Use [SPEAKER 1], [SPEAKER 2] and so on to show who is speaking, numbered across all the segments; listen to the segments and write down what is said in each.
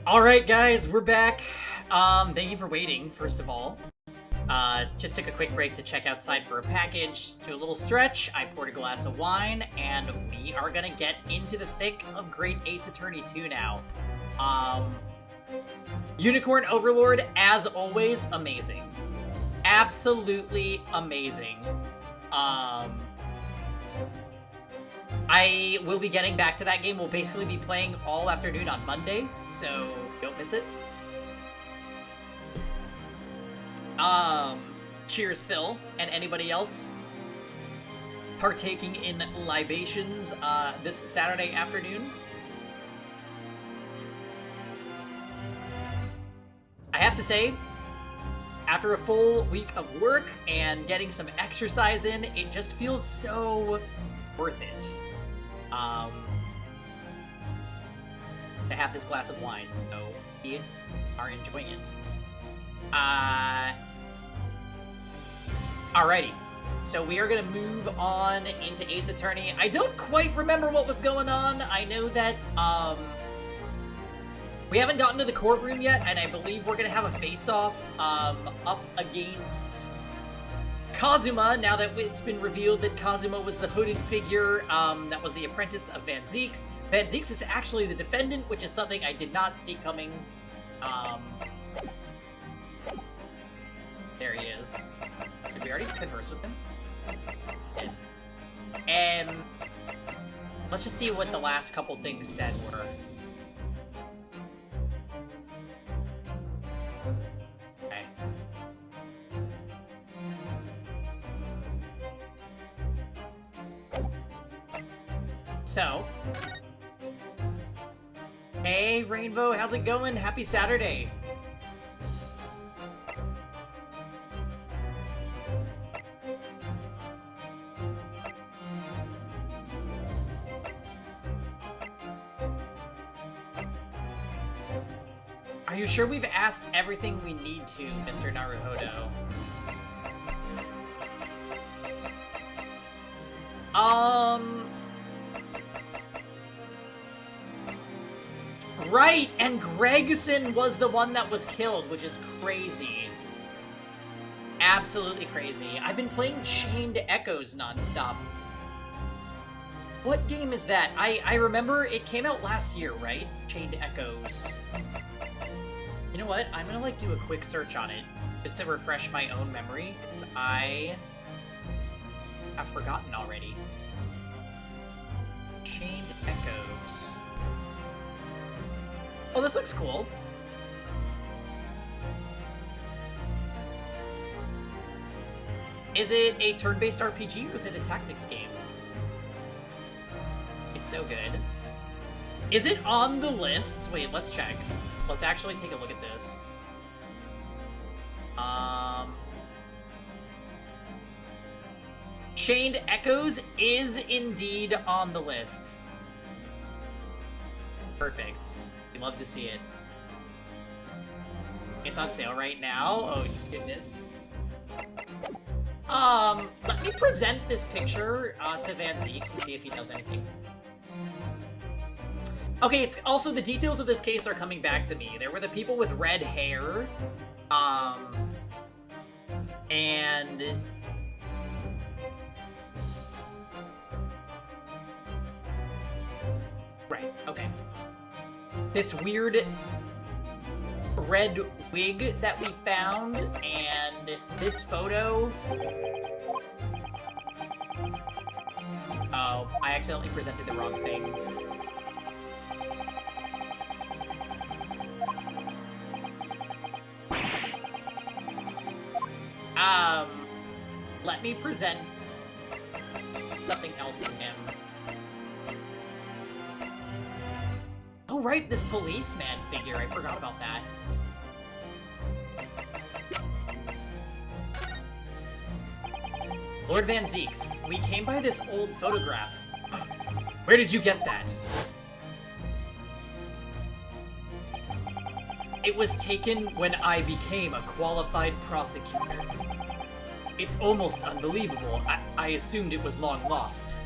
[SPEAKER 1] Alright guys, we're back. Thank you for waiting, first of all. Just took a quick break to check outside for a package, do a little stretch, I poured a glass of wine, and we are gonna get into the thick of Great Ace Attorney 2 now. Unicorn Overlord, as always, amazing. Absolutely amazing. I will be getting back to that game. We'll basically be playing all afternoon on Monday, so don't miss it. Cheers, Phil, and anybody else partaking in libations this Saturday afternoon. I have to say, after a full week of work and getting some exercise in, it just feels so worth it. To have this glass of wine, so we are enjoying it. Alrighty, so we are gonna move on into Ace Attorney. I don't quite remember what was going on. I know that, we haven't gotten to the courtroom yet, and I believe we're gonna have a face-off, up against Kazuma, now that it's been revealed that Kazuma was the hooded figure, that was the apprentice of Van Zieks. Van Zieks is actually the defendant, which is something I did not see coming. There he is. Did we already converse with him? Yeah. Let's just see what the last couple things said were. Okay. So, hey Rainbow, how's it going? Happy Saturday. Are you sure we've asked everything we need to, Mr. Naruhodo? Right, and Gregson was the one that was killed, which is crazy. Absolutely crazy. I've been playing Chained Echoes nonstop. What game is that? I remember it came out last year, right? Chained Echoes. You know what? I'm gonna, do a quick search on it, just to refresh my own memory, because I have forgotten already. Chained Echoes. Oh, this looks cool. Is it a turn-based RPG, or is it a tactics game? It's so good. Is it on the list? Wait, let's check. Let's actually take a look at this. Chained Echoes is indeed on the list. Perfect. We love to see it. It's on sale right now. Oh goodness. Let me present this picture to Van Zieks and see if he knows anything. Okay, it's also the details of this case are coming back to me. There were the people with red hair, and right, okay. This weird red wig that we found, and this photo. Oh, I accidentally presented the wrong thing. Let me present something else to him. Oh, right, this policeman figure. I forgot about that. Lord Van Zieks, we came by this old photograph. Where did you get that? It was taken when I became a qualified prosecutor. It's almost unbelievable. I assumed it was long lost.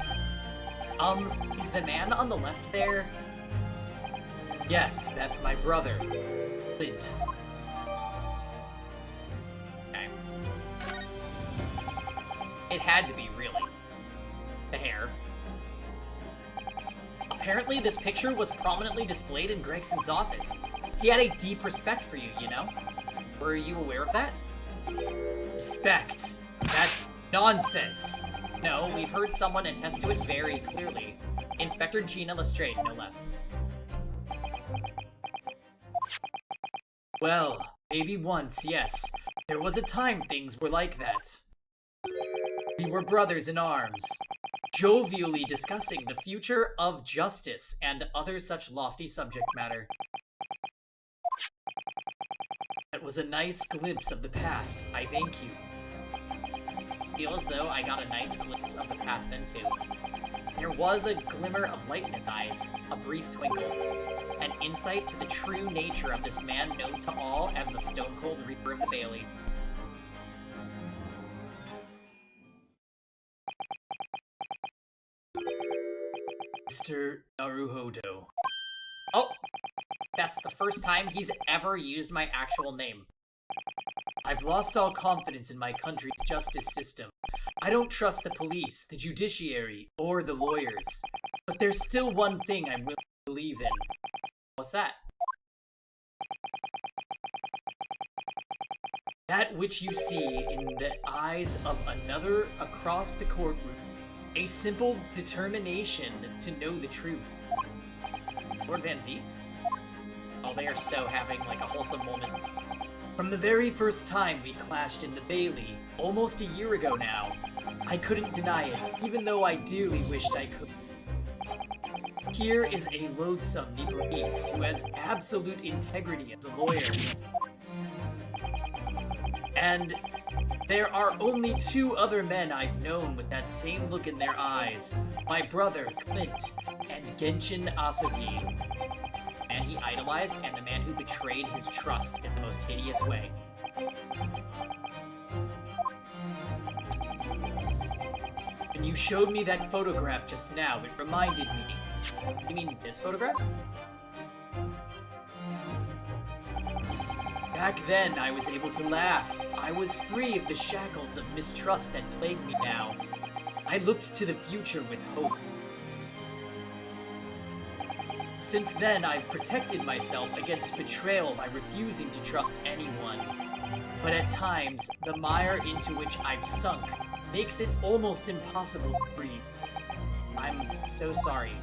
[SPEAKER 1] Is the man on the left there? Yes, that's my brother, Clint. Okay. It had to be, really. The hair. Apparently, this picture was prominently displayed in Gregson's office. He had a deep respect for you, you know? Were you aware of that? Respect. That's nonsense. No, we've heard someone attest to it very clearly. Inspector Gina Lestrade, no less. Well, maybe once, yes. There was a time things were like that. We were brothers in arms, jovially discussing the future of justice and other such lofty subject matter. It was a nice glimpse of the past, I thank you. Feel as though I got a nice glimpse of the past then too. There was a glimmer of light in his eyes, a brief twinkle, an insight to the true nature of this man known to all as the Stone Cold Reaper of the Bailey. Mr. Naruhodo. Oh! That's the first time he's ever used my actual name. I've lost all confidence in my country's justice system. I don't trust the police, the judiciary, or the lawyers. But there's still one thing I'm willing to believe in. What's that? That which you see in the eyes of another across the courtroom. A simple determination to know the truth. Lord Van Zeeks? Oh, they are so having, like, a wholesome moment. From the very first time we clashed in the Bailey, almost a year ago now, I couldn't deny it, even though I dearly wished I could. Here is a loathsome Negroese who has absolute integrity as a lawyer. And there are only two other men I've known with that same look in their eyes. My brother, Clint, and Genshin Asogi. The man he idolized and the man who betrayed his trust in the most hideous way. When you showed me that photograph just now, it reminded me. You mean this photograph? Back then, I was able to laugh. I was free of the shackles of mistrust that plague me now. I looked to the future with hope. Since then, I've protected myself against betrayal by refusing to trust anyone. But at times, the mire into which I've sunk makes it almost impossible to breathe. I'm so sorry.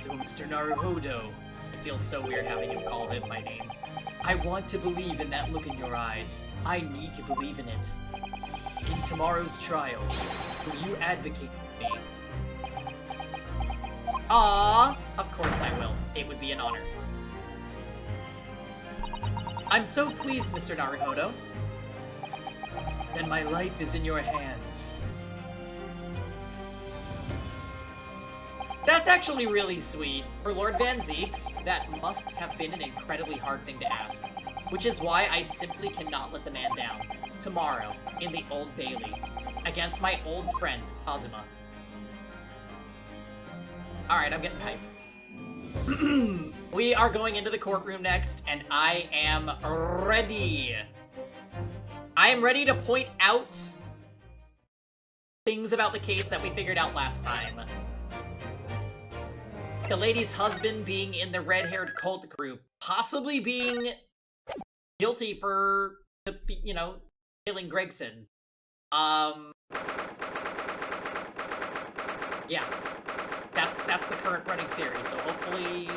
[SPEAKER 1] So, Mr. Naruhodo, it feels so weird having him call him by name. I want to believe in that look in your eyes. I need to believe in it. In tomorrow's trial, will you advocate for me? Aww, of course I will. It would be an honor. I'm so pleased, Mr. Naruhodo. Then my life is in your hands. That's actually really sweet. For Lord Van Zeeks, that must have been an incredibly hard thing to ask. Which is why I simply cannot let the man down. Tomorrow, in the Old Bailey, against my old friend, Kazuma. Alright, I'm getting hype. We are going into the courtroom next, and I am ready. I am ready to point out things about the case that we figured out last time. The lady's husband being in the red-haired cult group, possibly being guilty for, killing Gregson. Yeah. That's the current running theory, so hopefully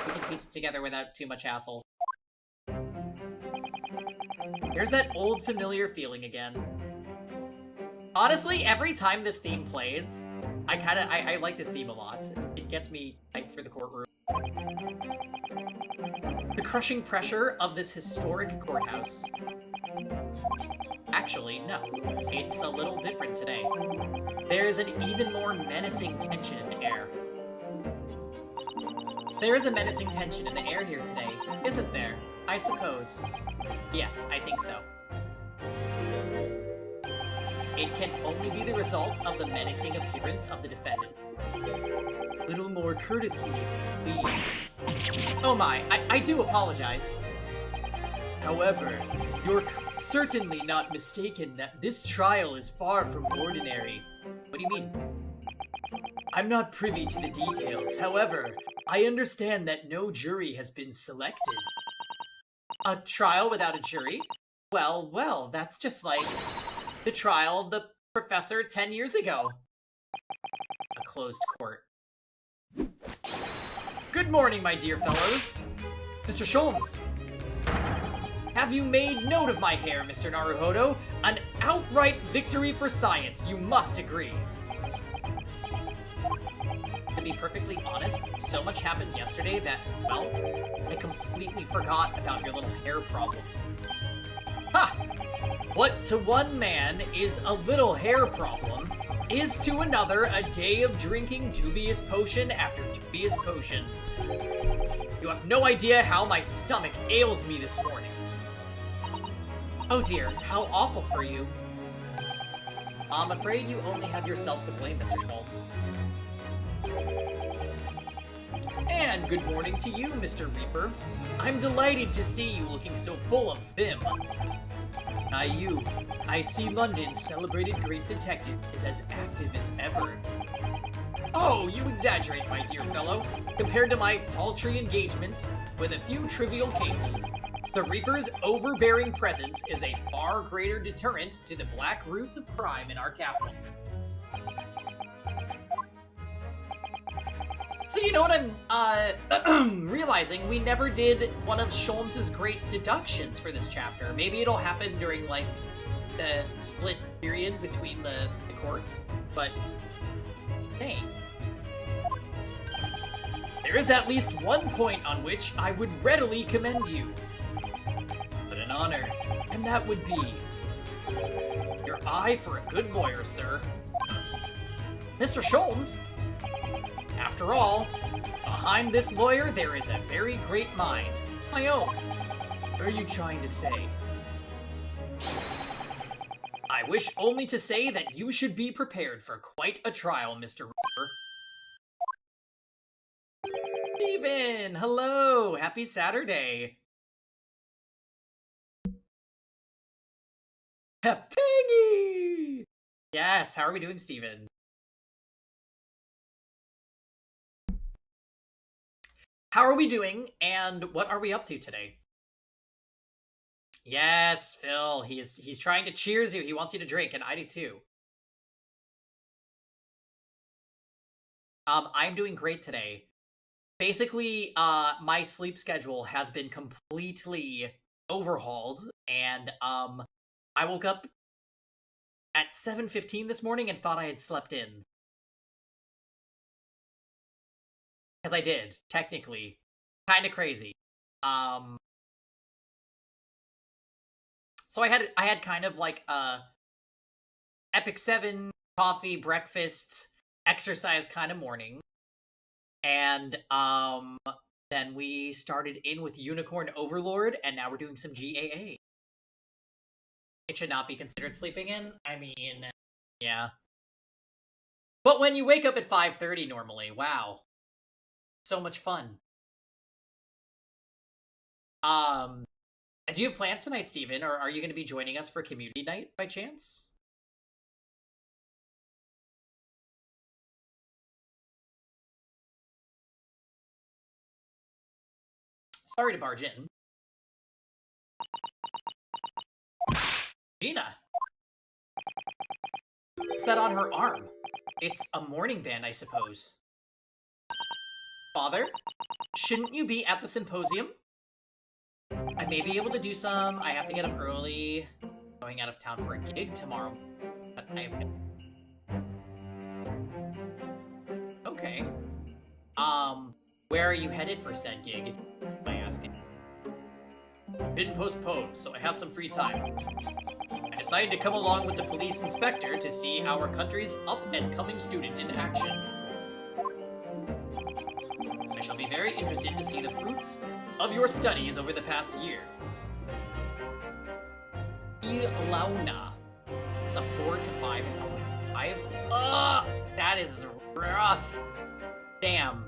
[SPEAKER 1] we can piece it together without too much hassle. There's that old familiar feeling again. Honestly, every time this theme plays, I like this theme a lot. It gets me hyped for the courtroom. The crushing pressure of this historic courthouse. Actually, no. It's a little different today. There's an even more menacing tension in the air. There is a menacing tension in the air here today, isn't there? I suppose. Yes, I think so. It can only be the result of the menacing appearance of the defendant. Little more courtesy, please. Oh my, I do apologize. However, you're certainly not mistaken that this trial is far from ordinary. What do you mean? I'm not privy to the details. However, I understand that no jury has been selected. A trial without a jury? Well, that's just like the trial of the professor 10 years ago. A closed court. Good morning, my dear fellows. Mr. Sholmes. Have you made note of my hair, Mr. Naruhodo? An outright victory for science, you must agree. To be perfectly honest, so much happened yesterday that, well, I completely forgot about your little hair problem. Ha! What to one man is a little hair problem is to another a day of drinking dubious potion after dubious potion. You have no idea how my stomach ails me this morning. Oh dear, how awful for you. I'm afraid you only have yourself to blame, Mr. Holmes. And good morning to you, Mr. Reaper. I'm delighted to see you looking so full of vim. I see London's celebrated great detective is as active as ever. Oh, you exaggerate, my dear fellow. Compared to my paltry engagements with a few trivial cases, the Reaper's overbearing presence is a far greater deterrent to the black roots of crime in our capital. So you know what I'm realizing? We never did one of Sholmes' great deductions for this chapter. Maybe it'll happen during, like, the split period between the courts, but dang. There is at least one point on which I would readily commend you. But an honor, and that would be your eye for a good lawyer, sir. Mr. Sholmes? After all, behind this lawyer there is a very great mind. My own. What are you trying to say? I wish only to say that you should be prepared for quite a trial, Mr. Reaper. Steven! Hello! Happy Saturday! Piggy! Yes, how are we doing, Steven? How are we doing, and what are we up to today? Yes, Phil, he's trying to cheers you. He wants you to drink, and I do too. I'm doing great today. Basically, my sleep schedule has been completely overhauled, and I woke up at 7:15 this morning and thought I had slept in. Because I did, technically. Kind of crazy. So I had kind of like a Epic 7 coffee, breakfast, exercise kind of morning. And then we started in with Unicorn Overlord, and now we're doing some GAA. It should not be considered sleeping in. I mean, yeah. But when you wake up at 5:30 normally, wow. So much fun. Do you have plans tonight, Steven, or are you going to be joining us for community night by chance? Sorry to barge in. Gina! What's that on her arm? It's a morning band, I suppose. Father? Shouldn't you be at the symposium? I may be able to do some. I have to get up early. Going out of town for a gig tomorrow. But okay. Where are you headed for said gig, if I ask it? Been postponed, so I have some free time. I decided to come along with the police inspector to see our country's up-and-coming student in action. I shall be very interested to see the fruits of your studies over the past year. Ilauna. It's a 4 to 5 and 5. that is rough. Damn.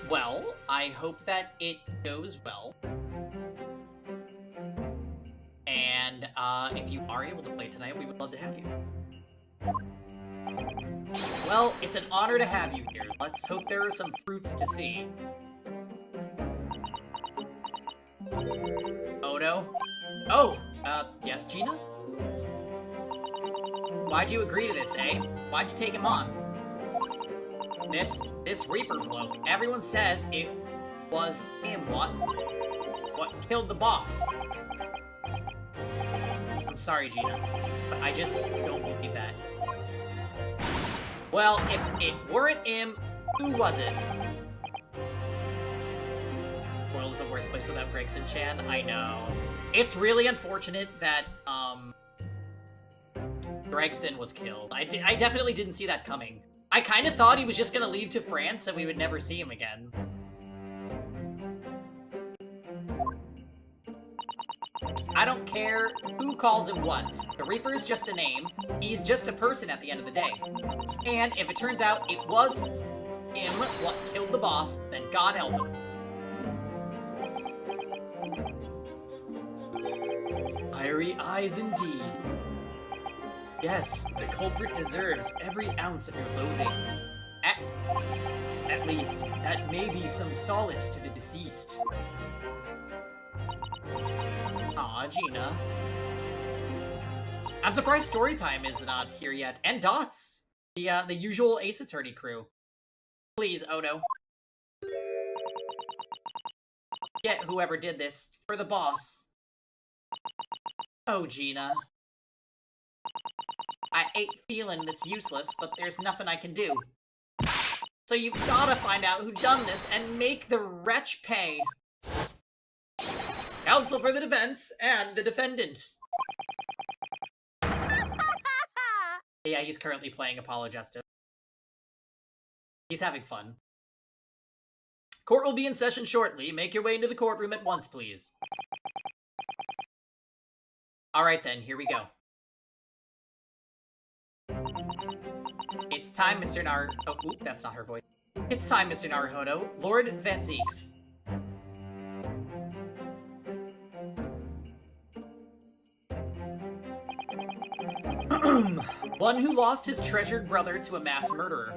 [SPEAKER 1] Well, I hope that it goes well. And, if you are able to play tonight, we would love to have you. Well, it's an honor to have you here. Let's hope there are some fruits to see. Odo? Oh, yes, Gina? Why'd you agree to this, eh? Why'd you take him on? This Reaper bloke, everyone says it was him, what? What killed the boss? I'm sorry, Gina, but I just don't believe that. Well, if it weren't him, who was it? World is the worst place without Gregson-chan, I know. It's really unfortunate that, Gregson was killed. I definitely didn't see that coming. I kind of thought he was just gonna leave to France and we would never see him again. I don't care who calls him what. The Reaper's just a name. He's just a person at the end of the day. And if it turns out it was him what killed the boss, then God help him. Fiery eyes indeed. Yes, the culprit deserves every ounce of your loathing. At least, that may be some solace to the deceased. Aw, Gina. I'm surprised Storytime is not here yet. And Dots! The usual Ace Attorney crew. Please, Odo. Get whoever did this, for the boss. Oh, Gina. I ain't feeling this useless, but there's nothing I can do. So you gotta find out who done this and make the wretch pay. Counsel for the defense and the defendant. Yeah, he's currently playing Apollo Justice. He's having fun. Court will be in session shortly. Make your way into the courtroom at once, please. Alright then, here we go. It's time, Mr. Oh, oop, that's not her voice. It's time, Mr. Naruhodo. Lord Van Zeeks. One who lost his treasured brother to a mass murderer.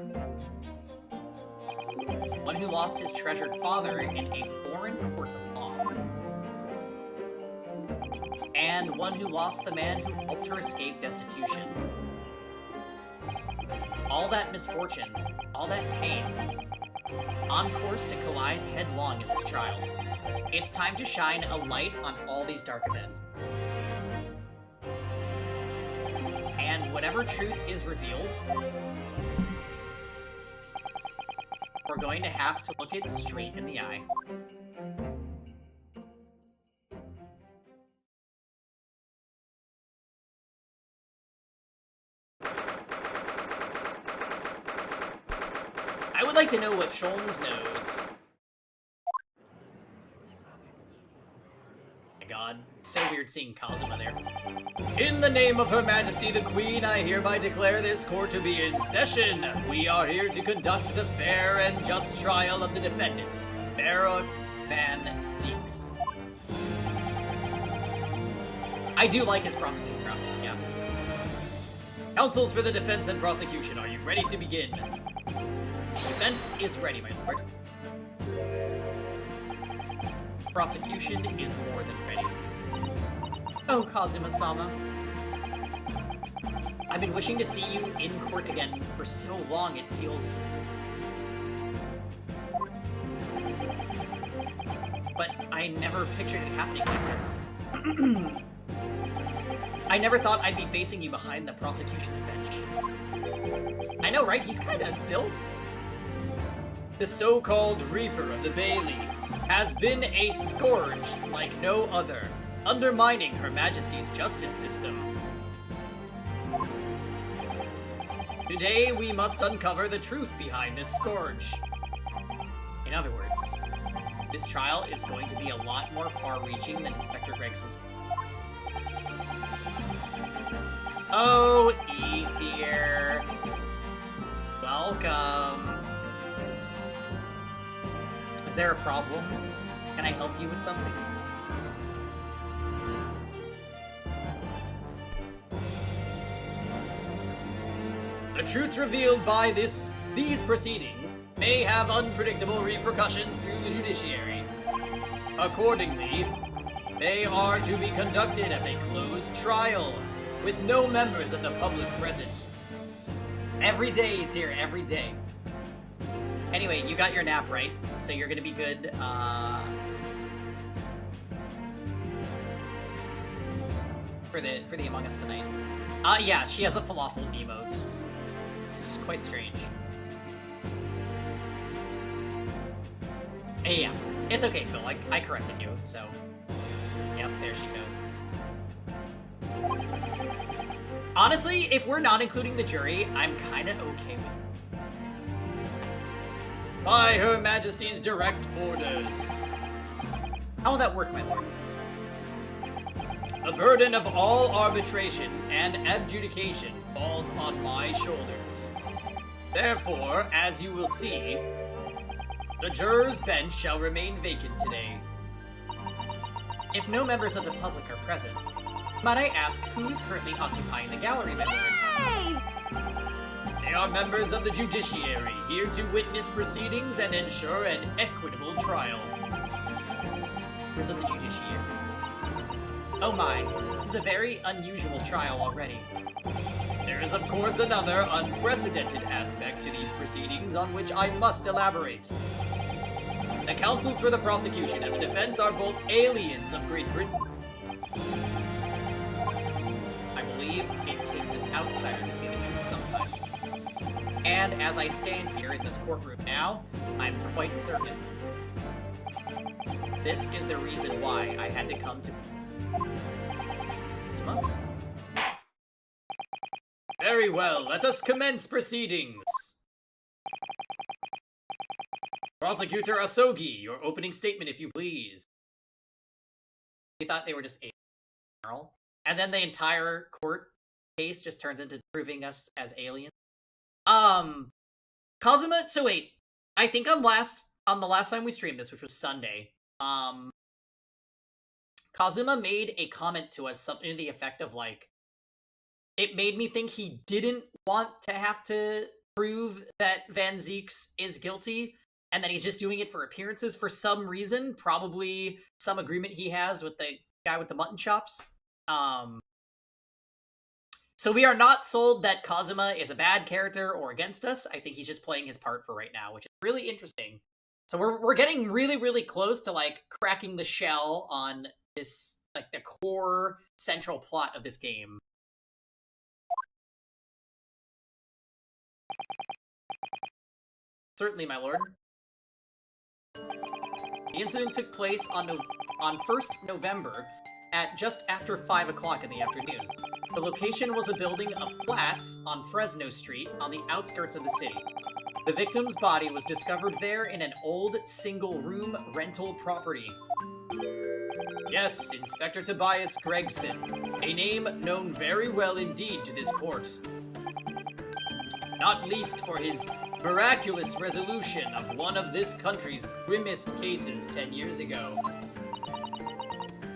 [SPEAKER 1] One who lost his treasured father in a foreign court of law. And one who lost the man who helped her escape destitution. All that misfortune, all that pain, on course to collide headlong in this trial. It's time to shine a light on all these dark events. And whatever truth is revealed, we're going to have to look it straight in the eye. I would like to know what Sholmes knows. My god, so weird seeing Kazuma there. In the name of Her Majesty the Queen, I hereby declare this court to be in session. We are here to conduct the fair and just trial of the defendant, Baron Van Zeeks. I do like his prosecutor outfit, yeah. Counsels for the defense and prosecution, are you ready to begin? Defense is ready, my lord. Prosecution is more than ready. Oh, Kazuma-sama. I've been wishing to see you in court again for so long, it feels... But I never pictured it happening like this. I never thought I'd be facing you behind the prosecution's bench. I know, right? He's kinda built. The so-called Reaper of the Bailey has been a scourge like no other, undermining Her Majesty's justice system. Today, we must uncover the truth behind this scourge. In other words, this trial is going to be a lot more far-reaching than Inspector Gregson's. Oh, E-tier. Welcome. Is there a problem? Can I help you with something? The truths revealed by these proceedings may have unpredictable repercussions through the judiciary. Accordingly, they are to be conducted as a closed trial, with no members of the public present. Every day, it's here, every day. Anyway, you got your nap right, so you're gonna be good. For the Among Us tonight. Yeah, she has a falafel emote. It's quite strange. Yeah, it's okay, Phil. I corrected you, so. Yep, there she goes. Honestly, if we're not including the jury, I'm kinda okay with it. By Her Majesty's direct orders. How will that work, my lord? The burden of all arbitration and adjudication falls on my shoulders. Therefore, as you will see, the jurors' bench shall remain vacant today. If no members of the public are present, might I ask who is currently occupying the gallery, my lord? They are members of the judiciary, here to witness proceedings and ensure an equitable trial. Members of the judiciary. Oh my, this is a very unusual trial already. There is of course another unprecedented aspect to these proceedings on which I must elaborate. The counsels for the prosecution and the defense are both aliens of Great Britain. I believe it takes an outsider to see the truth sometimes. And as I stand here in this courtroom now, I'm quite certain this is the reason why I had to come to this month. Very well, let us commence proceedings. Prosecutor Asogi, your opening statement, if you please. We thought they were just aliens, and then the entire court case just turns into proving us as aliens. Kazuma. So wait, I think on the last time we streamed this, which was Sunday, Kazuma made a comment to us, something to the effect of like, it made me think he didn't want to have to prove that Van Zieks is guilty, and that he's just doing it for appearances for some reason, probably some agreement he has with the guy with the mutton chops. So we are not sold that Kazuma is a bad character or against us. I think he's just playing his part for right now, which is really interesting. So we're getting really, really close to like cracking the shell on this, like the core central plot of this game. Certainly, my lord. The incident took place on 1st November at just after 5 o'clock in the afternoon. The location was a building of flats on Fresno Street on the outskirts of the city. The victim's body was discovered there in an old single-room rental property. Yes, Inspector Tobias Gregson, a name known very well indeed to this court. Not least for his miraculous resolution of one of this country's grimmest cases 10 years ago.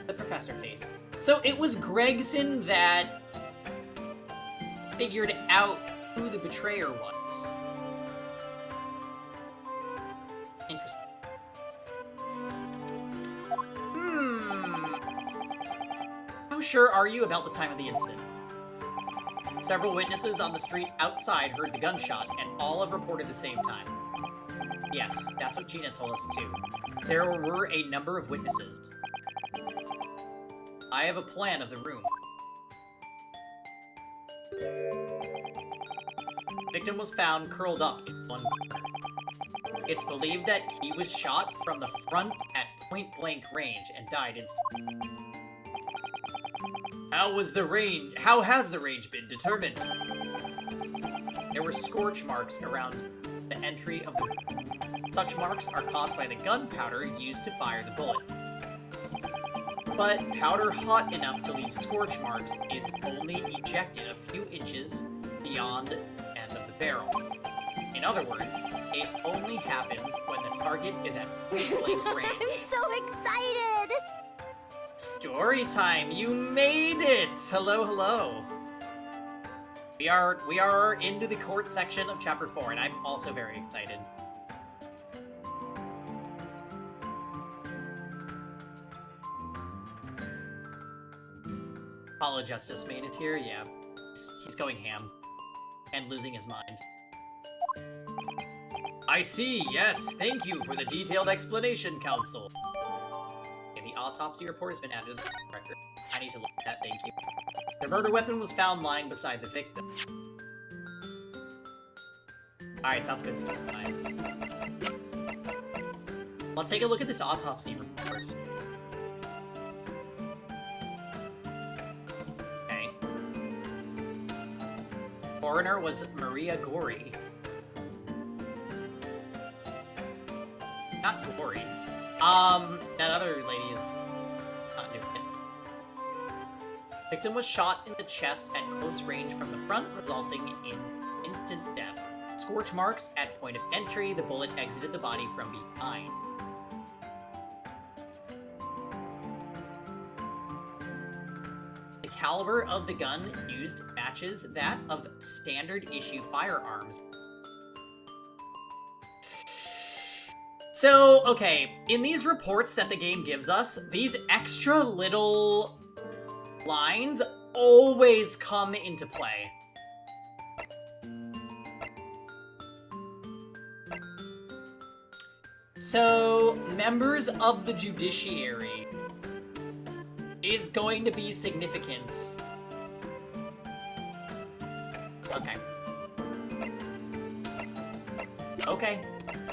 [SPEAKER 1] The Professor case. So it was Gregson that figured out who the betrayer was. Interesting. How sure are you about the time of the incident? Several witnesses on the street outside heard the gunshot, and all have reported the same time. Yes, that's what Gina told us too. There were a number of witnesses. I have a plan of the room. The victim was found curled up in one corner. It's believed that he was shot from the front at point-blank range and died instantly. How has the range been determined? There were scorch marks around the entry of the room. Such marks are caused by the gunpowder used to fire the bullet. but powder hot enough to leave scorch marks is only ejected a few inches beyond the end of the barrel. In other words, it only happens when the target is at point-blank range.
[SPEAKER 2] I'm so excited!
[SPEAKER 1] Story time! You made it! Hello, hello. We are into the court section of Chapter 4, and I'm also very excited. Apollo Justice Mate is here, yeah. He's going ham. And losing his mind. I see, yes, thank you for the detailed explanation, Counsel. Okay, the autopsy report has been added to the record. I need to look at that, thank you. The murder weapon was found lying beside the victim. Alright, sounds good stuff. Let's take a look at this autopsy report first. Okay. Coroner was Maria Gori. Not Gori. That other lady is not doing it. Victim was shot in the chest at close range from the front, resulting in instant death. Scorch marks at point of entry, the bullet exited the body from behind. The caliber of the gun used matches that of standard issue firearms. So, okay, in these reports that the game gives us, these extra little lines always come into play. So, members of the judiciary is going to be significant. Okay. Okay.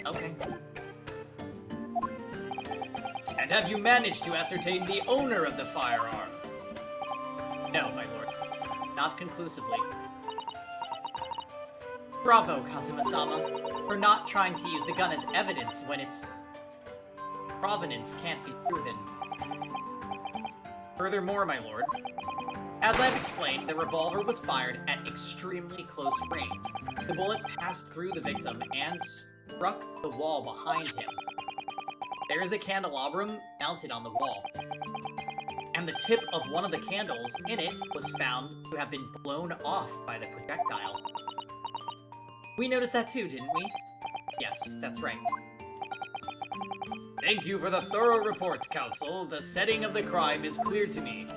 [SPEAKER 1] Okay. And have you managed to ascertain the owner of the firearm? No, my lord. Not conclusively. Bravo, Kazuma-sama, for not trying to use the gun as evidence when its provenance can't be proven. Furthermore, my lord, as I've explained, the revolver was fired at extremely close range. The bullet passed through the victim and struck the wall behind him. There is a candelabrum mounted on the wall, and the tip of one of the candles in it was found to have been blown off by the projectile. We noticed that too, didn't we? Yes, that's right. Thank you for the thorough report, Counsel. The setting of the crime is clear to me.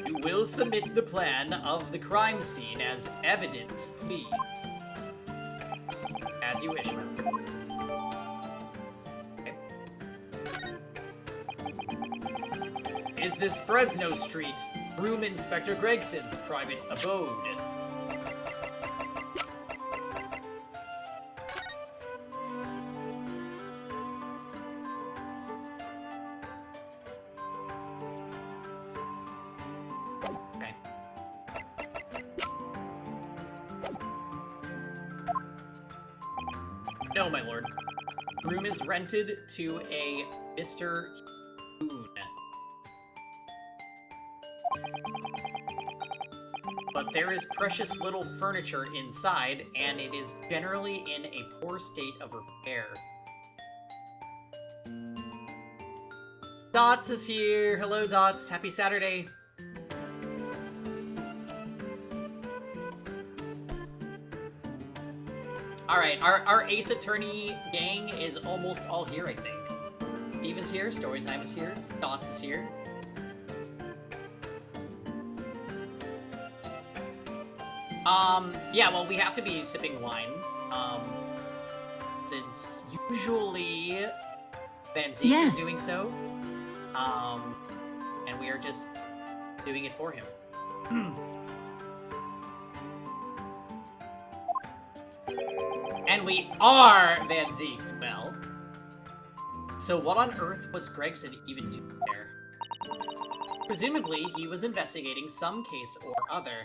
[SPEAKER 1] You will submit the plan of the crime scene as evidence, please. As you wish, member. Is this Fresno Street, Room Inspector Gregson's private abode? Okay. No, my lord. Room is rented to a Mr. Hoon. But there is precious little furniture inside, and it is generally in a poor state of repair. Dots is here! Hello, Dots. Happy Saturday. Alright, our Ace Attorney gang is almost all here, I think. Steven's here, Storytime is here, Dots is here. Yeah, well, we have to be sipping wine, since usually Van Zeeks is doing so, and we are just doing it for him. And we are Van Zeeks, well. So what on earth was Gregson even doing there? Presumably, he was investigating some case or other.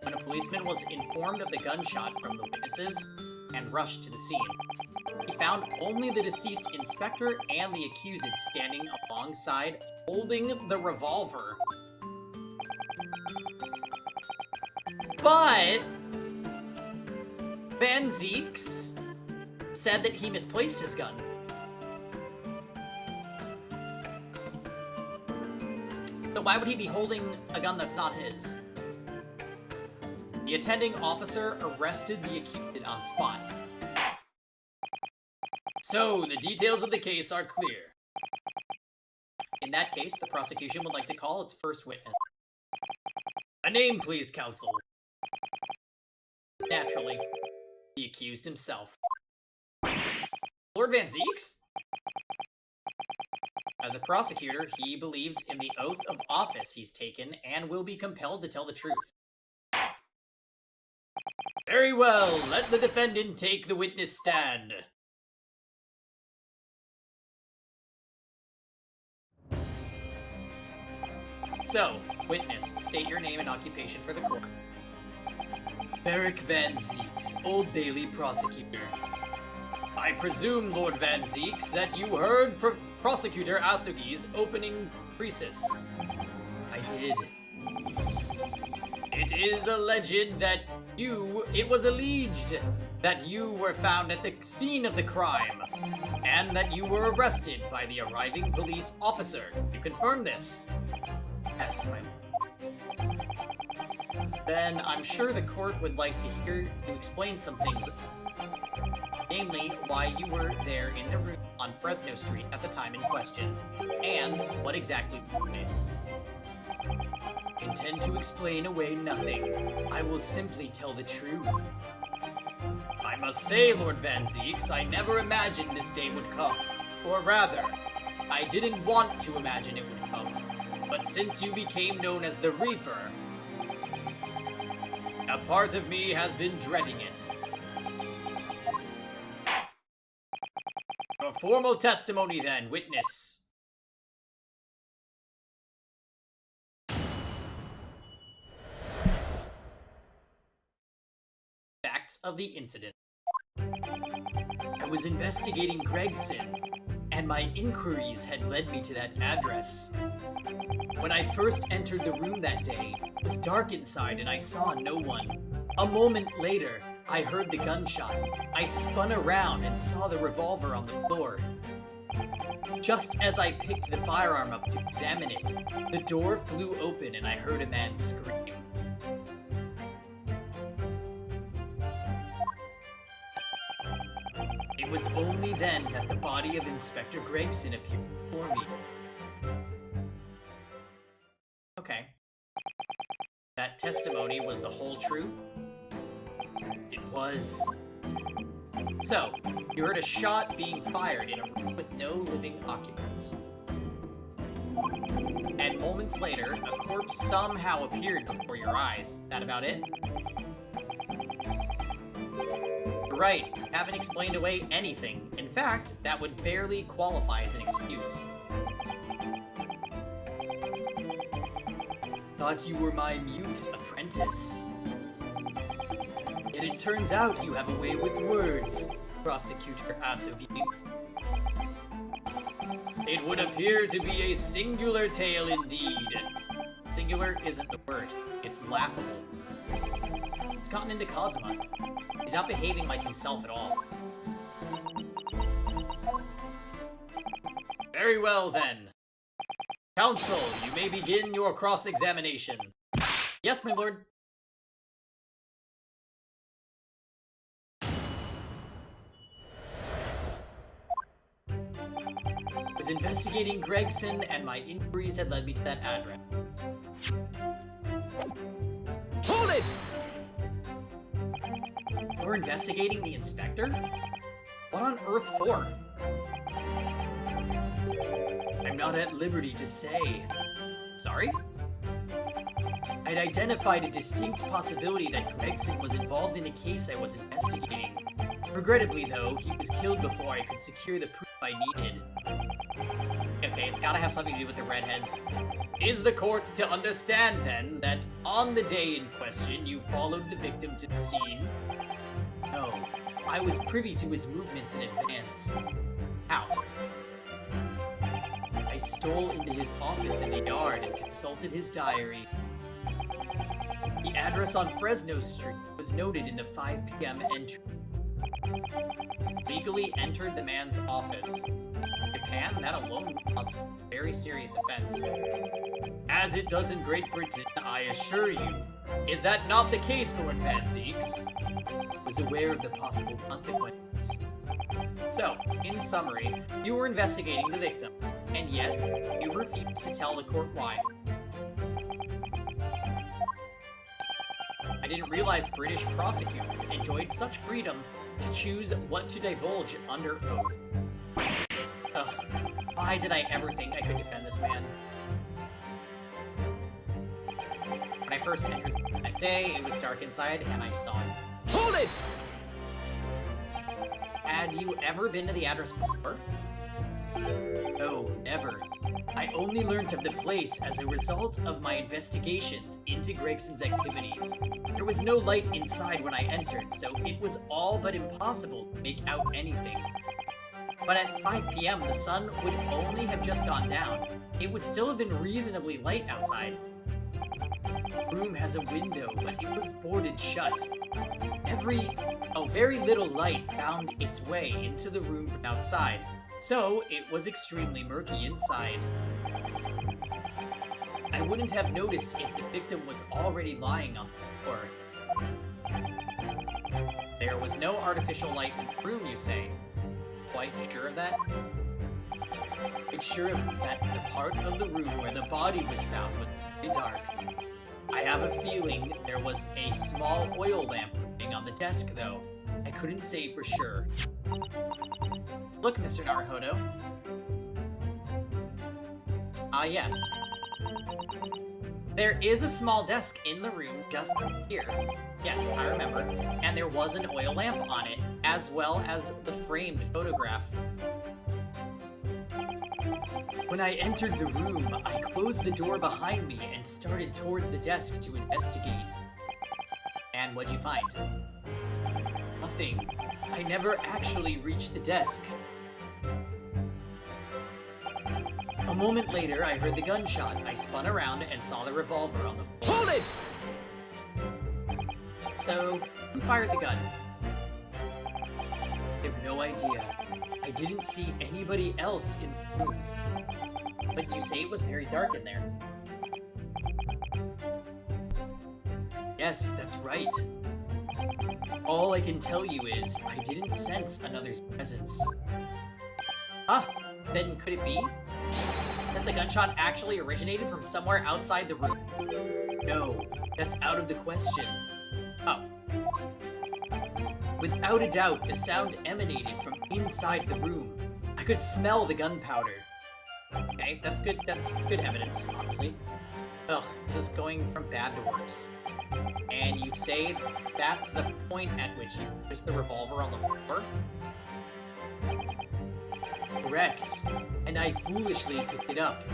[SPEAKER 1] When a policeman was informed of the gunshot from the witnesses and rushed to the scene, he found only the deceased inspector and the accused standing alongside, holding the revolver. But Van Zeeks said that he misplaced his gun. So why would he be holding a gun that's not his? The attending officer arrested the accused on spot. So, the details of the case are clear. In that case, the prosecution would like to call its first witness. A name, please, counsel. Naturally, the accused himself. Lord Van Zeeks? As a prosecutor, he believes in the oath of office he's taken and will be compelled to tell the truth. Very well, let the defendant take the witness stand. So, witness, state your name and occupation for the court. Beric Van Zeeks, Old Bailey prosecutor. I presume, Lord Van Zeeks, that you heard Prosecutor Asugi's opening thesis. I did. It was alleged that you were found at the scene of the crime, and that you were arrested by the arriving police officer. You confirm this? Yes, my lord. Then I'm sure the court would like to hear you explain some things. Namely, why you were there in the room on Fresno Street at the time in question, and what exactly took place. Intend to explain away nothing. I will simply tell the truth. I must say, Lord Van Zeeks, I never imagined this day would come. Or rather, I didn't want to imagine it would come. But since you became known as the Reaper, a part of me has been dreading it. Your formal testimony then, witness. Facts of the incident. I was investigating Gregson, and my inquiries had led me to that address. When I first entered the room that day, it was dark inside and I saw no one. A moment later, I heard the gunshot. I spun around and saw the revolver on the floor. Just as I picked the firearm up to examine it, the door flew open and I heard a man scream. It was only then that the body of Inspector Gregson appeared before me. Okay. That testimony was the whole truth? It was. So, you heard a shot being fired in a room with no living occupants. And moments later, a corpse somehow appeared before your eyes. That about it? Right, haven't explained away anything. In fact, that would barely qualify as an excuse. Thought you were my mute's apprentice. Yet it turns out you have a way with words, Prosecutor Asugi. It would appear to be a singular tale indeed. Singular isn't the word, it's laughable. It's gotten into Kazuma. He's not behaving like himself at all. Very well then. Counsel, you may begin your cross-examination. Yes, my lord. I was investigating Gregson, and my inquiries had led me to that address. Hold it! We're investigating the inspector? What on earth for? I'm not at liberty to say. Sorry? I'd identified a distinct possibility that Gregson was involved in a case I was investigating. Regrettably, though, he was killed before I could secure the proof I needed. Okay, it's gotta have something to do with the redheads. Is the court to understand, then, that on the day in question, you followed the victim to the scene? No, I was privy to his movements in advance. How? I stole into his office in the yard and consulted his diary. The address on Fresno Street was noted in the 5 p.m. entry. Legally entered the man's office. Japan, that alone constitutes a very serious offense. As it does in Great Britain, I assure you. Is that not the case, Lord Van Zeeks? Was aware of the possible consequences. So, in summary, you were investigating the victim, and yet you refused to tell the court why. I didn't realize British prosecutors enjoyed such freedom to choose what to divulge under oath. Ugh, why did I ever think I could defend this man? When I first entered that day, it was dark inside, and I saw him. Hold it! Had you ever been to the address before? No, never. I only learned of the place as a result of my investigations into Gregson's activities. There was no light inside when I entered, so it was all but impossible to make out anything. But at 5 p.m., the sun would only have just gone down. It would still have been reasonably light outside. The room has a window, but it was boarded shut. Very little light found its way into the room from outside, so it was extremely murky inside. I wouldn't have noticed if the victim was already lying on the floor. There was no artificial light in the room, you say? Quite sure of that? Quite sure that the part of the room where the body was found was very dark. I have a feeling there was a small oil lamp burning on the desk, though. I couldn't say for sure. Look, Mr. Naruhodo. Ah, yes. There is a small desk in the room just here. Yes, I remember. And there was an oil lamp on it, as well as the framed photograph. When I entered the room, I closed the door behind me and started towards the desk to investigate. And what'd you find? Nothing. I never actually reached the desk. A moment later, I heard the gunshot. I spun around and saw the revolver on the floor. Hold it! So, who fired the gun? I have no idea. I didn't see anybody else in the room. But you say it was very dark in there. Yes, that's right. All I can tell you is, I didn't sense another's presence. Ah, then could it be that the gunshot actually originated from somewhere outside the room? No, that's out of the question. Oh. Without a doubt, the sound emanated from inside the room. I could smell the gunpowder. Okay, that's good evidence, honestly. Ugh, this is going from bad to worse. And you say that's the point at which you placed the revolver on the floor? Correct. And I foolishly picked it up.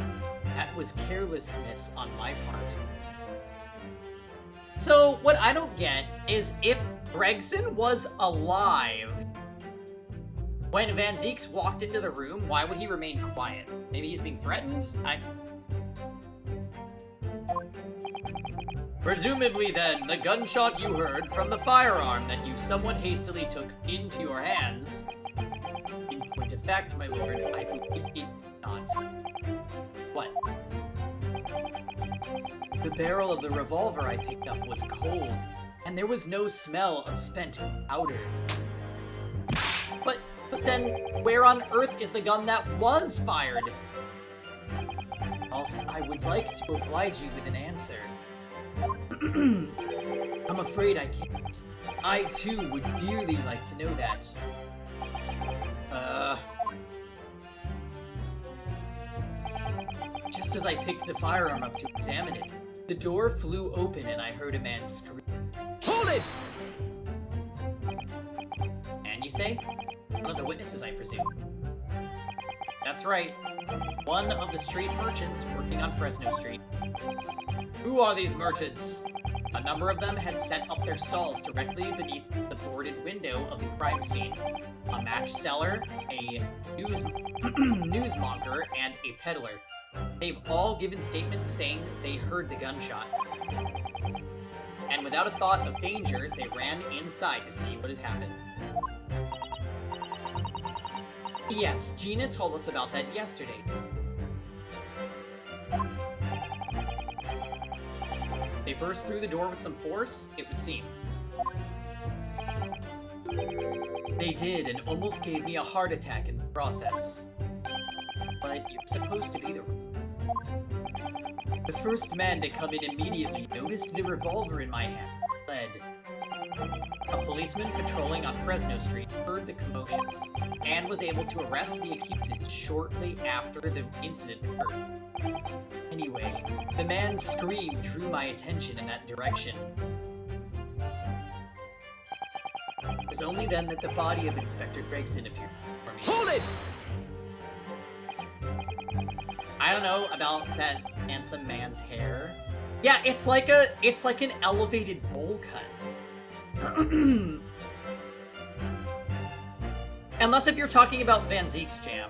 [SPEAKER 1] That was carelessness on my part. So, what I don't get is if Gregson was alive when Van Zeeks walked into the room, why would he remain quiet? Maybe he's being threatened? Presumably then, the gunshot you heard from the firearm that you somewhat hastily took into your hands. In point of fact, my lord, I believe it did not. What? The barrel of the revolver I picked up was cold, and there was no smell of spent powder. But then, where on earth is the gun that was fired? Whilst I would like to oblige you with an answer, I'm afraid I can't. I, too, would dearly like to know that. Just as I picked the firearm up to examine it, the door flew open and I heard a man scream. Hold it! And you say? One of the witnesses, I presume. That's right. One of the street merchants working on Fresno Street. Who are these merchants? A number of them had set up their stalls directly beneath the boarded window of the crime scene. A match seller, a newsmonger, and a peddler. They've all given statements saying they heard the gunshot. And without a thought of danger, they ran inside to see what had happened. Yes, Gina told us about that yesterday. They burst through the door with some force, it would seem. They did, and almost gave me a heart attack in the process. But you're supposed to be the first man to come in immediately noticed the revolver in my hand, fled. A policeman patrolling on Fresno Street heard the commotion and was able to arrest the accused shortly after the incident occurred. Anyway, the man's scream drew my attention in that direction. It was only then that the body of Inspector Gregson appeared for me.
[SPEAKER 3] Hold it!
[SPEAKER 1] I don't know about that handsome man's hair. Yeah, it's like an elevated bowl cut. Unless if you're talking about Van Zeek's jam.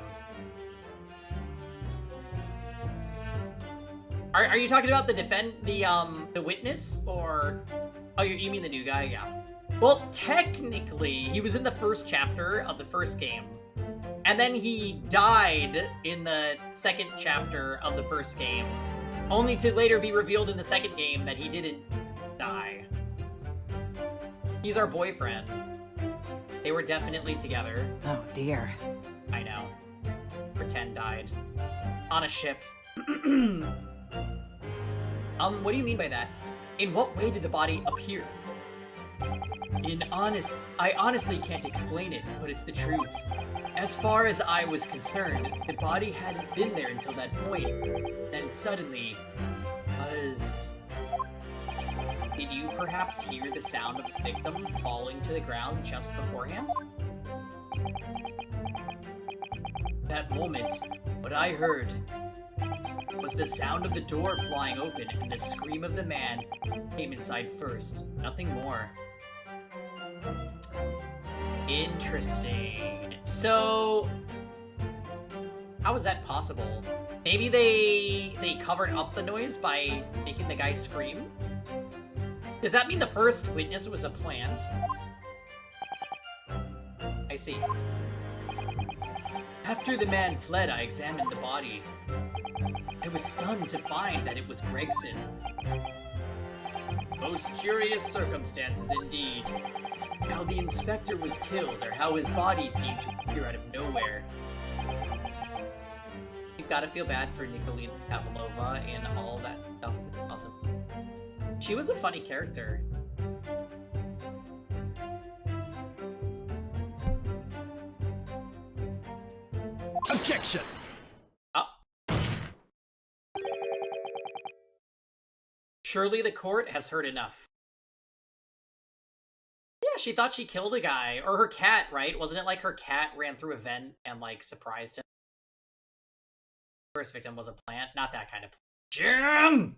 [SPEAKER 1] Are you talking about the witness, or... Oh, you mean the new guy? Yeah. Well, technically, he was in the first chapter of the first game. And then he died in the second chapter of the first game. Only to later be revealed in the second game that he didn't die. He's our boyfriend. They were definitely together.
[SPEAKER 3] Oh, dear.
[SPEAKER 1] I know. Pretend died. On a ship. What do you mean by that? In what way did the body appear? I honestly can't explain it, but it's the truth. As far as I was concerned, the body hadn't been there until that point. Then suddenly, did you perhaps hear the sound of the victim falling to the ground just beforehand? That moment, what I heard was the sound of the door flying open and the scream of the man came inside first. Nothing more. Interesting. So, how is that possible? Maybe they covered up the noise by making the guy scream? Does that mean the first witness was a plant? I see. After the man fled, I examined the body. I was stunned to find that it was Gregson. Most curious circumstances indeed. How the inspector was killed, or how his body seemed to appear out of nowhere. You've got to feel bad for Nikolina Pavlova and all that stuff. Awesome. She was a funny character.
[SPEAKER 3] Objection!
[SPEAKER 1] Oh. Surely the court has heard enough. Yeah, she thought she killed a guy. Or her cat, right? Wasn't it like her cat ran through a vent and, like, surprised him? First victim was a plant. Not that kind of plant. Jim!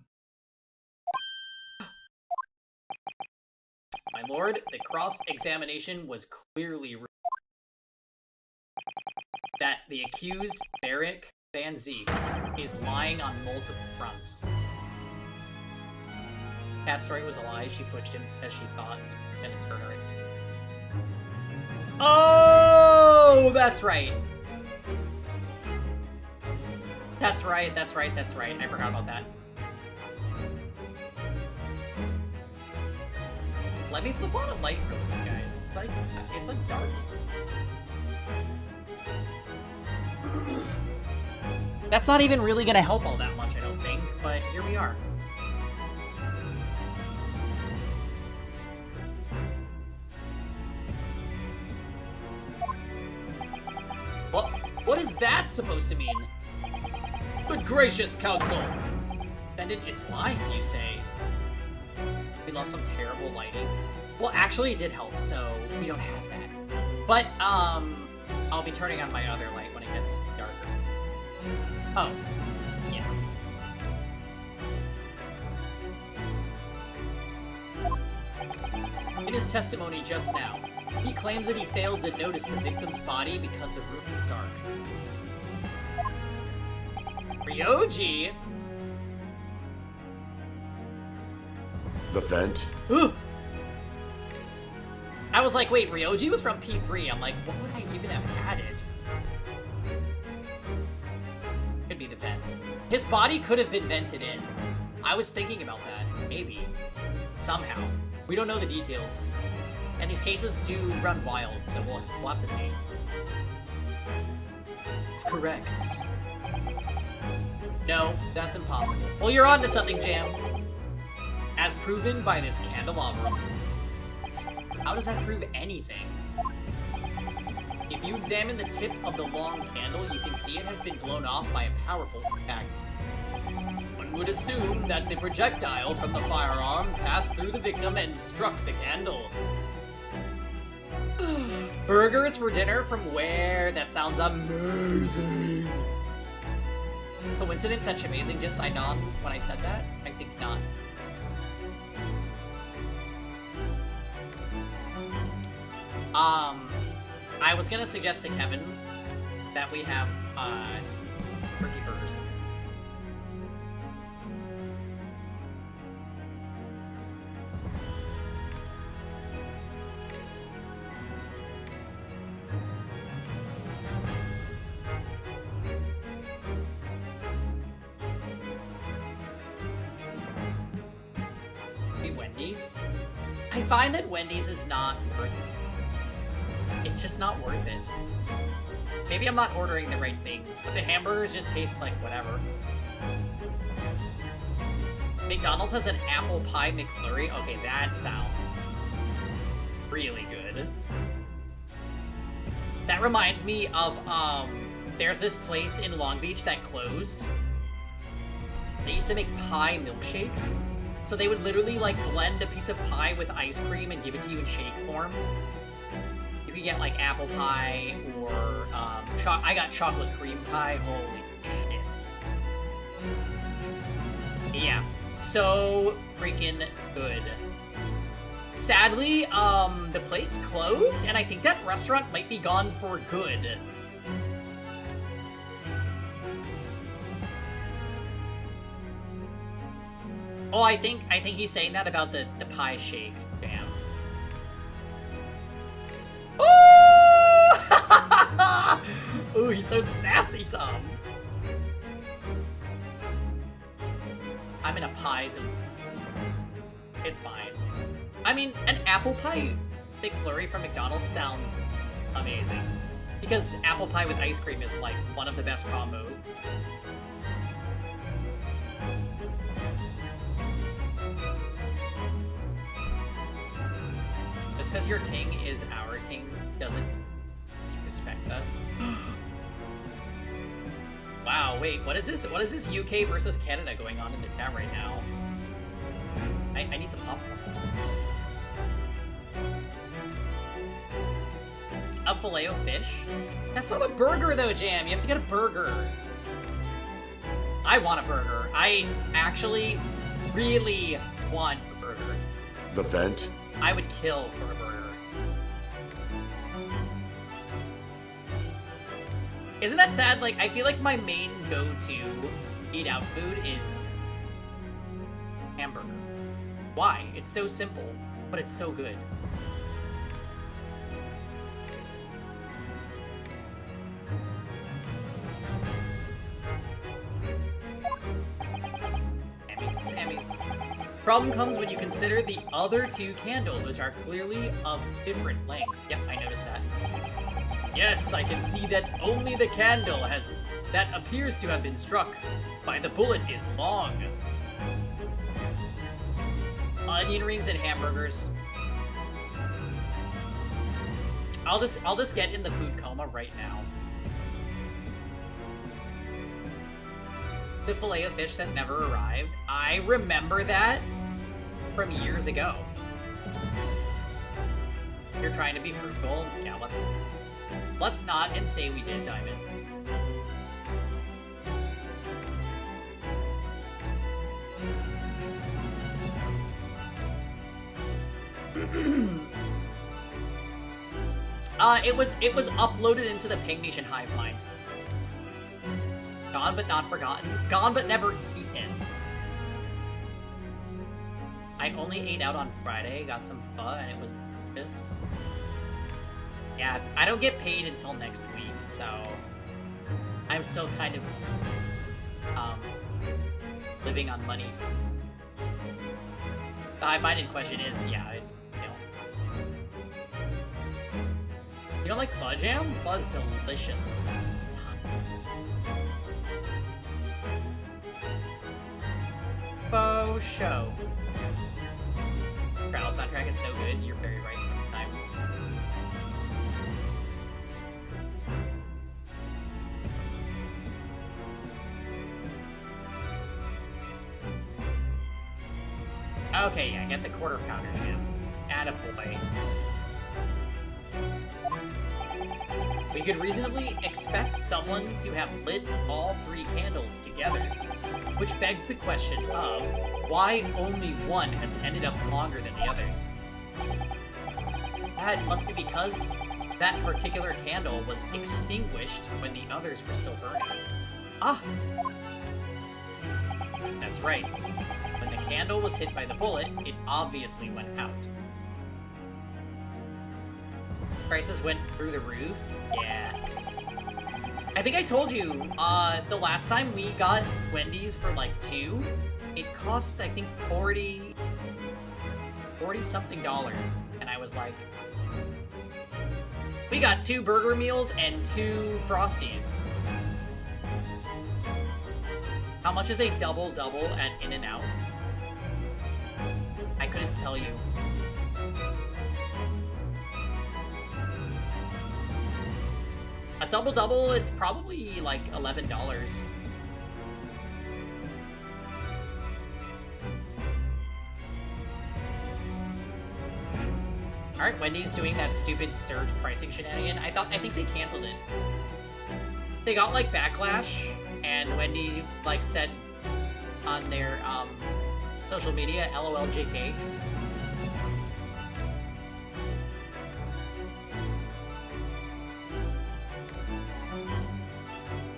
[SPEAKER 1] My lord, the cross-examination was clearly that the accused, Barrick Van Zeeks, is lying on multiple fronts. That story was a lie. She pushed him as she thought he was gonna turn her in. Oh, that's right. That's right. I forgot about that. Let me flip on a light real quick, guys. It's like dark. That's not even really gonna help all that much, I don't think, but here we are. What is that supposed to mean? Good gracious, counsel! Defendant is lying, you say? We lost some terrible lighting. Well, actually, it did help, so we don't have that. But, I'll be turning on my other light when it gets darker. Oh, yes. his testimony just now. He claims that he failed to notice the victim's body because the room was dark. Ryoji?
[SPEAKER 4] The vent?
[SPEAKER 1] I was like, wait, Ryoji was from P3. I'm like, what would I even have added? Could be the vent. His body could have been vented in. I was thinking about that. Maybe. Somehow. We don't know the details. And these cases do run wild, so we'll have to see. It's correct. No, that's impossible. Well, you're on to something, Jam. As proven by this candelabrum. How does that prove anything? If you examine the tip of the long candle, you can see it has been blown off by a powerful impact. One would assume that the projectile from the firearm passed through the victim and struck the candle. Burgers for dinner from where? That sounds amazing. Coincidence that Amazing just signed on when I said that? I think not. I was gonna suggest to Kevin that we have, turkey burgers. Maybe Wendy's? I find that Wendy's is not worth it. It's just not worth it. Maybe I'm not ordering the right things, but the hamburgers just taste like whatever. McDonald's has an apple pie McFlurry. Okay, that sounds really good. That reminds me of, there's this place in Long Beach that closed. They used to make pie milkshakes. So they would literally, like, blend a piece of pie with ice cream and give it to you in shake form. You could get, like, apple pie or, I got chocolate cream pie. Holy shit. Yeah. So freaking good. Sadly, the place closed, and I think that restaurant might be gone for good. Oh, I think he's saying that about the pie shake. Damn. Oh! Ooh, he's so sassy, Tom. I'm in a pie. It's fine. I mean, an apple pie McFlurry from McDonald's sounds amazing. Because apple pie with ice cream is like one of the best combos. Just because your king is our king doesn't respect us. Wow, wait, what is this? What is this UK versus Canada going on in the chat right now? I need some popcorn. A filet-o-fish? That's not a burger though, Jam. You have to get a burger. I want a burger. I actually really want a burger.
[SPEAKER 4] The vent?
[SPEAKER 1] I would kill for a burger. Isn't that sad? Like, I feel like my main go-to eat out food is hamburger. Why? It's so simple, but it's so good. Sammy's. Problem comes when you consider the other two candles, which are clearly of different length. Yep, I noticed that. Yes, I can see that only the candle that appears to have been struck by the bullet is long. Onion rings and hamburgers. I'll just get in the food coma right now. The filet-o-fish that never arrived. I remember that from years ago. You're trying to be frugal. Yeah, let's not and say we did, Diamond. It was uploaded into the Ping Nation hive mind. Gone but not forgotten. Gone but never eaten. I only ate out on Friday, got some pho, and it was this. Yeah, I don't get paid until next week, so I'm still kind of living on money. The hive mind in question is, yeah, it's, you don't like pho jam? Pho's delicious. Pho show. Travel soundtrack is so good, you're very right sometimes. Okay, yeah, get the quarter pounder jam. Attaboy. We could reasonably expect someone to have lit all 3 candles together, which begs the question of why only one has ended up longer than the others. That must be because that particular candle was extinguished when the others were still burning. Ah! That's right. When the candle was hit by the bullet, it obviously went out. Prices went through the roof? Yeah. I think I told you, the last time we got Wendy's for like 2, it cost, I think, $40 something. And I was like, we got 2 burger meals and 2 Frosties. How much is a double-double at In-N-Out? I couldn't tell you. A double-double, it's probably like $11. Aren't Wendy's doing that stupid surge pricing shenanigan? I think they canceled it. They got like backlash, and Wendy like said on their social media, LOLJK.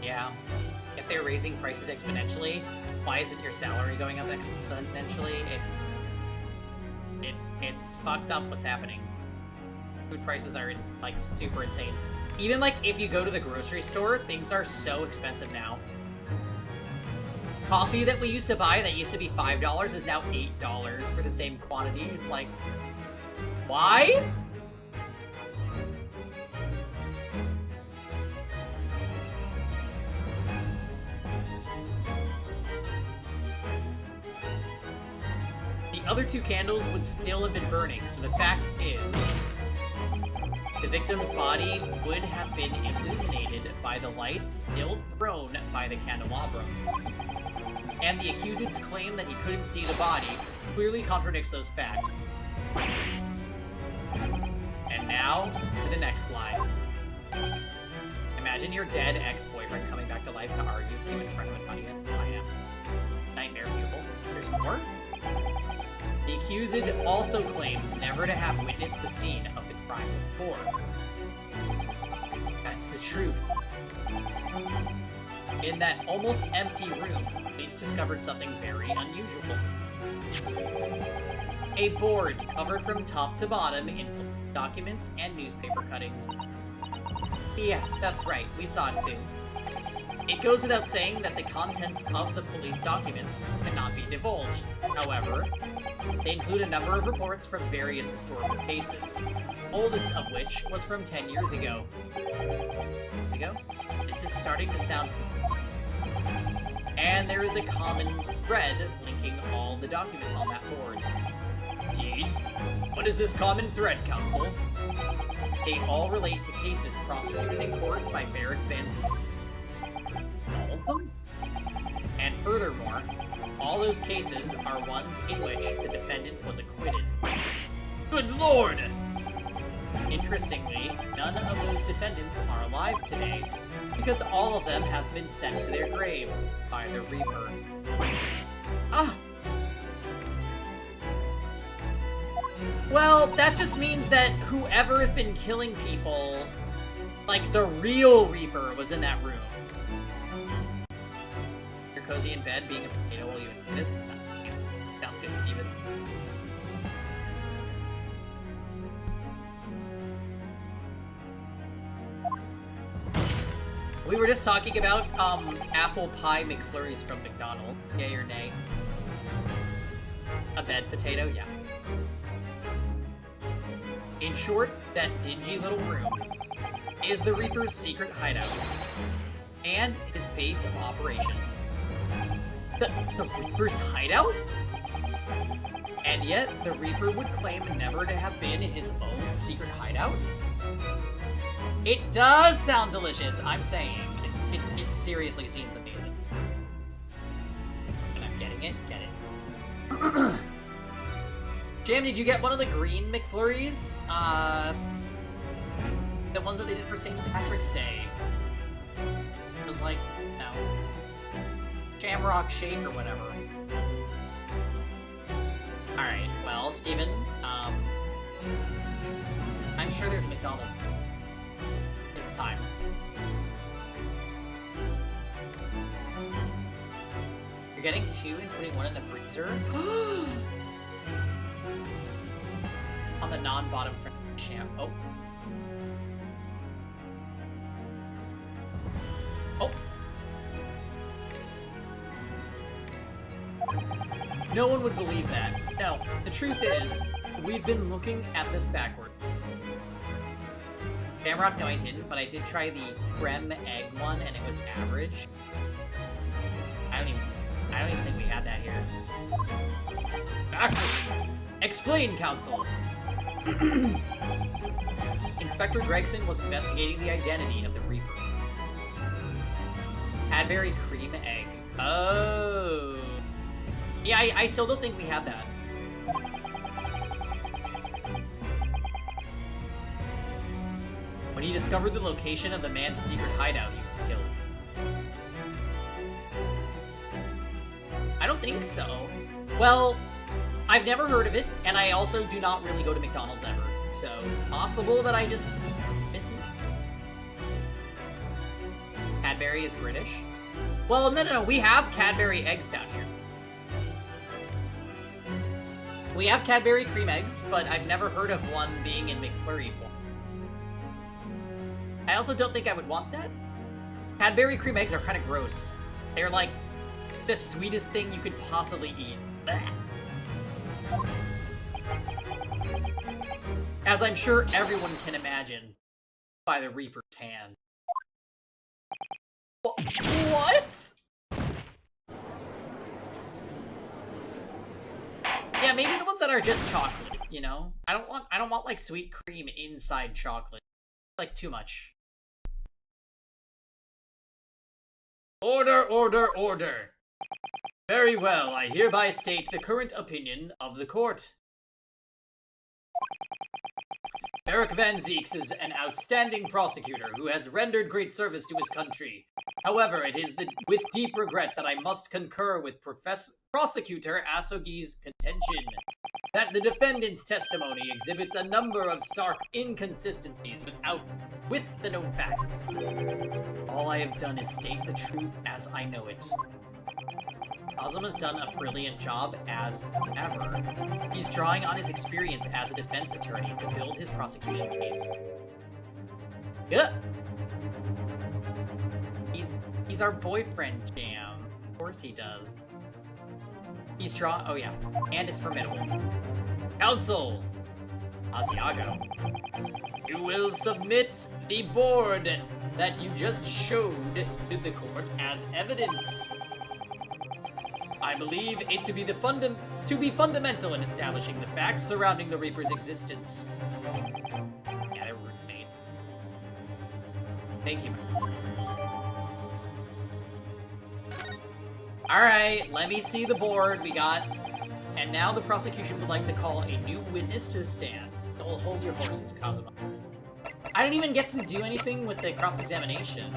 [SPEAKER 1] Yeah. If they're raising prices exponentially, why isn't your salary going up exponentially? It's fucked up what's happening. Food prices are like super insane. Even like if you go to the grocery store, things are so expensive now. Coffee that we used to buy that used to be $5 is now $8 for the same quantity. It's like, why? The other 2 candles would still have been burning, so the fact is, the victim's body would have been illuminated by the light still thrown by the candelabrum. And the accused's claim that he couldn't see the body clearly contradicts those facts. And now, to the next line. Imagine your dead ex-boyfriend coming back to life to argue with you in front of an audience. Nightmare fuel. There's more? The accused also claims never to have witnessed the scene of the crime before. That's the truth. In that almost empty room, police discovered something very unusual. A board covered from top to bottom in documents and newspaper cuttings. Yes, that's right, we saw it too. It goes without saying that the contents of the police documents cannot be divulged. However, they include a number of reports from various historical cases, oldest of which was from 10 years ago. This is starting to sound familiar. And there is a common thread linking all the documents on that board. Indeed. What is this common thread, Counsel? They all relate to cases prosecuted in court by Merrick Van Zeeks. All of them? And furthermore, all those cases are ones in which the defendant was acquitted. Good lord! Interestingly, none of those defendants are alive today, because all of them have been sent to their graves by the Reaper. Ah! Well, that just means that whoever has been killing people, like the real Reaper, was in that room. You're cozy in bed, being a potato while you do this. Nice. Sounds good, Steven. We were just talking about apple pie McFlurries from McDonald's. Yay or nay? A bed potato? Yeah. In short, that dingy little room is the Reaper's secret hideout and his base of operations. The Reaper's hideout? And yet, the Reaper would claim never to have been in his own secret hideout? It does sound delicious, I'm saying. It seriously seems amazing. And I'm getting it, get it. Jam, did you get one of the green McFlurries? The ones that they did for St. Patrick's Day. It was like, no. Shamrock Shake or whatever. Alright, well, Steven, I'm sure there's a McDonald's. It's time. You're getting 2 and putting 1 in the freezer? On the non-bottom friend sham. Oh. Oh. No one would believe that. No, the truth is, we've been looking at this backwards. Shamrock, no I didn't, but I did try the creme egg one and it was average. I don't even think we had that here. Backwards! Explain, Counsel! Inspector Gregson was investigating the identity of the Reaper. Cadbury cream egg. Oh. Yeah, I still don't think we had that. When he discovered the location of the man's secret hideout, he was killed. I don't think so. Well, I've never heard of it, and I also do not really go to McDonald's ever. So, possible that I just miss it. Cadbury is British? Well, no, we have Cadbury eggs down here. We have Cadbury cream eggs, but I've never heard of one being in McFlurry form. I also don't think I would want that. Cadbury cream eggs are kind of gross. They're like the sweetest thing you could possibly eat. Blech. As I'm sure everyone can imagine by the Reaper's hand. What? Yeah, maybe the ones that are just chocolate, you know? I don't want like sweet cream inside chocolate. It's like too much. Order, order, order. Very well, I hereby state the current opinion of the court. Eric Van Zeeks is an outstanding prosecutor who has rendered great service to his country. However, it is with deep regret that I must concur with Prosecutor Asogi's contention that the defendant's testimony exhibits a number of stark inconsistencies with the known facts. All I have done is state the truth as I know it. Kazuma's done a brilliant job as ever. He's drawing on his experience as a defense attorney to build his prosecution case. Yeah. He's our boyfriend, Jam. Of course he does. Oh yeah, and it's formidable. Counsel! Asiago. You will submit the board that you just showed to the court as evidence. I believe it to be fundamental in establishing the facts surrounding the Reaper's existence. Yeah, they're roommate. Thank you. Alright, let me see the board we got. And now the prosecution would like to call a new witness to the stand. Hold your horses, Kazuma. I didn't even get to do anything with the cross-examination.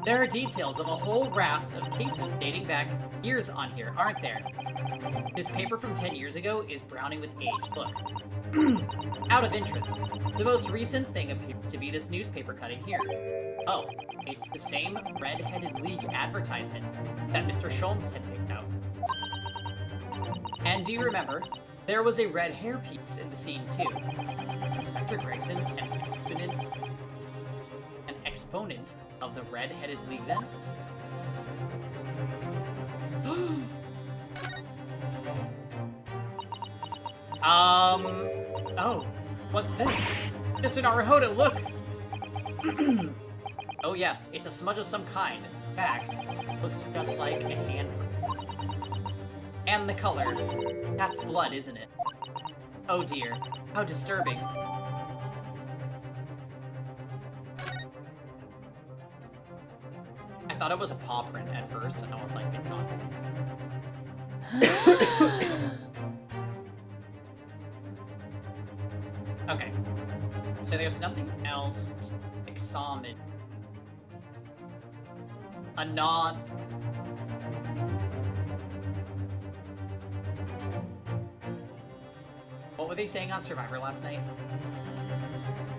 [SPEAKER 1] There are details of a whole raft of cases dating back years on here, aren't there? This paper from 10 years ago is browning with age. Look. Out of interest, the most recent thing appears to be this newspaper cutting here. Oh, it's the same Red-Headed League advertisement that Mr. Sholmes had picked out. And do you remember, there was a red hair piece in the scene too. Is Inspector Gregson an exponent of the Red-Headed League then? Oh, what's this? Mr. Naruhodo, look! Oh yes, it's a smudge of some kind. In fact, looks just like a handprint. And the color. That's blood, isn't it? Oh dear, how disturbing. I thought it was a paw print at first, and I was like, they knocked it. Okay. So there's nothing else to examine. A non... What were they saying on Survivor last night?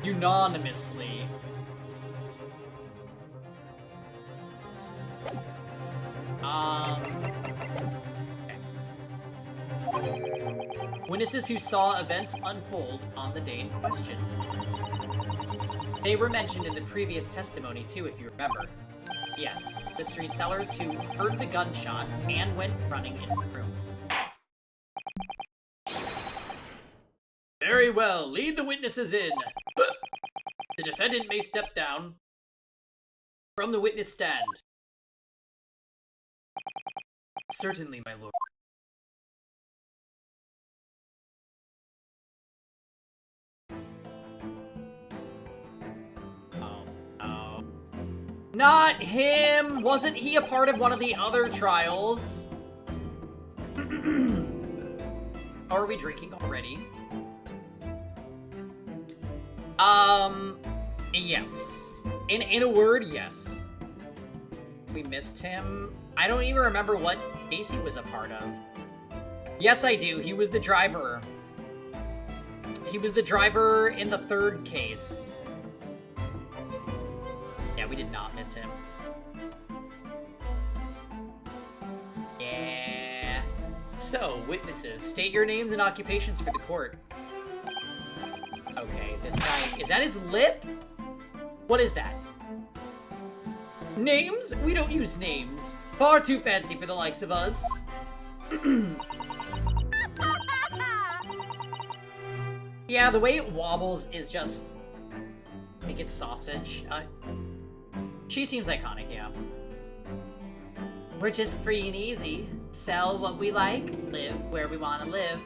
[SPEAKER 1] Unanimously. Witnesses who saw events unfold on the day in question. They were mentioned in the previous testimony too, if you remember. Yes, the street sellers who heard the gunshot and went running into the room. Very well, lead the witnesses in. The defendant may step down from the witness stand. Certainly, my lord. Oh. Not him! Wasn't he a part of one of the other trials? Are we drinking already? Yes. In a word, yes. We missed him. I don't even remember what case he was a part of. Yes, I do. He was the driver. He was the driver in the third case. Yeah, we did not miss him. Yeah. So, witnesses, state your names and occupations for the court. Okay, this guy... Is that his lip? What is that? Names? We don't use names. Far too fancy for the likes of us. Yeah, the way it wobbles is just... I think it's sausage. She seems iconic, yeah. We're just free and easy. Sell what we like, live where we want to live.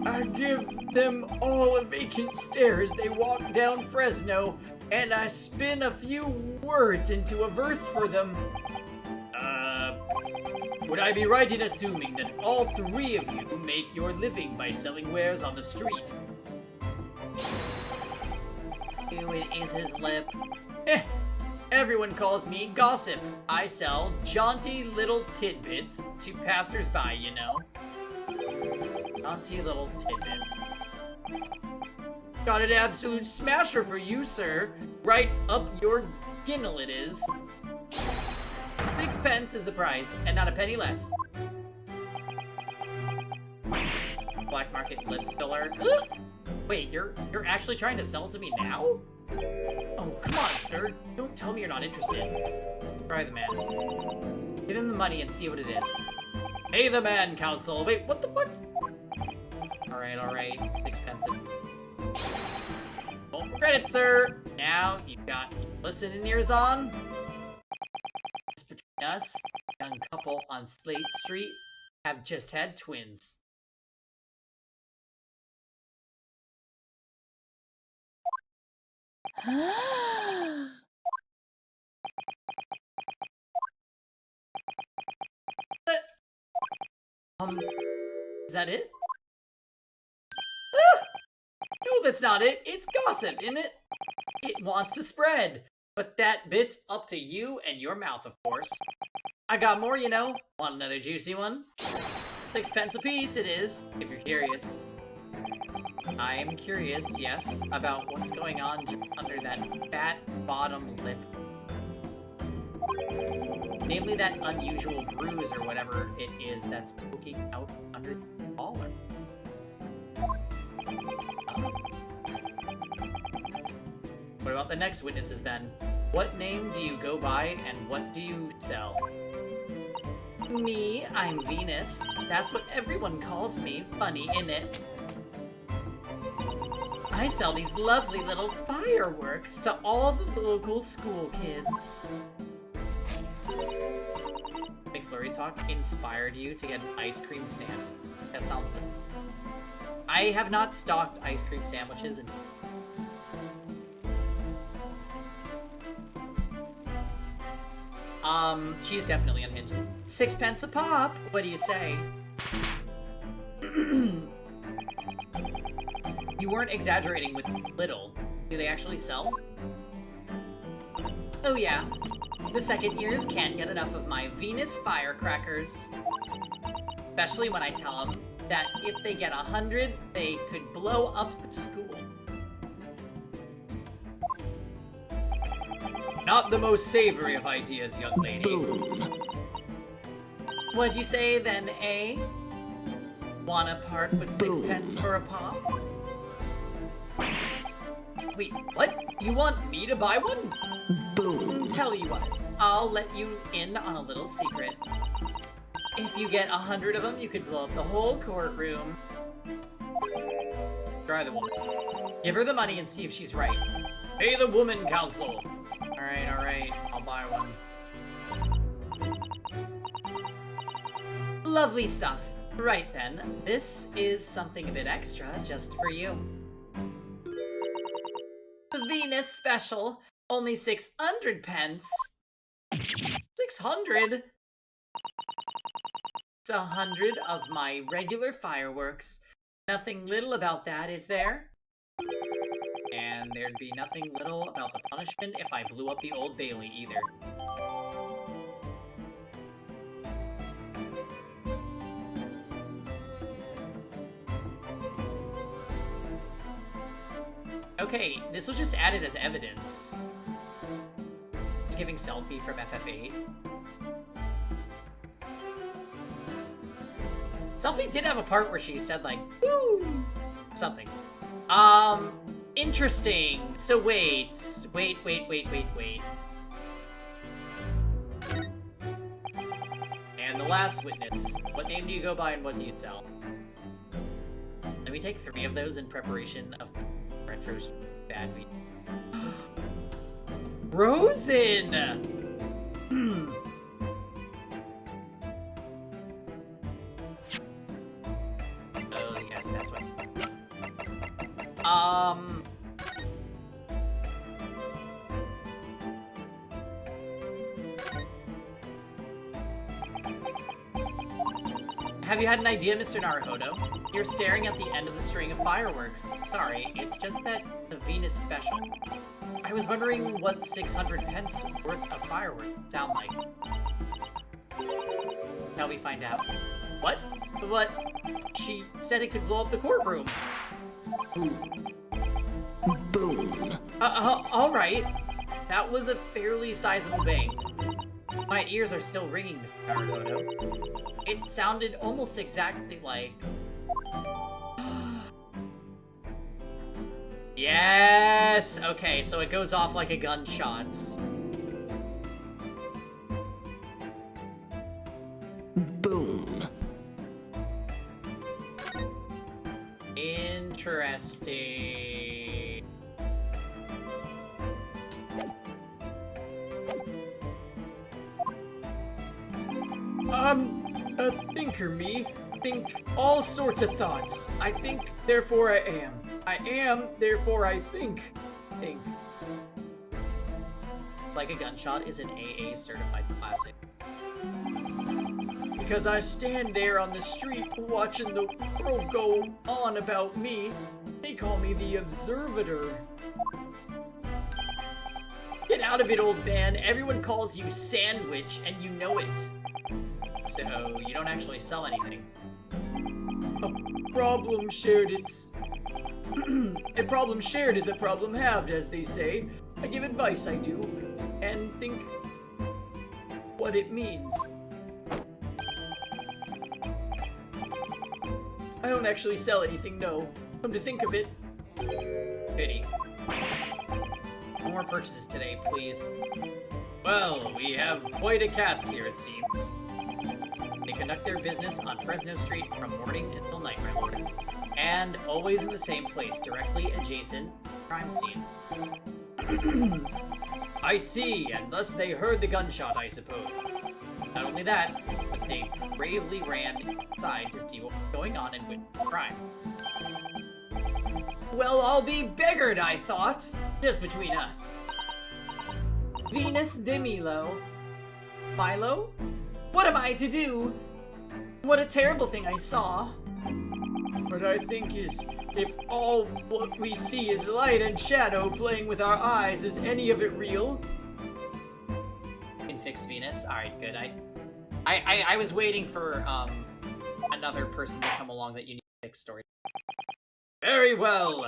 [SPEAKER 1] I give them all a vacant stare as they walk down Fresno, and I spin a few words into a verse for them. Would I be right in assuming that all three of you make your living by selling wares on the street? Ew, it is his lip. Everyone calls me Gossip. I sell jaunty little tidbits to passers-by, you know. Jaunty little tidbits. Got an absolute smasher for you, sir. Right up your ginnel it is. 6 pence is the price, and not a penny less. Black market lip filler. Wait, you're actually trying to sell it to me now? Oh, come on, sir. Don't tell me you're not interested. Try the man. Give him the money and see what it is. Pay the man, counsel. Wait, what the fuck? Alright. Expensive. Don't regret it, sir. Now you got listening ears on. Just between us, a young couple on Slate Street have just had twins. Is that it? No, that's not it. It's Gossip, isn't it? It wants to spread. But that bit's up to you and your mouth, of course. I got more, you know. Want another juicy one? 6 pence a piece it is, if you're curious. I am curious, yes, about what's going on under that fat bottom lip. Namely that unusual bruise or whatever it is that's poking out under the collar. What about the next witnesses then? What name do you go by and what do you sell? Me, I'm Venus. That's what everyone calls me. Funny, innit? I sell these lovely little fireworks to all the local school kids. McFlurry Talk inspired you to get an ice cream sandwich. That sounds dumb. I have not stocked ice cream sandwiches in... she's definitely unhinged. 6 pence a pop. What do you say? You weren't exaggerating with little. Do they actually sell? Oh yeah. The second years can't get enough of my Venus firecrackers. Especially when I tell them that if they get 100, they could blow up the school. Not the most savory of ideas, young lady.
[SPEAKER 3] Boom.
[SPEAKER 1] What'd you say then, eh? Wanna part with 6 pence for a pop? Wait, what? You want me to buy one?
[SPEAKER 3] Boom.
[SPEAKER 1] Tell you what, I'll let you in on a little secret. If you get 100 of them, you could blow up the whole courtroom. Try the woman. Give her the money and see if she's right. Pay the woman council. Alright, I'll buy one. Lovely stuff. Right then, this is something a bit extra just for you. The Venus special, only 600 pence. 600? It's 100 of my regular fireworks. Nothing little about that, is there? And there'd be nothing little about the punishment if I blew up the Old Bailey either. Okay, this was just added as evidence. It's giving selfie from FF8. Selfie did have a part where she said, like, woo! Something. Interesting. So wait. And the last witness. What name do you go by and what do you sell? Let me take 3 of those in preparation of Retro's bad beat. Rosen! Oh, yes, that's what. Have you had an idea, Mr. Naruhodo? You're staring at the end of the string of fireworks. Sorry, it's just that the Venus special. I was wondering what 600 pence worth of fireworks sound like. Now we find out. What? What? She said it could blow up the courtroom.
[SPEAKER 3] Boom.
[SPEAKER 1] Alright. That was a fairly sizable bang. My ears are still ringing, Mr. Naruhodo. It sounded almost exactly like... Yes! Okay, so it goes off like a gunshot.
[SPEAKER 3] Boom.
[SPEAKER 1] Interesting. A thinker, me. Think all sorts of thoughts. I think, therefore I am. I am, therefore I think. Think. Like a Gunshot is an AA certified classic. Because I stand there on the street watching the world go on about me. They call me the Observator. Get out of it, old man. Everyone calls you Sandwich, and you know it. So, you don't actually sell anything. A problem shared, a problem shared is a problem halved, as they say. I give advice, I do, and think what it means. I don't actually sell anything, no. Come to think of it. Pity. No more purchases today, please. Well, we have quite a cast here, it seems. They conduct their business on Fresno Street from morning until night, my lord. And always in the same place, directly adjacent to the crime scene. I see, and thus they heard the gunshot, I suppose. Not only that, but they bravely ran inside to see what was going on and witness the crime. Well, I'll be beggared, I thought. Just between us. Venus de Milo. Milo? What am I to do? What a terrible thing I saw. What I think is, if all what we see is light and shadow playing with our eyes, is any of it real? You can fix Venus. Alright, good. I was waiting for another person to come along that you need to fix story. Very well.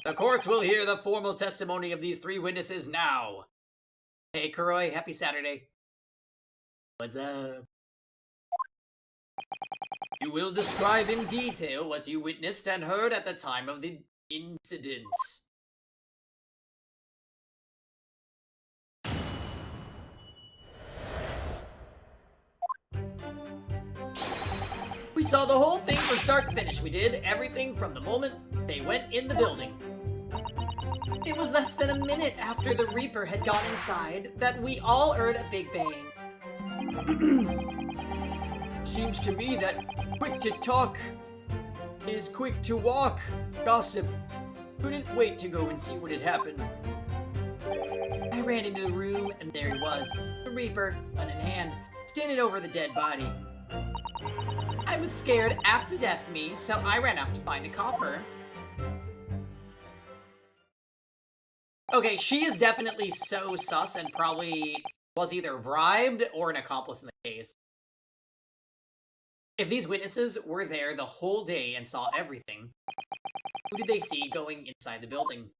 [SPEAKER 1] The court will hear the formal testimony of these three witnesses now. Hey, Kuroi, happy Saturday. What's up? You will describe in detail what you witnessed and heard at the time of the incident. We saw the whole thing from start to finish. We did everything from the moment they went in the building. It was less than a minute after the Reaper had gone inside that we all heard a big bang. Seems to me that quick to talk is quick to walk. Gossip. Couldn't wait to go and see what had happened. I ran into the room and there he was, the Reaper, gun in hand, standing over the dead body. I was scared half to death me, so I ran off to find a copper. Okay, she is definitely so sus and probably was either bribed or an accomplice in the case. If these witnesses were there the whole day and saw everything, who did they see going inside the building?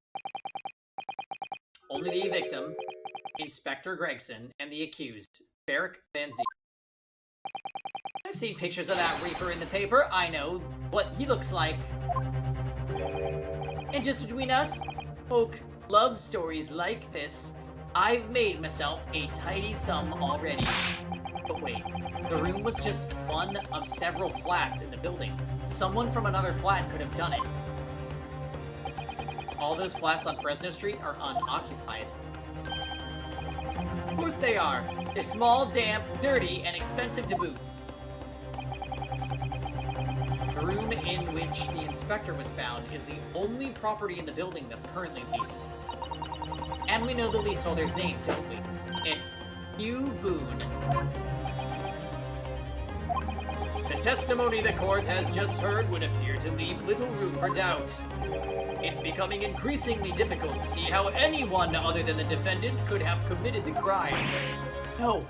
[SPEAKER 1] Only the victim, Inspector Gregson, and the accused, Barrick Van Zee. I've seen pictures of that Reaper in the paper. I know what he looks like. And just between us, folk love stories like this. I've made myself a tidy sum already. But wait, the room was just one of several flats in the building. Someone from another flat could have done it. All those flats on Fresno Street are unoccupied. Of course they are. They're small, damp, dirty, and expensive to boot. The room in which the inspector was found is the only property in the building that's currently leased. And we know the leaseholder's name, don't we? It's Hugh Boone. The testimony the court has just heard would appear to leave little room for doubt. It's becoming increasingly difficult to see how anyone other than the defendant could have committed the crime. No.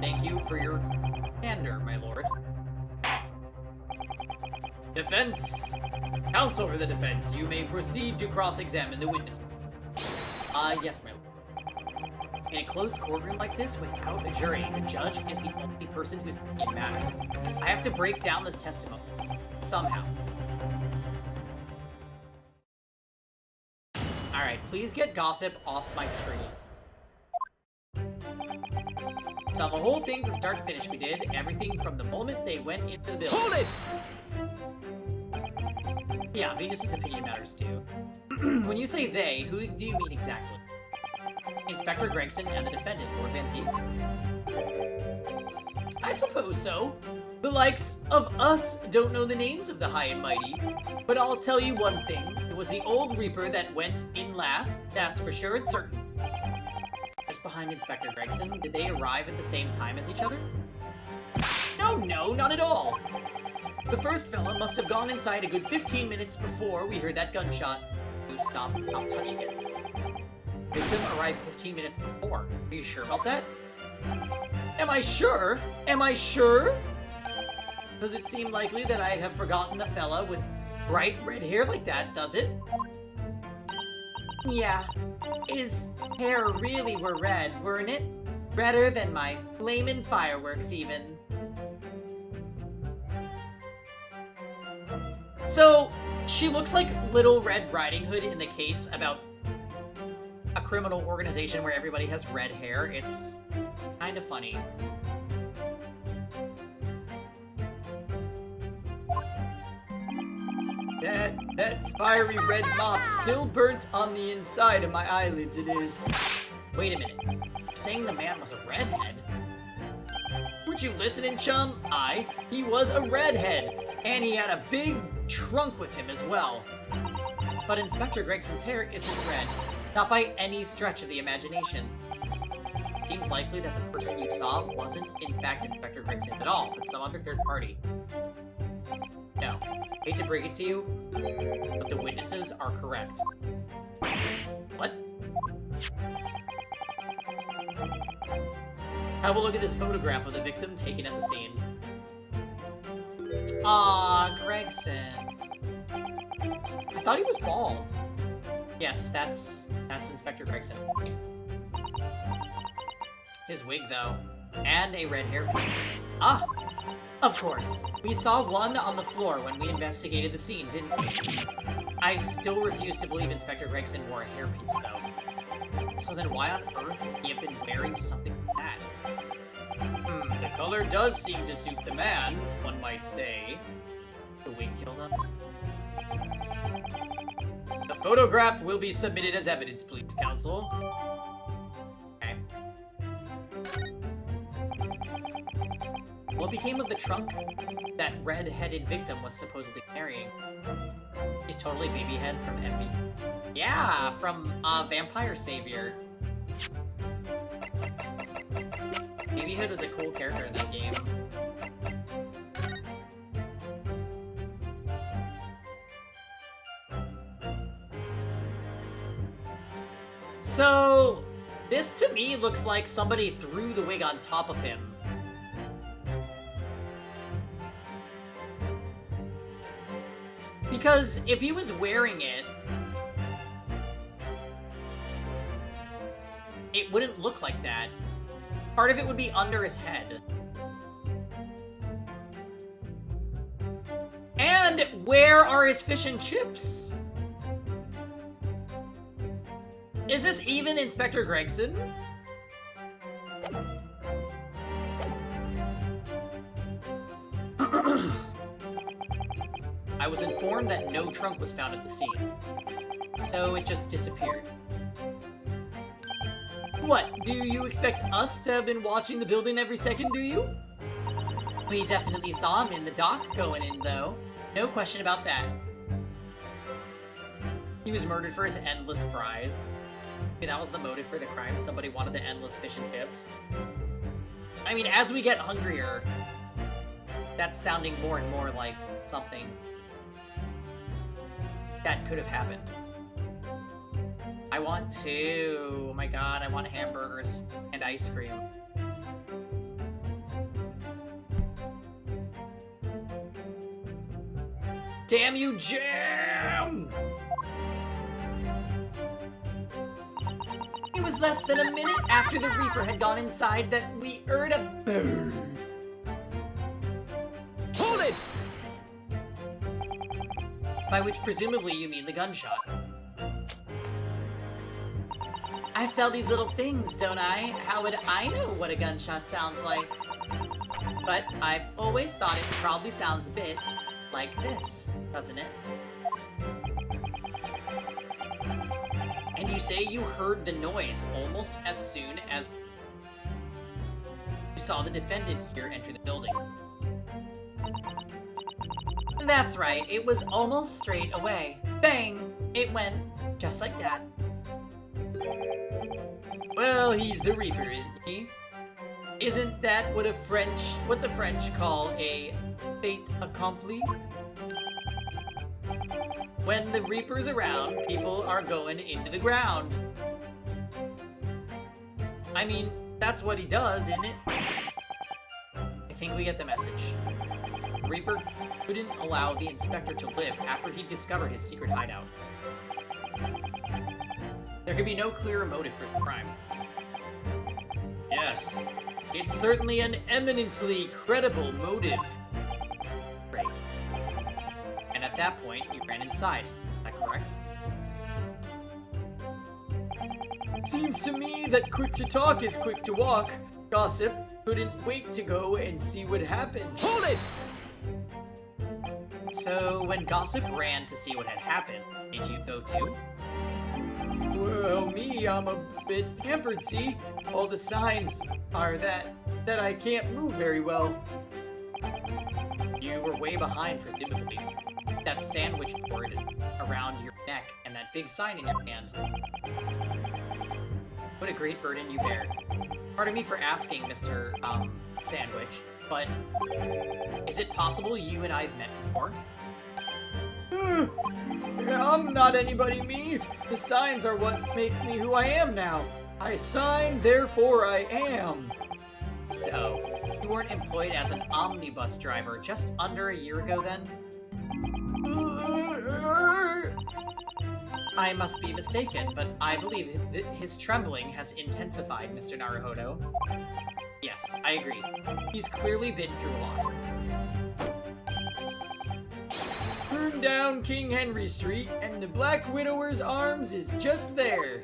[SPEAKER 1] Thank you for your candor, my lord. Defense! Counsel for the defense, you may proceed to cross-examine the witness. Yes, my lord. In a closed courtroom like this, without a jury, the judge is the only person whose opinion matters. I have to break down this testimony. Somehow. Alright, please get gossip off my screen. So the whole thing from start to finish, we did everything from the moment they went into the building. Hold it! Yeah, Venus's opinion matters too. When you say they, who do you mean exactly? Inspector Gregson and the defendant, Lord Van Zee. I suppose so. The likes of us don't know the names of the high and mighty, but I'll tell you one thing. It was the old Reaper that went in last, that's for sure and certain. Just behind Inspector Gregson, did they arrive at the same time as each other? No, not at all. The first fella must have gone inside a good 15 minutes before we heard that gunshot. stop touching it. Victim arrived 15 minutes before. Are you sure about that? Am I sure? Am I sure? Does it seem likely that I'd have forgotten a fella with bright red hair like that, does it? Yeah. His hair really were red, weren't it? Redder than my flamin' fireworks, even. So, she looks like Little Red Riding Hood in the case about a criminal organization where everybody has red hair. It's kind of funny. That fiery red mop still burnt on the inside of my eyelids, it is. Wait a minute. You're saying the man was a redhead? Weren't you listening, chum? He was a redhead, and he had a big trunk with him as well. But Inspector Gregson's hair isn't red, not by any stretch of the imagination. It seems likely that the person you saw wasn't, in fact, Inspector Gregson at all, but some other third party. No, hate to break it to you, but the witnesses are correct. What? Have a look at this photograph of the victim taken at the scene. Aw, Gregson. I thought he was bald. Yes, that's Inspector Gregson. His wig, though, and a red hairpiece. Ah! Of course. We saw one on the floor when we investigated the scene, didn't we? I still refuse to believe Inspector Gregson wore a hairpiece, though. So then why on earth would he have been wearing something like that? The color does seem to suit the man, one might say. The wig killed him. The photograph will be submitted as evidence, please, counsel. Okay. What became of the trunk that red-headed victim was supposedly carrying? He's totally Babyhead from Envy. Yeah, from Vampire Savior. Babyhead was a cool character in that game. So, this to me looks like somebody threw the wig on top of him. Because if he was wearing it, it wouldn't look like that. Part of it would be under his head. And where are his fish and chips? Is this even Inspector Gregson? I was informed that no trunk was found at the scene, so it just disappeared. What, do you expect us to have been watching the building every second, do you? We definitely saw him in the dock going in, though. No question about that. He was murdered for his endless fries. Maybe that was the motive for the crime. Somebody wanted the endless fish and chips. I mean, as we get hungrier, that's sounding more and more like something that could have happened. I want to. Oh my god, I want hamburgers and ice cream. Damn you, Jam! It was less than a minute after the Reaper had gone inside that we heard a boom. Hold it! By which presumably you mean the gunshot. I sell these little things, don't I? How would I know what a gunshot sounds like? But I've always thought it probably sounds a bit like this, doesn't it? And you say you heard the noise almost as soon as you saw the defendant here enter the building. That's right, it was almost straight away. Bang! It went just like that. Well, he's the Reaper, isn't he? Isn't that what the French call a fait accompli? When the Reaper's around, people are going into the ground. I mean, that's what he does, isn't it? I think we get the message. The Reaper couldn't allow the inspector to live after he discovered his secret hideout. There could be no clearer motive for the crime. Yes, it's certainly an eminently credible motive. Great. And at that point, you ran inside. Is that correct? Seems to me that quick to talk is quick to walk. Gossip couldn't wait to go and see what happened. Hold it! So, when Gossip ran to see what had happened, did you go too? Well, me, I'm a bit hampered, see? All the signs are that I can't move very well. You were way behind, presumably. That sandwich board around your neck and that big sign in your hand. What a great burden you bear. Pardon me for asking, Mr. Sandwich, but is it possible you and I have met before? I'm not anybody, me. The signs are what make me who I am now. I signed, therefore I am. So, you weren't employed as an omnibus driver just under a year ago then? I must be mistaken, but I believe his trembling has intensified, Mr. Naruhodo. Yes, I agree. He's clearly been through a lot. Burn down King Henry Street, and the Black Widower's Arms is just there.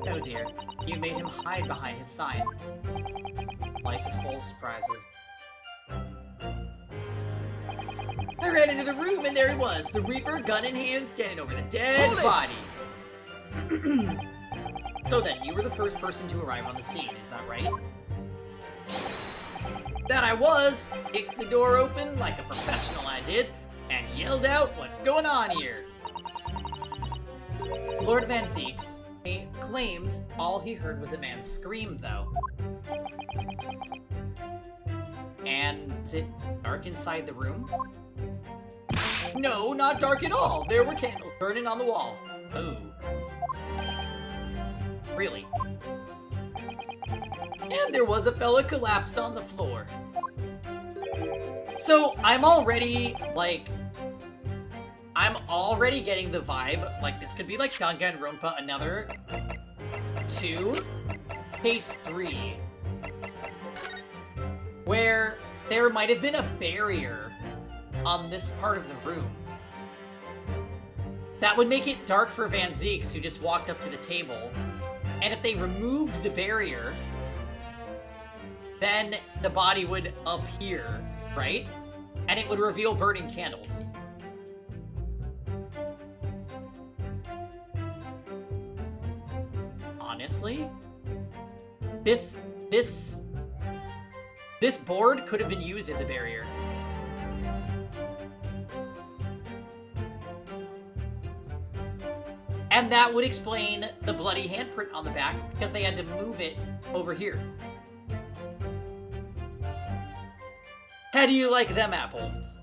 [SPEAKER 1] Oh dear, you made him hide behind his sign. Life is full of surprises. I ran into the room and there he was, the Reaper, gun in hand, standing over the dead body. So then, you were the first person to arrive on the scene, is that right? That I was! Kicked the door open like a professional I did, and yelled out, "What's going on here?" Lord Van Zeeks claims all he heard was a man scream, though. And is it dark inside the room? No, not dark at all. There were candles burning on the wall. Ooh. Really? And there was a fella collapsed on the floor. So, I'm already getting the vibe, like, this could be like Danganronpa Another 2, Case 3, where there might have been a barrier on this part of the room. That would make it dark for Van Zeeks, who just walked up to the table, and if they removed the barrier, then the body would appear, right? And it would reveal burning candles. Honestly, this board could have been used as a barrier. And that would explain the bloody handprint on the back, because they had to move it over here. How do you like them apples?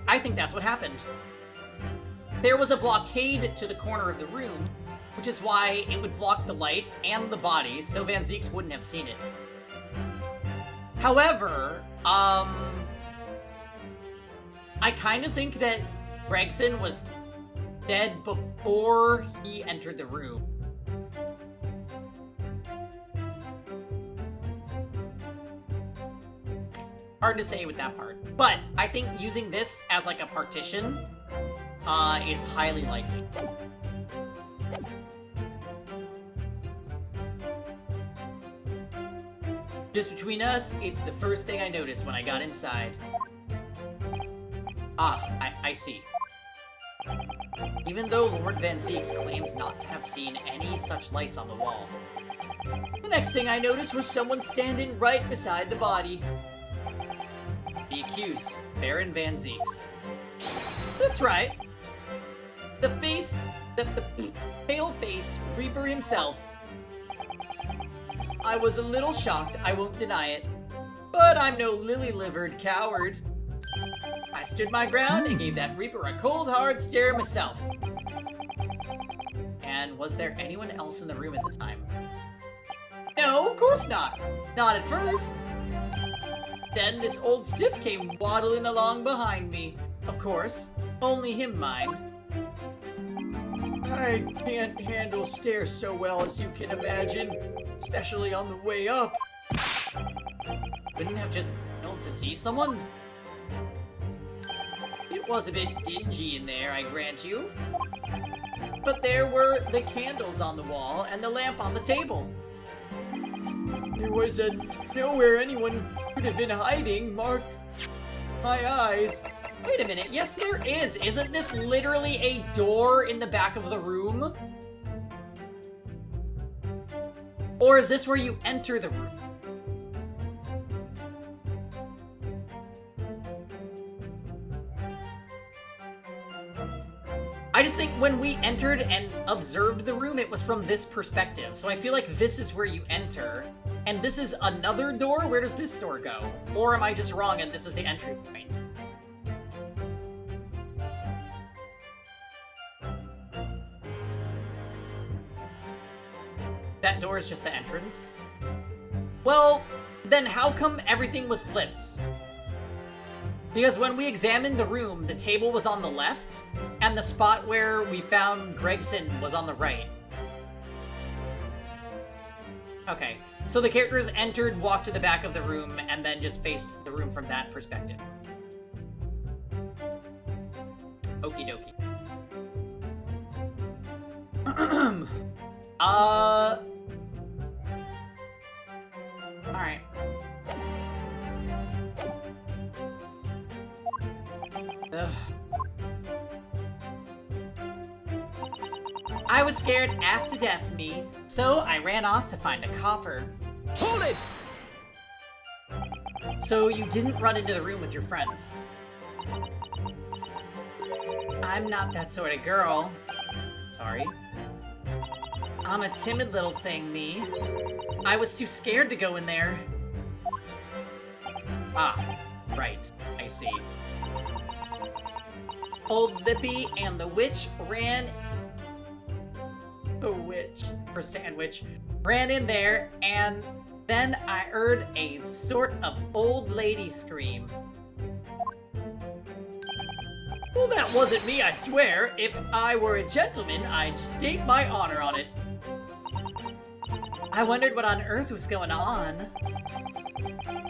[SPEAKER 1] I think that's what happened. There was a blockade to the corner of the room, which is why it would block the light and the body, so Van Zeeks wouldn't have seen it. However, I kind of think that Gregson was dead before he entered the room. Hard to say with that part. But I think using this as like a partition is highly likely. Just between us, it's the first thing I noticed when I got inside. Ah, I see. Even though Lord Van Zeeks claims not to have seen any such lights on the wall. The next thing I noticed was someone standing right beside the body. The accused, Baron Van Zeeks. That's right. The pale-faced Reaper himself. I was a little shocked, I won't deny it. But I'm no lily-livered coward. I stood my ground and gave that Reaper a cold, hard stare myself. And was there anyone else in the room at the time? No, of course not. Not at first. Then this old stiff came waddling along behind me. Of course, only him mind. I can't handle stairs so well as you can imagine, especially on the way up. Couldn't have just failed to see someone? It was a bit dingy in there, I grant you. But there were the candles on the wall and the lamp on the table. There was nowhere anyone could have been hiding, mark my eyes. Wait a minute, yes there is. Isn't this literally a door in the back of the room? Or is this where you enter the room? I just think when we entered and observed the room, it was from this perspective. So I feel like this is where you enter, and this is another door? Where does this door go? Or am I just wrong and this is the entry point? That door is just the entrance? Well, then how come everything was flipped? Because when we examined the room, the table was on the left, and the spot where we found Gregson was on the right. Okay, so the characters entered, walked to the back of the room, and then just faced the room from that perspective. Okie dokie. Alright. Ugh. I was scared half to death, me, so I ran off to find a copper.
[SPEAKER 5] Hold it!
[SPEAKER 1] So you didn't run into the room with your friends? I'm not that sort of girl. Sorry. I'm a timid little thing, me. I was too scared to go in there. Ah, right. I see. Old Lippy and the witch ran... The witch, her sandwich, ran in there, and then I heard a sort of old lady scream. Well, that wasn't me, I swear. If I were a gentleman, I'd stake my honor on it. I wondered what on earth was going on.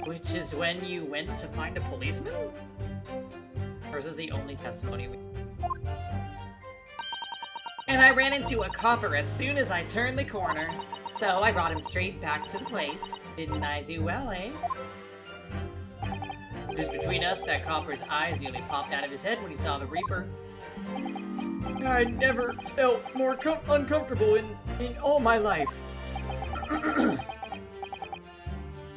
[SPEAKER 1] Which is when you went to find a policeman? Or is this the only testimony we... And I ran into a copper as soon as I turned the corner. So I brought him straight back to the place. Didn't I do well, eh? Just between us, that copper's eyes nearly popped out of his head when he saw the Reaper. I never felt more uncomfortable in all my life.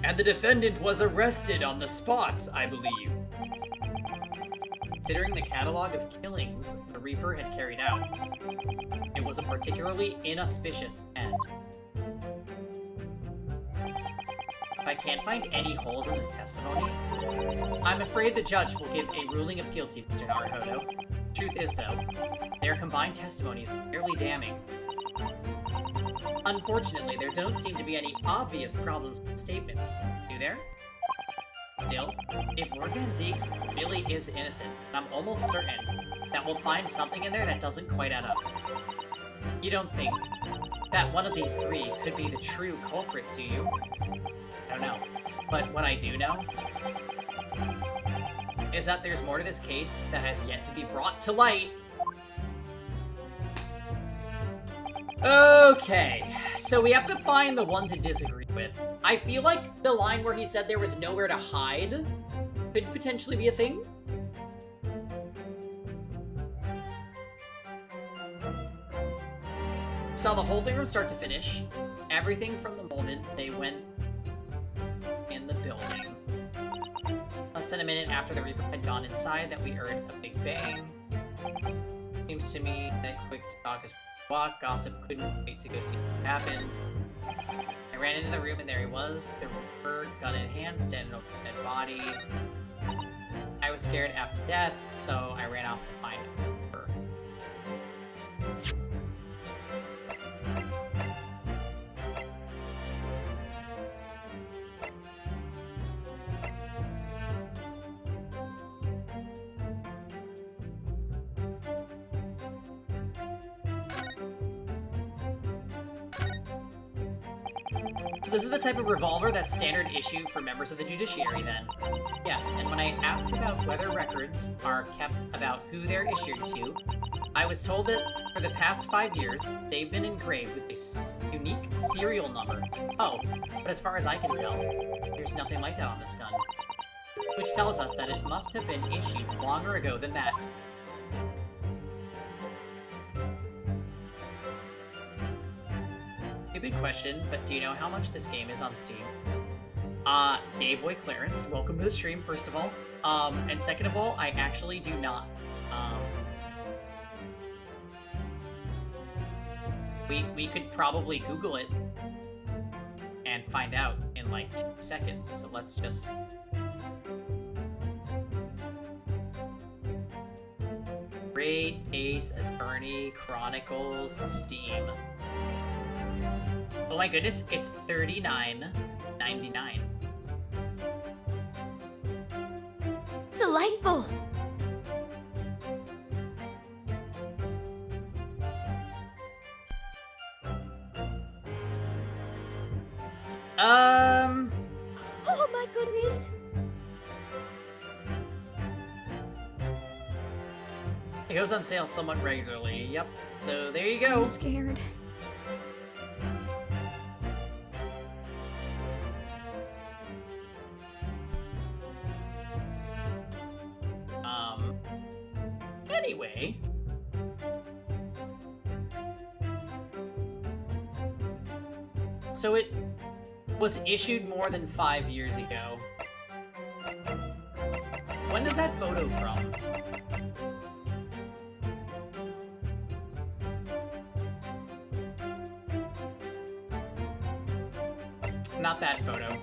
[SPEAKER 1] And the defendant was arrested on the spot, I believe. Considering the catalog of killings the Reaper had carried out, it was a particularly inauspicious end. If I can't find any holes in this testimony, I'm afraid the judge will give a ruling of guilty, Mr. Naruhodo. Truth is, though, their combined testimonies are fairly damning. Unfortunately, there don't seem to be any obvious problems with the statements, do there? Still, if Lord Van Zeeks really is innocent, I'm almost certain that we'll find something in there that doesn't quite add up. You don't think that one of these three could be the true culprit, do you? I don't know. But what I do know is that there's more to this case that has yet to be brought to light. Okay, so we have to find the one to disagree with. I feel like the line where he said there was nowhere to hide could potentially be a thing. Saw the whole thing from start to finish. Everything from the moment they went in the building. Less than a minute after the Reaper had gone inside that we heard a big bang. Seems to me that quick talk is walk. Gossip couldn't wait to go see what happened. I ran into the room and there he was, the Reaper, gun in hand, standing over the dead body. I was scared after death, so I ran off to find her. So this is the type of revolver that's standard issue for members of the judiciary, then. Yes, and when I asked about whether records are kept about who they're issued to, I was told that for the past 5 years, they've been engraved with a unique serial number. Oh, but as far as I can tell, there's nothing like that on this gun. Which tells us that it must have been issued longer ago than that. Stupid question, but do you know how much this game is on Steam? Gay Boy Clarence, welcome to the stream, first of all. And second of all, I actually do not. We could probably Google it and find out in like 2 seconds, so let's just... Great Ace Attorney Chronicles Steam. Oh my goodness, it's $39.99.
[SPEAKER 2] Delightful. Oh my goodness.
[SPEAKER 1] It goes on sale somewhat regularly, yep. So there you go.
[SPEAKER 2] I'm scared.
[SPEAKER 1] Anyway. So it was issued more than 5 years ago. When is that photo from? Not that photo.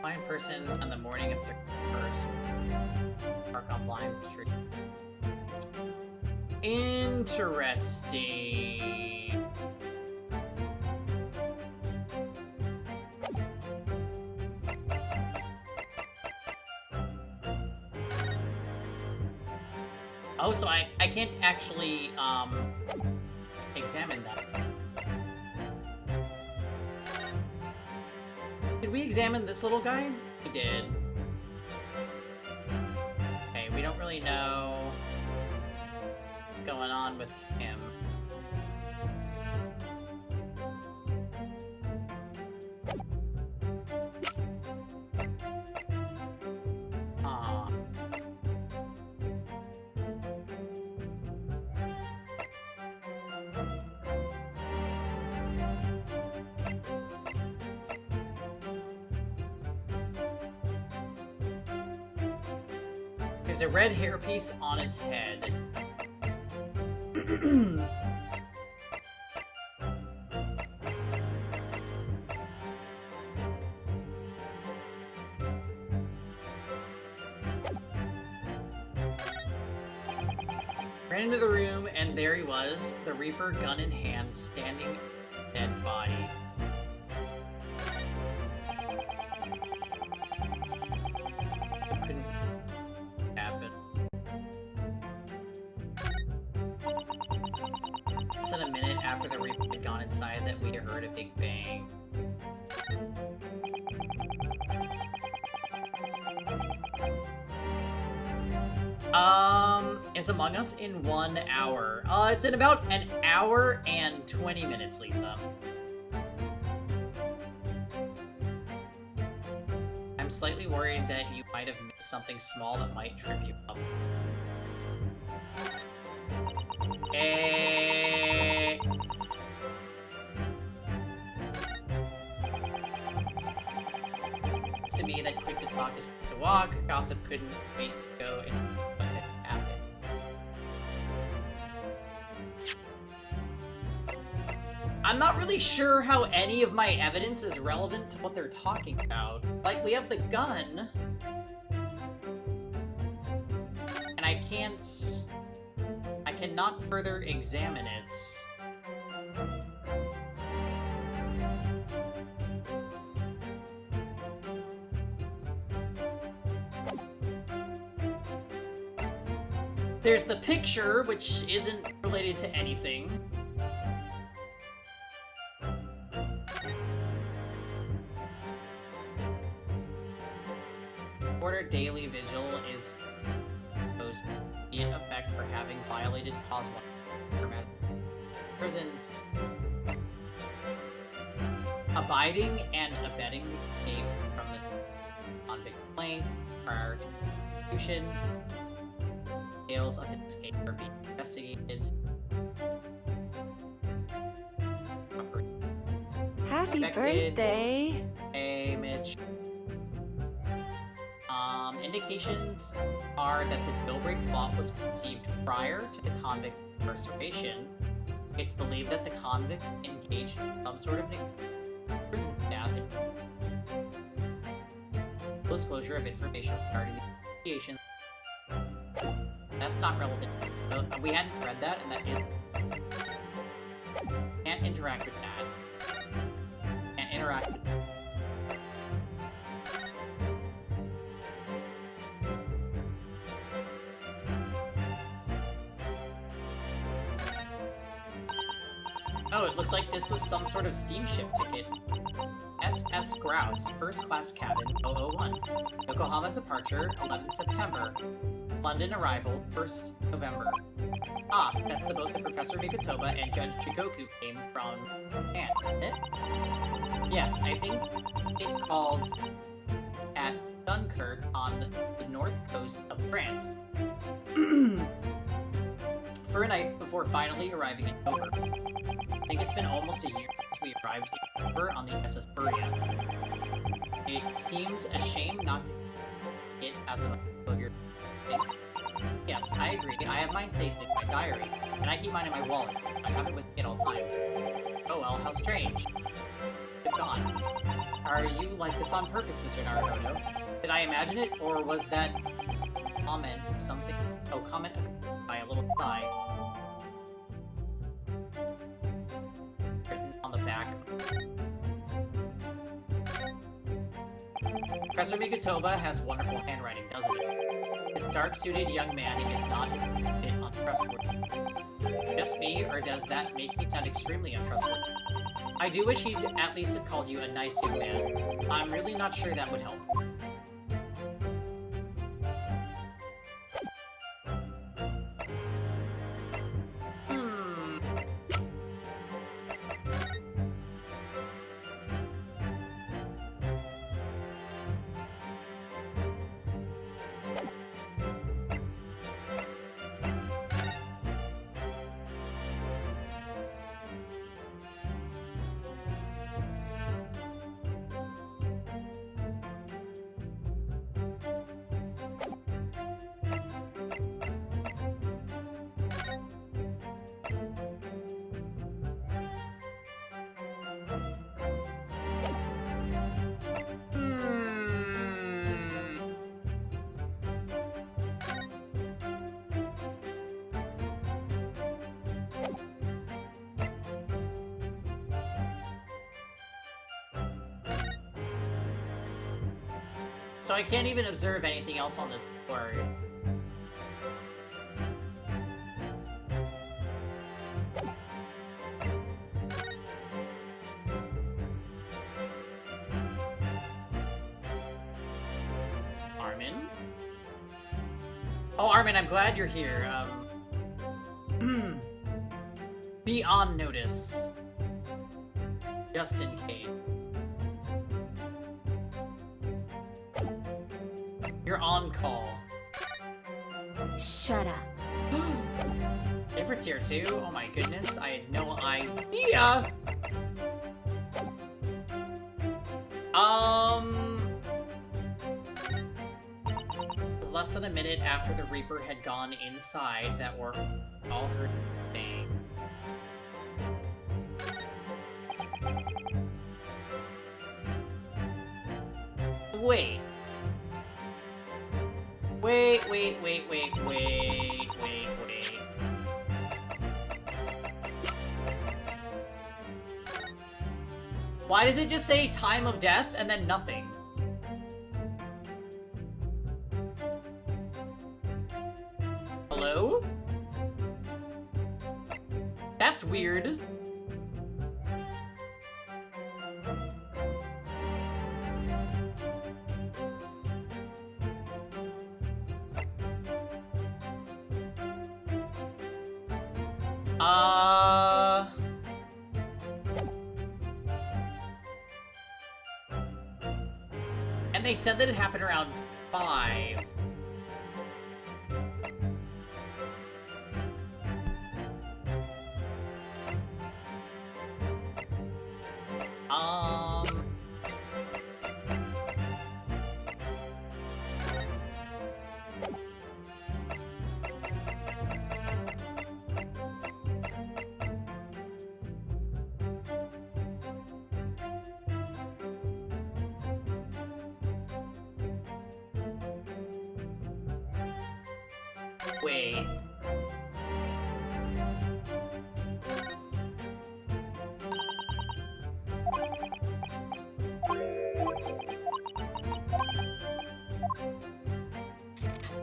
[SPEAKER 1] Blind person on the morning of 31st. Park on Blind Street. Interesting. Oh, so I can't actually, examine that. Did we examine this little guy? We did. Okay, we don't really know what's going on with him. There's a red hairpiece on his head. Ran into the room, and there he was, the Reaper, gun in hand, standing dead body. Couldn't happen. Less than a minute after the Reaper had gone inside that we heard a big bang. is Among Us in 1 hour? It's in about an hour and 20 minutes, Lisa. I'm slightly worried that you might have missed something small that might trip you up. To me, that quick to talk is quick to walk. Gossip couldn't wait to go and let it happen. I'm not really sure how any of my evidence is relevant to what they're talking about. Like, we have the gun. And I cannot further examine it. There's the picture, which isn't related to anything. Order daily vigil is supposed to be in effect for having violated Cause 1 prisons. Abiding and abetting the escape from the convict plank prior to execution. Details of the escape are being investigated.
[SPEAKER 2] Happy birthday!
[SPEAKER 1] Hey, Mitch. Indications are that the jailbreak plot was conceived prior to the convict incarceration. It's believed that the convict engaged in some sort of prison staff and disclosure of information regarding the investigation. That's not relevant. We hadn't read that, and that is... Can't interact with that. Can't interact with that. Oh, it looks like this was some sort of steamship ticket. SS Grouse, First Class Cabin, 001. Yokohama departure, 11th September. London arrival, 1st November. Ah, that's the boat that Professor Mikotoba and Judge Chikoku came from Japan, isn't it? Yes, I think it called at Dunkirk on the north coast of France. For a night before finally arriving in Dover. I think it's been almost a year since we arrived in Dover on the SS Furia. It seems a shame not to get it as a your thing. Yes, I agree. I have mine safe in my diary, and I keep mine in my wallet. I have it with me at all times. Oh well, how strange. It's gone. Are you like this on purpose, Mr. Naruhodo? Did I imagine it, or was that comment something? Oh, comment by a little sigh. Written on the back. Professor Mikotoba has wonderful handwriting, doesn't it? This dark-suited young man is not a bit untrustworthy. Just me, or does that make me sound extremely untrustworthy? I do wish he'd at least have called you a nice young man. I'm really not sure that would help. So I can't even observe anything else on this board. Armin? Oh, Armin, I'm glad you're here. Be on notice. Just in case. You're on call.
[SPEAKER 2] Shut up.
[SPEAKER 1] Everett's here too? Oh my goodness, I had no idea! It was less than a minute after the Reaper had gone inside that we're all heard saying. Wait. Wait. Why does it just say time of death and then nothing? Hello? That's weird. And they said that it happened around 5. Wait.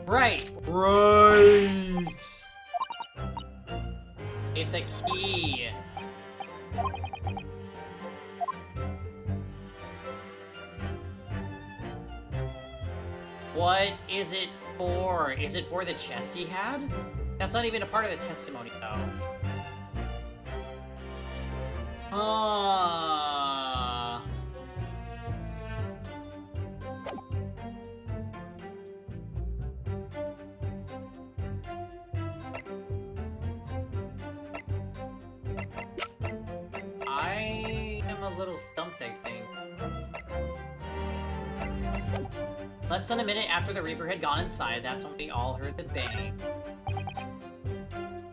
[SPEAKER 1] Right. It's a key. What is it for? Is it for the chest he had? That's not even a part of the testimony, though. I am a little stumped, I think. Less than a minute after the Reaper had gone inside, that's when we all heard the bang.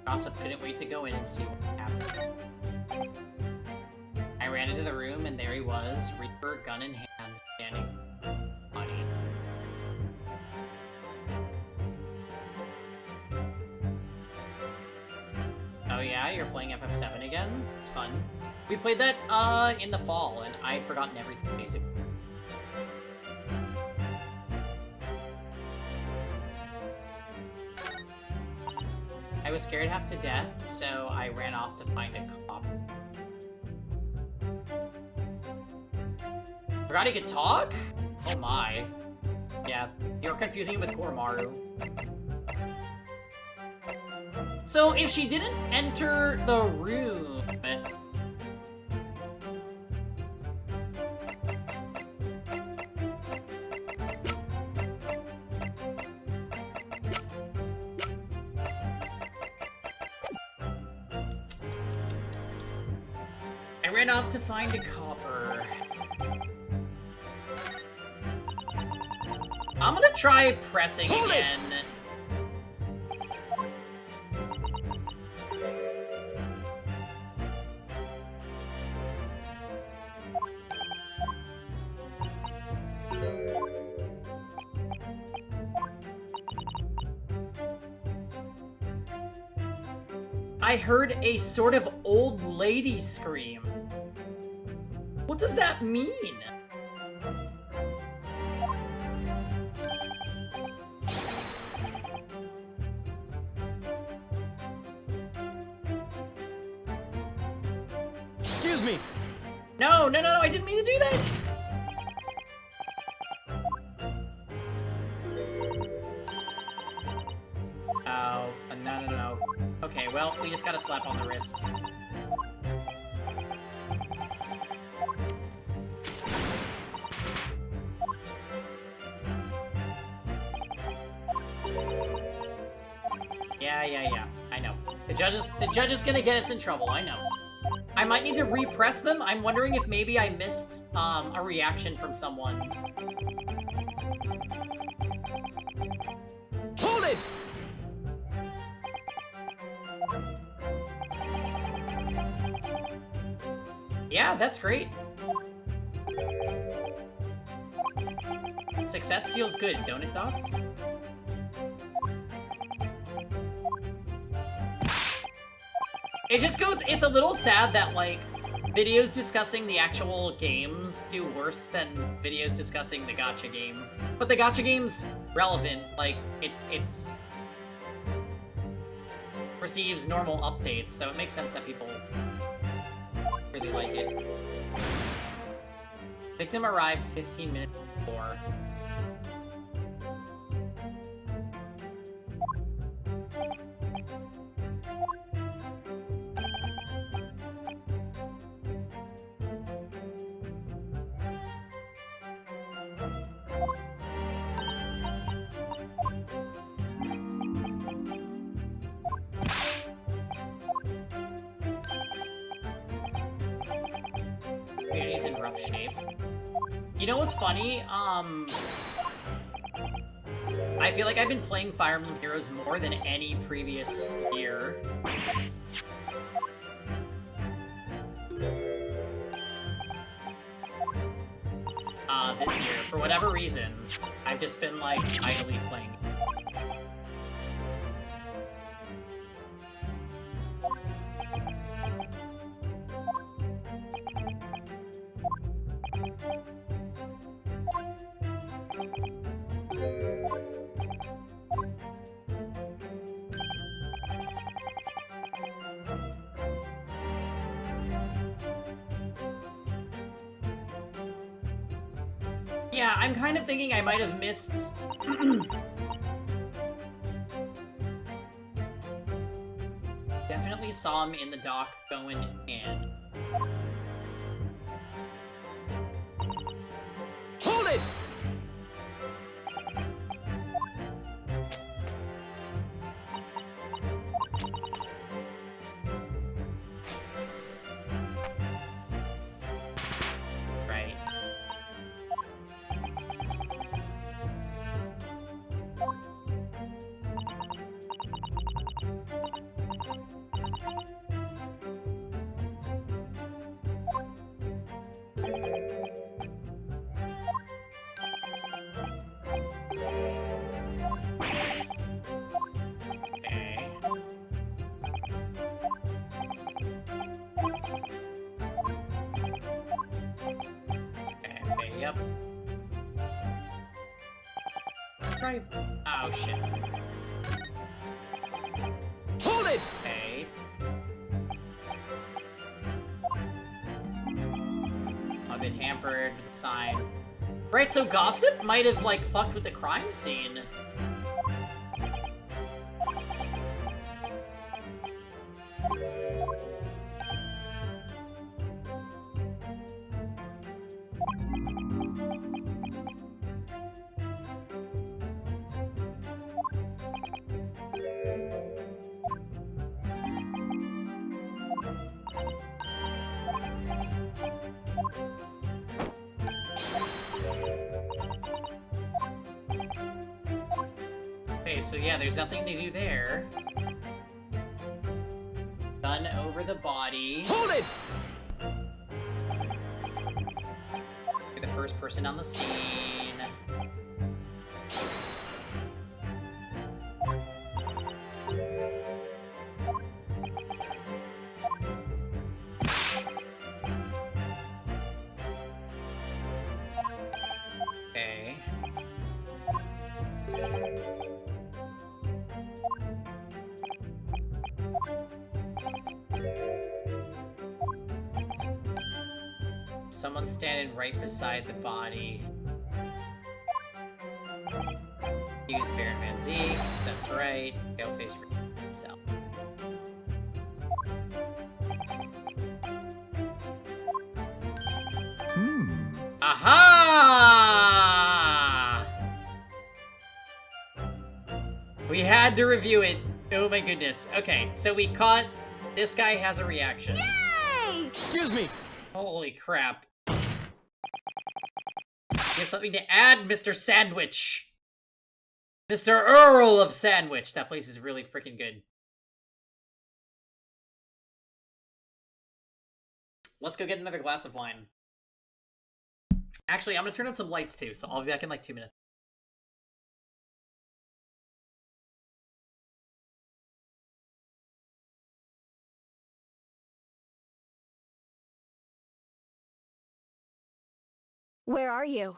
[SPEAKER 1] Gossip couldn't wait to go in and see what happened. I ran into the room, and there he was, Reaper, gun in hand, standing body. Oh yeah, you're playing FF7 again? It's fun. We played that in the fall, and I had forgotten everything, basically. I was scared half to death, so I ran off to find a cop. Forgot he could talk? Oh my. Yeah, you're confusing him with Koromaru. So if she didn't enter the room... I ran off to find a copper. I'm gonna try pressing again. I heard a sort of old lady scream. What does that mean?
[SPEAKER 5] Excuse me.
[SPEAKER 1] No, I didn't mean to do that. well, we just gotta slap on the wrists. Yeah. I know. The judge is gonna get us in trouble, I know. I might need to repress them. I'm wondering if maybe I missed a reaction from someone.
[SPEAKER 5] Hold it!
[SPEAKER 1] Yeah, that's great. Success feels good, don't it, Dots? It just goes, it's a little sad that, like, videos discussing the actual games do worse than videos discussing the gacha game. But the gacha game's relevant, like, it's receives normal updates, so it makes sense that people really like it. Victim arrived 15 minutes before. Community's in rough shape. You know what's funny? I feel like I've been playing Fire Emblem Heroes more than any previous year. This year, for whatever reason, I've just been, like, idly playing. Yeah, I'm kind of thinking I might have missed... Definitely saw him in the dock going in.
[SPEAKER 5] Hold it!
[SPEAKER 1] Right. Okay. Okay, yep. Right. Oh, shit.
[SPEAKER 5] Hold it!
[SPEAKER 1] Okay. A bit hampered with the sign. Right, so Gossip might have, like, fucked with the crime scene. Okay, so yeah, there's nothing to do there. Gun over the body.
[SPEAKER 5] Hold it!
[SPEAKER 1] You're the first person on the scene. Okay. Someone's standing right beside the body. Use Baron Van Zeeks, that's right. Paleface himself. Aha! We had to review it. Oh my goodness. Okay, so we caught... This guy has a reaction.
[SPEAKER 2] Yay!
[SPEAKER 5] Excuse me.
[SPEAKER 1] Holy crap. You have something to add, Mr. Sandwich. Mr. Earl of Sandwich. That place is really freaking good. Let's go get another glass of wine. Actually, I'm gonna turn on some lights too, so I'll be back in like 2 minutes.
[SPEAKER 2] Where are you?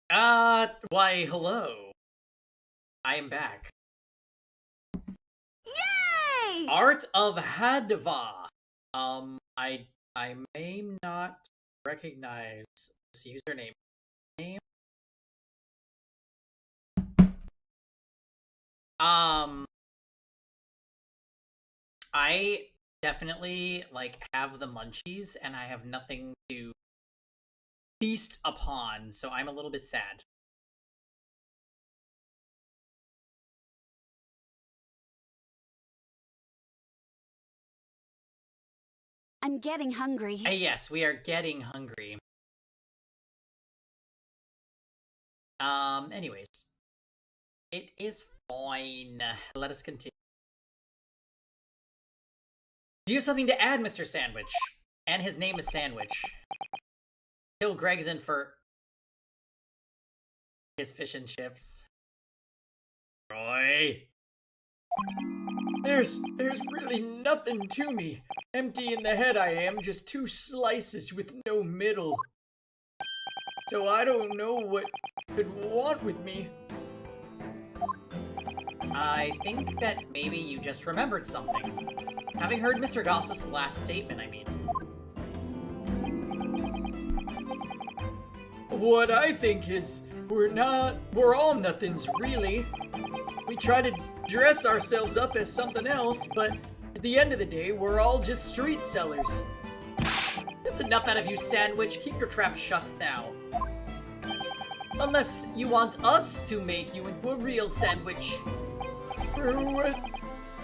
[SPEAKER 1] Why, hello. I am back.
[SPEAKER 2] Yay!
[SPEAKER 1] Art of Hadva. I may not recognize this username. I definitely, like, have the munchies, and I have nothing to feast upon, so I'm a little bit sad.
[SPEAKER 2] I'm getting hungry.
[SPEAKER 1] Yes, we are getting hungry. Anyways. It is fine. Let us continue. Do you have something to add, Mr. Sandwich? And his name is Sandwich. Kill Gregson for his fish and chips. Roy. There's really nothing to me. Empty in the head I am, just 2 slices with no middle. So I don't know what you could want with me. I think that maybe you just remembered something. Having heard Mr. Gossip's last statement, I mean. What I think is, we're all nothings, really. We try to dress ourselves up as something else, but at the end of the day, we're all just street sellers. That's enough out of you, Sandwich. Keep your trap shut now. Unless you want us to make you into a real sandwich.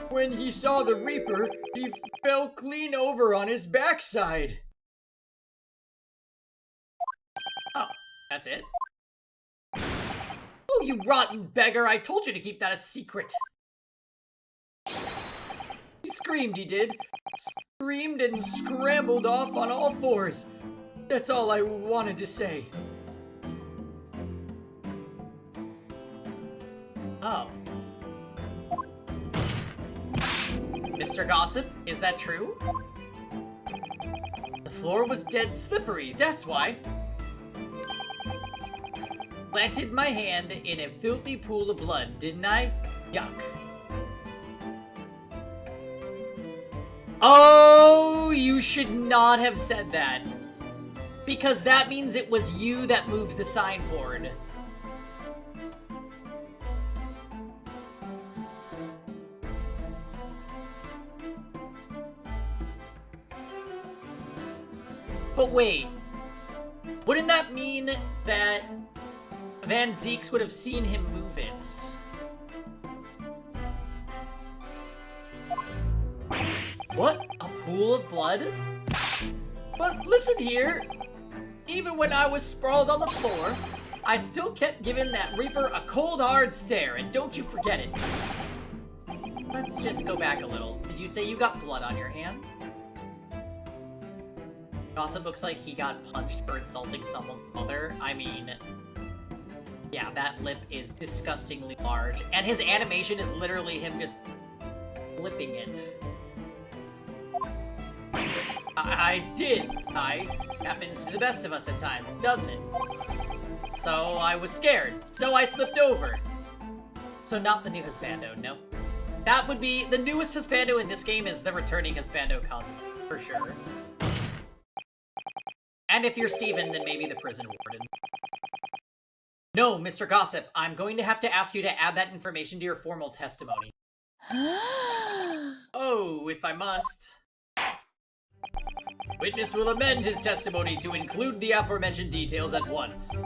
[SPEAKER 1] When he saw the Reaper, he fell clean over on his backside. Oh, that's it? Oh, you rotten beggar, I told you to keep that a secret. He screamed, he did. Screamed and scrambled off on all 4s. That's all I wanted to say. Oh. Mr. Gossip, is that true? The floor was dead slippery, that's why. Planted my hand in a filthy pool of blood, didn't I? Yuck. Oh, you should not have said that. Because that means it was you that moved the signboard. But wait, wouldn't that mean that Van Zeeks would have seen him move it? What? A pool of blood? But listen here, even when I was sprawled on the floor, I still kept giving that Reaper a cold hard stare, and don't you forget it. Let's just go back a little. Did you say you got blood on your hand? Gossip looks like he got punched for insulting someone's mother. I mean, yeah, that lip is disgustingly large, and his animation is literally him just flipping it. I did. Happens to the best of us at times, doesn't it? So I was scared, so I slipped over. So not the new Husbando, nope. That would be, the newest Husbando in this game is the returning Husbando Cosmo, for sure. And if you're Steven, then maybe the prison warden. No, Mr. Gossip, I'm going to have to ask you to add that information to your formal testimony. Oh, if I must. Witness will amend his testimony to include the aforementioned details at once.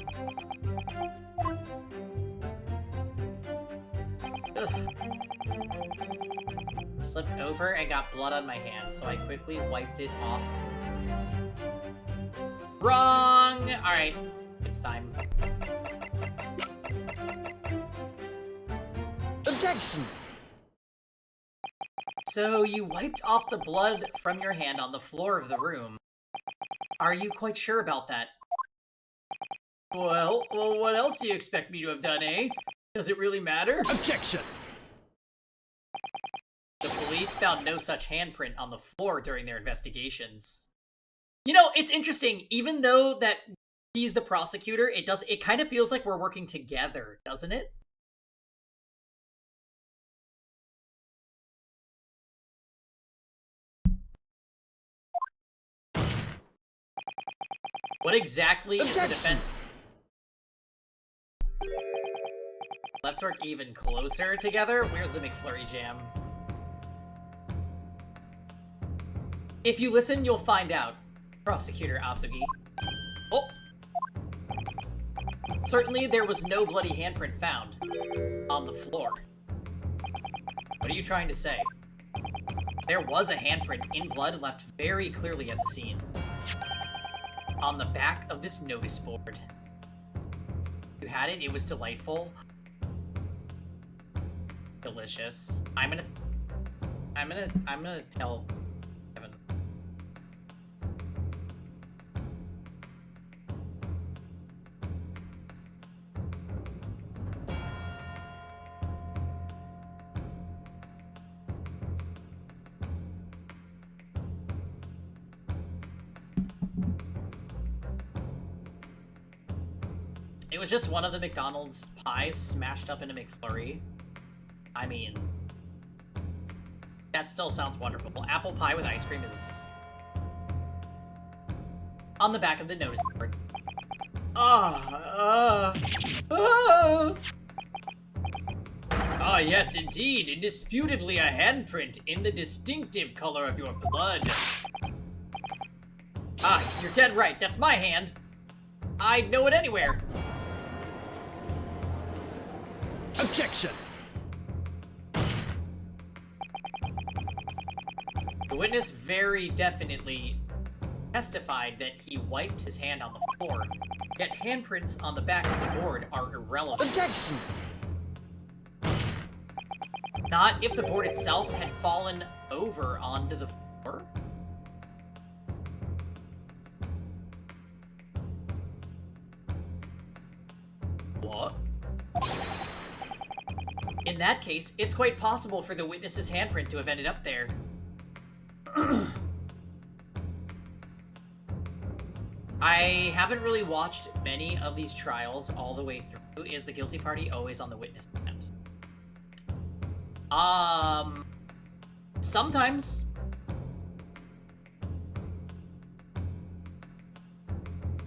[SPEAKER 1] Ugh. Slipped over and got blood on my hand, so I quickly wiped it off. Wrong! Alright, it's time.
[SPEAKER 5] Objection!
[SPEAKER 1] So you wiped off the blood from your hand on the floor of the room. Are you quite sure about that? Well, what else do you expect me to have done, eh? Does it really matter?
[SPEAKER 5] Objection!
[SPEAKER 1] The police found no such handprint on the floor during their investigations. You know, it's interesting, even though that he's the prosecutor, it kind of feels like we're working together, doesn't it? What exactly is the defense? Let's work even closer together. Where's the McFlurry jam? If you listen, you'll find out. Prosecutor Asugi. Oh! Certainly, there was no bloody handprint found on the floor. What are you trying to say? There was a handprint in blood left very clearly at the scene. On the back of this notice board. You had it, it was delightful. Delicious. I'm gonna tell Kevin. It was just one of the McDonald's pies smashed up in a McFlurry. I mean, that still sounds wonderful. Apple pie with ice cream is on the back of the notice board. Ah, yes, indeed. Indisputably a handprint in the distinctive color of your blood. Ah, you're dead right. That's my hand. I'd know it anywhere.
[SPEAKER 5] Objection!
[SPEAKER 1] The witness very definitely testified that he wiped his hand on the floor, yet handprints on the back of the board are irrelevant.
[SPEAKER 5] Objection!
[SPEAKER 1] Not if the board itself had fallen over onto the floor. What? In that case, it's quite possible for the witness's handprint to have ended up there. I haven't really watched many of these trials all the way through. Is the guilty party always on the witness stand? Sometimes.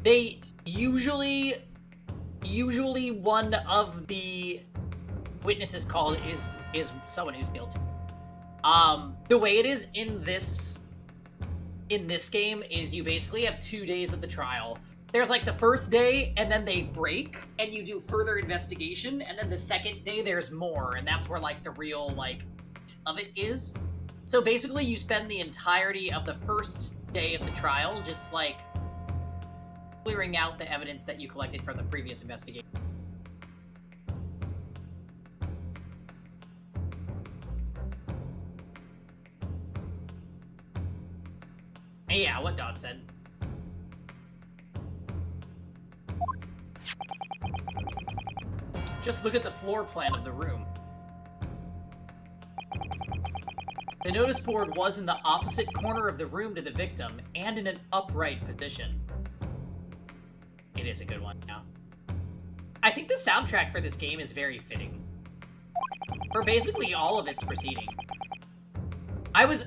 [SPEAKER 1] They usually one of the witnesses called is someone who's guilty. The way it is in this game is you basically have 2 days of the trial. There's like the first day, and then they break, and you do further investigation, and then the second day there's more, and that's where like the real like of it is. So basically you spend the entirety of the first day of the trial just like clearing out the evidence that you collected from the previous investigation. Yeah, what Dot said. Just look at the floor plan of the room. The notice board was in the opposite corner of the room to the victim, and in an upright position. It is a good one now. I think the soundtrack for this game is very fitting. For basically all of its proceeding. I was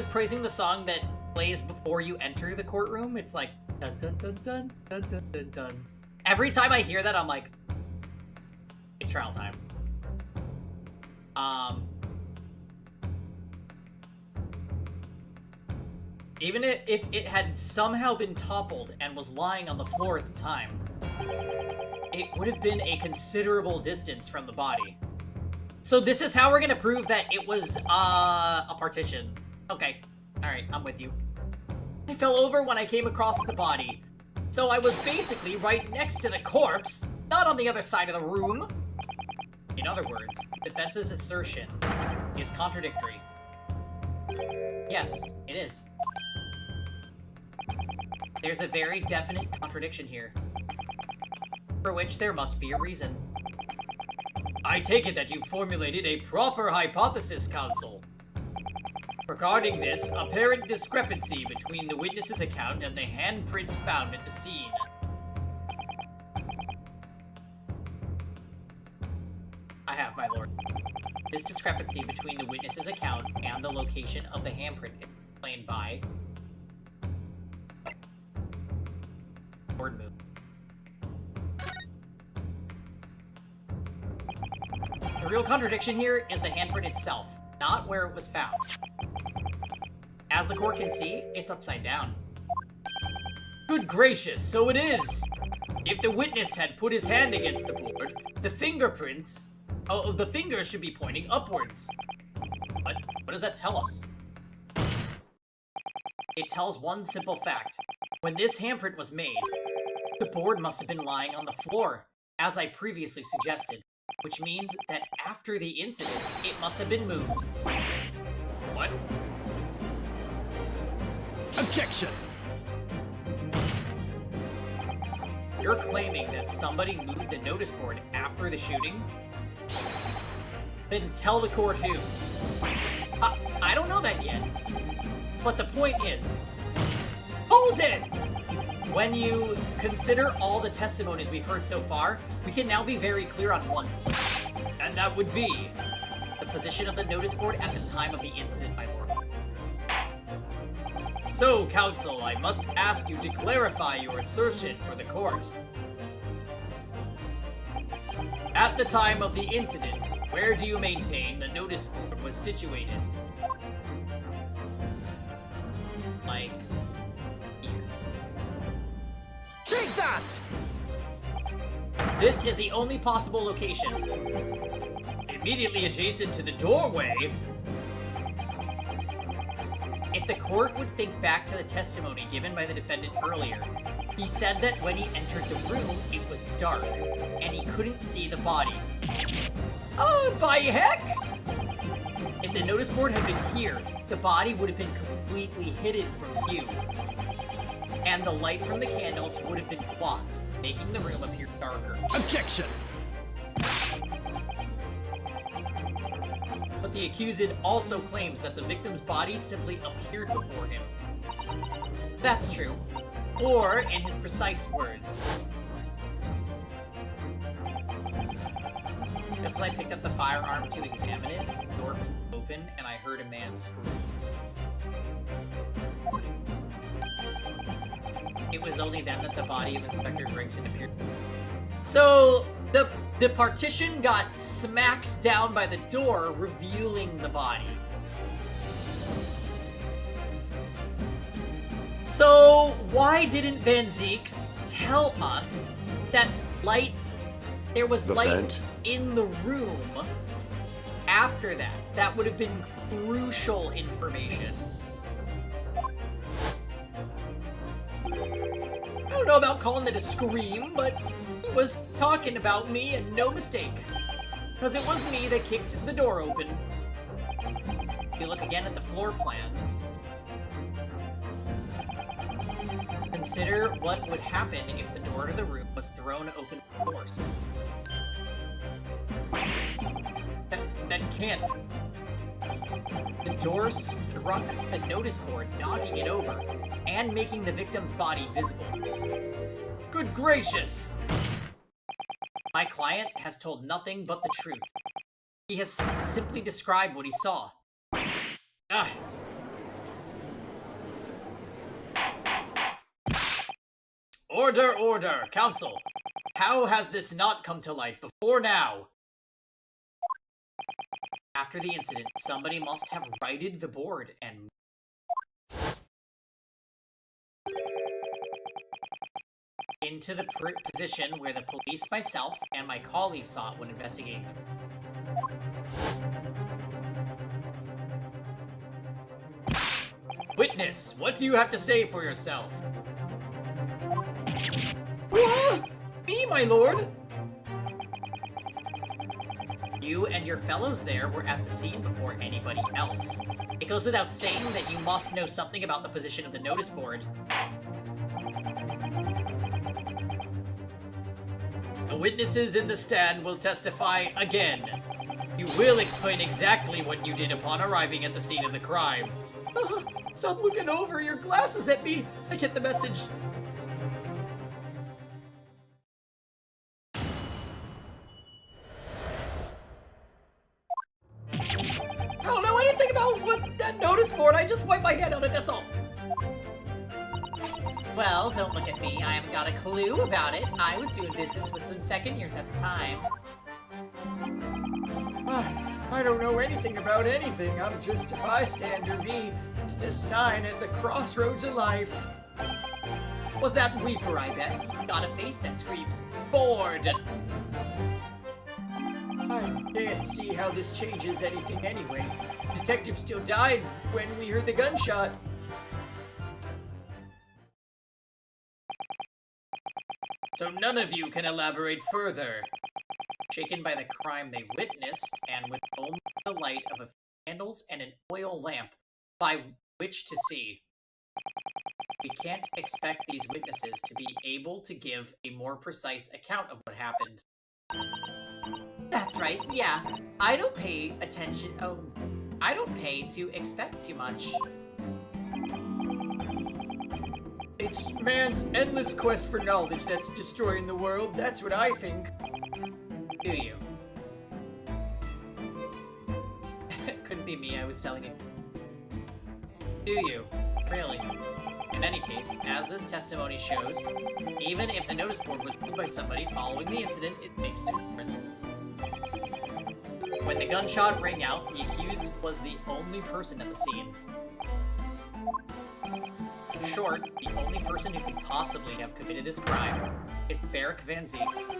[SPEAKER 1] praising the song that plays before you enter the courtroom. It's like dun dun dun dun dun dun dun dun. Every time I hear that, I'm like, it's trial time. Even if it had somehow been toppled and was lying on the floor at the time, it would have been a considerable distance from the body. So this is how we're gonna prove that it was a partition. Okay, all right, I'm with you. I fell over when I came across the body, so I was basically right next to the corpse, not on the other side of the room. In other words, defense's assertion is contradictory. Yes, it is. There's a very definite contradiction here, for which there must be a reason. I take it that you formulated a proper hypothesis, counsel. Regarding this apparent discrepancy between the witness's account and the handprint found at the scene, I have, my lord. This discrepancy between the witness's account and the location of the handprint is explained by... Word move. The real contradiction here is the handprint itself, not where it was found. As the court can see, it's upside down. Good gracious, so it is! If the witness had put his hand against the board, the fingerprints... Oh, the fingers should be pointing upwards. What does that tell us? It tells one simple fact. When this handprint was made, the board must have been lying on the floor, as I previously suggested, which means that after the incident, it must have been moved. What?
[SPEAKER 5] Objection!
[SPEAKER 1] You're claiming that somebody moved the notice board after the shooting? Then tell the court who. I don't know that yet. But the point is... Hold it! When you consider all the testimonies we've heard so far, we can now be very clear on one point. And that would be the position of the notice board at the time of the incident, my lord. So, counsel, I must ask you to clarify your assertion for the court. At the time of the incident, where do you maintain the notice board was situated? Like... here.
[SPEAKER 5] Take that!
[SPEAKER 1] This is the only possible location. Immediately adjacent to the doorway. If the court would think back to the testimony given by the defendant earlier, he said that when he entered the room, it was dark, and he couldn't see the body. Oh, by heck! If the notice board had been here, the body would have been completely hidden from view, and the light from the candles would have been blocked, making the room appear darker.
[SPEAKER 5] Objection!
[SPEAKER 1] But the accused also claims that the victim's body simply appeared before him. That's true. Or, in his precise words, just as I picked up the firearm to examine it, the door flew open and I heard a man scream. It was only then that the body of Inspector Gregson appeared. So, the partition got smacked down by the door, revealing the body. So, why didn't Van Zeeks tell us that there was light
[SPEAKER 4] vent.
[SPEAKER 1] in the room after that? That would have been crucial information. I don't know about calling it a scream, but he was talking about me and no mistake. Because it was me that kicked the door open. If you look again at the floor plan, consider what would happen if the door to the room was thrown open by force. That can't. The door struck the notice board, knocking it over, and making the victim's body visible. Good gracious! My client has told nothing but the truth. He has simply described what he saw. Ah. Order, order! Counsel, how has this not come to light before now? After the incident, somebody must have righted the board and... into the position where the police, myself, and my colleagues saw it when investigating them. Witness, what do you have to say for yourself? What? Me, my lord? You and your fellows there were at the scene before anybody else. It goes without saying that you must know something about the position of the notice board. The witnesses in the stand will testify again. You will explain exactly what you did upon arriving at the scene of the crime. Stop looking over your glasses at me! I get the message. no, what, that notice board, I just wiped my hand on it, that's all. Well, don't look at me, I haven't got a clue about it. I was doing business with some second years at the time. I don't know anything about anything, I'm just a bystander, me. Just a sign at the crossroads of life. Was that Reaper, I bet? Got a face that screams, bored! I can't see how this changes anything anyway. Detective still died when we heard the gunshot. So none of you can elaborate further. Shaken by the crime they witnessed, and with only the light of a few candles and an oil lamp by which to see. We can't expect these witnesses to be able to give a more precise account of what happened. That's right, yeah. I don't pay attention. Oh, I don't pay to expect too much. It's man's endless quest for knowledge that's destroying the world. That's what I think. Do you? Couldn't be me, I was telling it. Do you? Really? In any case, as this testimony shows, even if the notice board was moved by somebody following the incident, it makes no difference. When the gunshot rang out, the accused was the only person at the scene. In short, the only person who could possibly have committed this crime is Barrick Van Zeeks.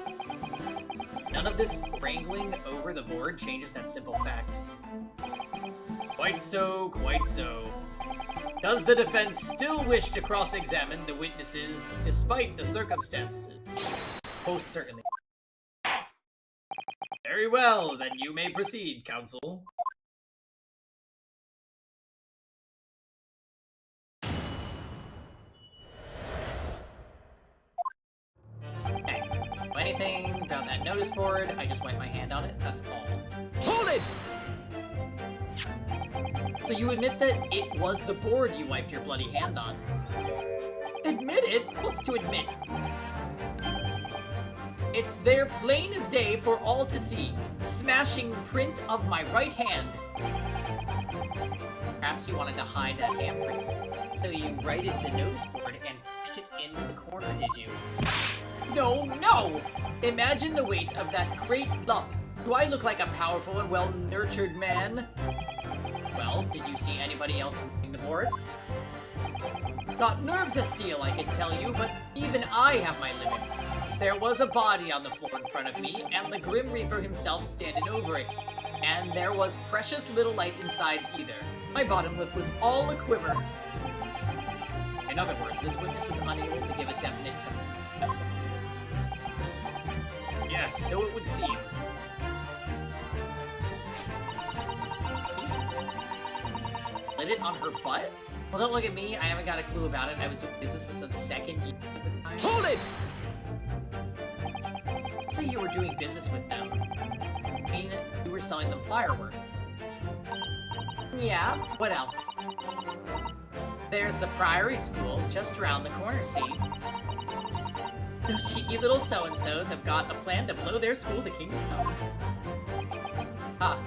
[SPEAKER 1] None of this wrangling over the board changes that simple fact. Quite so, quite so. Does the defense still wish to cross-examine the witnesses despite the circumstances? Most certainly. Very well, then you may proceed, counsel. Okay. Anything about that notice board? I just wiped my hand on it. That's all.
[SPEAKER 5] Hold it!
[SPEAKER 1] So you admit that it was the board you wiped your bloody hand on? Admit it? What's to admit? It's there plain as day for all to see. Smashing print of my right hand. Perhaps you wanted to hide that handprint. So you righted the notice board and pushed it into the corner, did you? No, no! Imagine the weight of that great lump. Do I look like a powerful and well-nurtured man? Well, did you see anybody else moving the board? Got nerves of steel, I can tell you, but even I have my limits. There was a body on the floor in front of me, and the Grim Reaper himself standing over it. And there was precious little light inside either. My bottom lip was all a quiver. In other words, this witness is unable to give a definite tone. Yes, so it would seem. Lit it on her butt? Well, don't look at me. I haven't got a clue about it. I was doing business with some second year at the time.
[SPEAKER 5] Hold it!
[SPEAKER 1] So you were doing business with them. I mean, you were selling them fireworks. Yeah, what else? There's the Priory School just around the corner, see? Those cheeky little so-and-sos have got a plan to blow their school to kingdom come. Ah.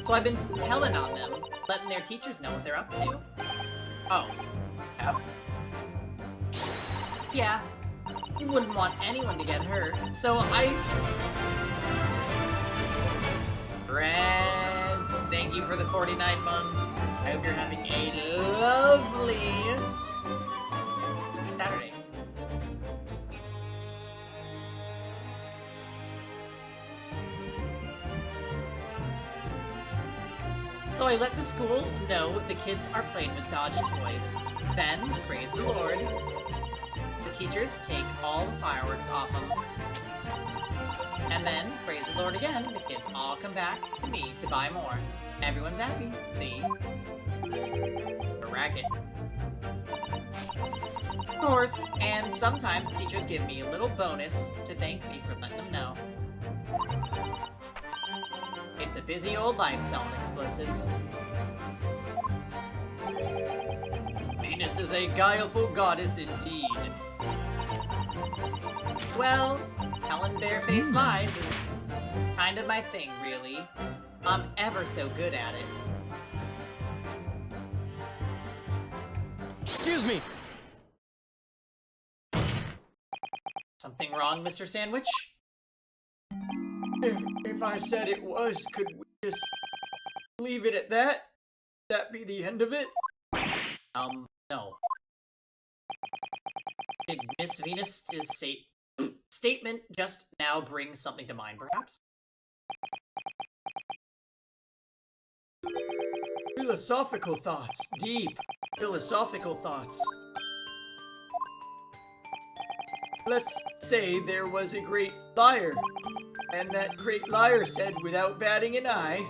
[SPEAKER 1] So I've been telling on them, letting their teachers know what they're up to. Oh. Have? Yeah. You wouldn't want anyone to get hurt, so Friends, thank you for the 49 months. I hope you're having a lovely Saturday. So I let the school know the kids are playing with dodgy toys. Then, praise the Lord, the teachers take all the fireworks off them. And then, praise the Lord again, the kids all come back to me to buy more. Everyone's happy. See? A racket. Of course, and sometimes teachers give me a little bonus to thank me for letting them know. It's a busy old life selling explosives. Venus is a guileful goddess indeed. Well, telling barefaced lies is kind of my thing, really. I'm ever so good at it.
[SPEAKER 5] Excuse me!
[SPEAKER 1] Something wrong, Mr. Sandwich?
[SPEAKER 6] If I said it was, could we just leave it at that? That be the end of it?
[SPEAKER 1] No. Did Miss Venus' statement just now bring something to mind, perhaps?
[SPEAKER 6] Philosophical thoughts. Deep philosophical thoughts. Let's say there was a great liar, and that great liar said without batting an eye,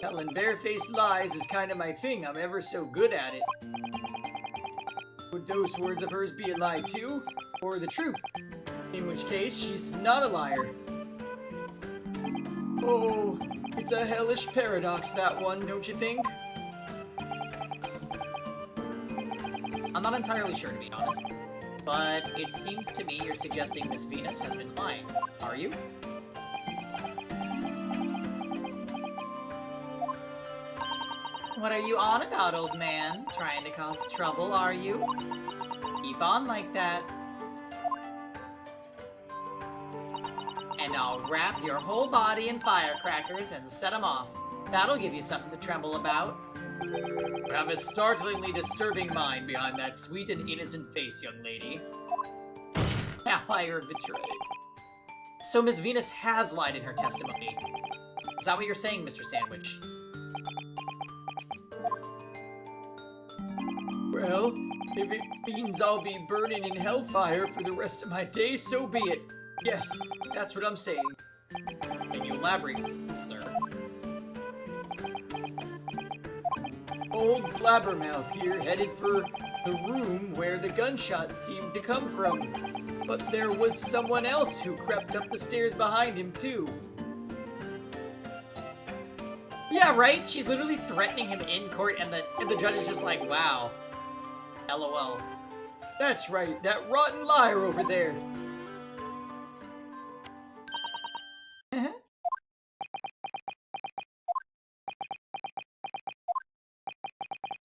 [SPEAKER 6] telling barefaced lies is kind of my thing, I'm ever so good at it. Would those words of hers be a lie too, or the truth? In which case, she's not a liar. Oh, it's a hellish paradox, that one, don't you think?
[SPEAKER 1] I'm not entirely sure, to be honest. But it seems to me you're suggesting Miss Venus has been lying. Are you? What are you on about, old man? Trying to cause trouble, are you? Keep on like that. And I'll wrap your whole body in firecrackers and set them off. That'll give you something to tremble about.
[SPEAKER 6] You have a startlingly disturbing mind behind that sweet and innocent face, young lady.
[SPEAKER 1] Ally or betrayed. So Miss Venus has lied in her testimony. Is that what you're saying, Mr. Sandwich?
[SPEAKER 6] Well, if it means I'll be burning in hellfire for the rest of my days, so be it. Yes, that's what I'm saying.
[SPEAKER 1] Can you elaborate, please, sir?
[SPEAKER 6] Old Blabbermouth here headed for the room where the gunshot seemed to come from. But there was someone else who crept up the stairs behind him, too.
[SPEAKER 1] Yeah, right? She's literally threatening him in court, and the judge is just like, wow. LOL.
[SPEAKER 6] That's right, that rotten liar over there.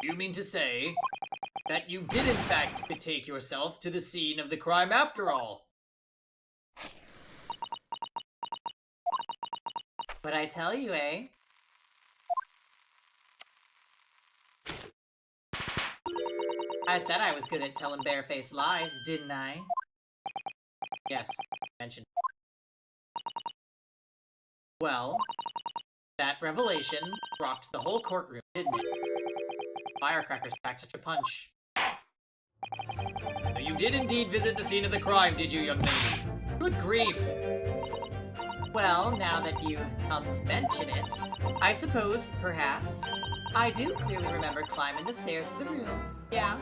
[SPEAKER 1] You mean to say that you did in fact betake yourself to the scene of the crime after all? What'd I tell you, eh? I said I was good at telling barefaced lies, didn't I? Yes, mentioned. Well, that revelation rocked the whole courtroom, didn't it? Firecrackers packed such a punch. You did indeed visit the scene of the crime, did you, young lady? Good grief! Well, now that you come to mention it, I suppose, perhaps, I do clearly remember climbing the stairs to the room. Yeah.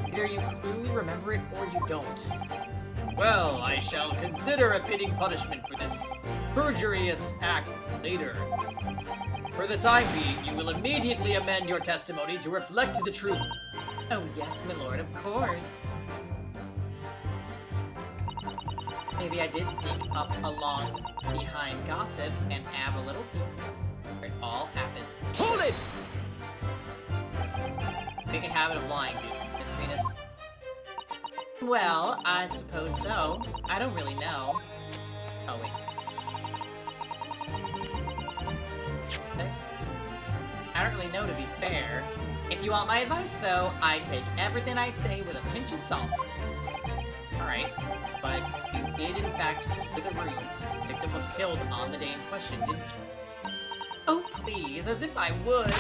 [SPEAKER 1] Either you clearly remember it or you don't.
[SPEAKER 6] Well, I shall consider a fitting punishment for this perjurious act later. For the time being, you will immediately amend your testimony to reflect the truth.
[SPEAKER 1] Oh yes, my lord, of course. Maybe I did sneak up along behind gossip and have a little peek where it all happened.
[SPEAKER 5] Hold it!
[SPEAKER 1] Make a habit of lying, do you, Miss Venus? Well, I suppose so. I don't really know. Oh, wait. Okay. I don't really know, to be fair. If you want my advice, though, I take everything I say with a pinch of salt. Alright, but you did in fact go to the room. The victim was killed on the day in question, didn't you? Oh, please, as if I would.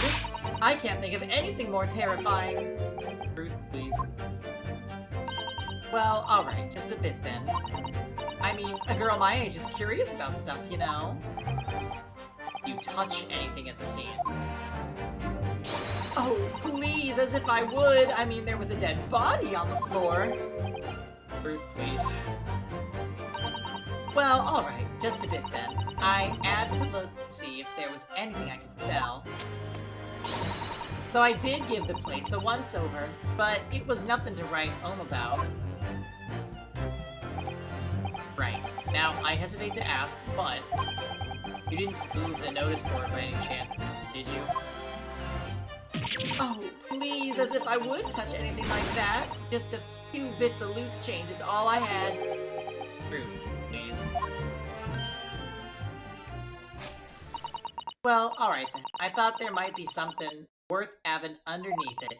[SPEAKER 1] I can't think of anything more terrifying. Truth, please. Well, alright, just a bit then. I mean, a girl my age is curious about stuff, you know? You touch anything at the scene. Oh, please, as if I would. I mean, there was a dead body on the floor. Truth, please. Well, alright, just a bit then. I had to look to see if there was anything I could sell. So I did give the place a once-over, but it was nothing to write home about. Right. Now, I hesitate to ask, but You didn't move the notice board by any chance, did you? Oh, please, as if I would touch anything like that. Just a few bits of loose change is all I had. Truth, please. Well, alright then. I thought there might be something worth having underneath it.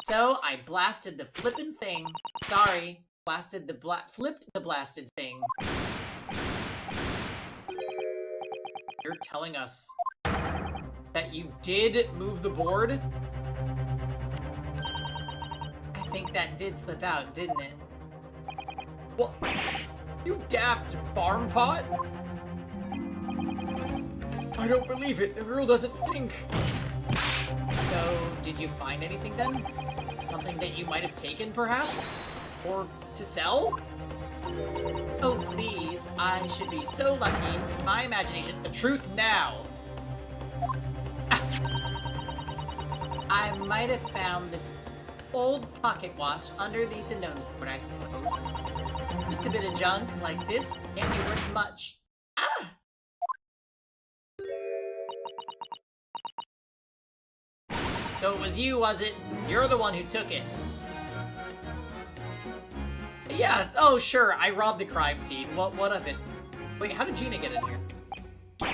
[SPEAKER 1] So, I blasted the flippin' thing. Sorry. Flipped the blasted thing. You're telling us that you did move the board? I think that did slip out, didn't it? What? You daft farm pot?
[SPEAKER 6] I don't believe it. The girl doesn't think.
[SPEAKER 1] So, did you find anything then? Something that you might have taken, perhaps? Or to sell? Oh, please. I should be so lucky. In my imagination, the truth now. I might have found this old pocket watch underneath the notice board, I suppose. Just a bit of junk like this can't be worth much. Ah! So it was you, was it? You're the one who took it. Yeah, oh sure, I robbed the crime scene. What of it? Wait, how did Gina get in here?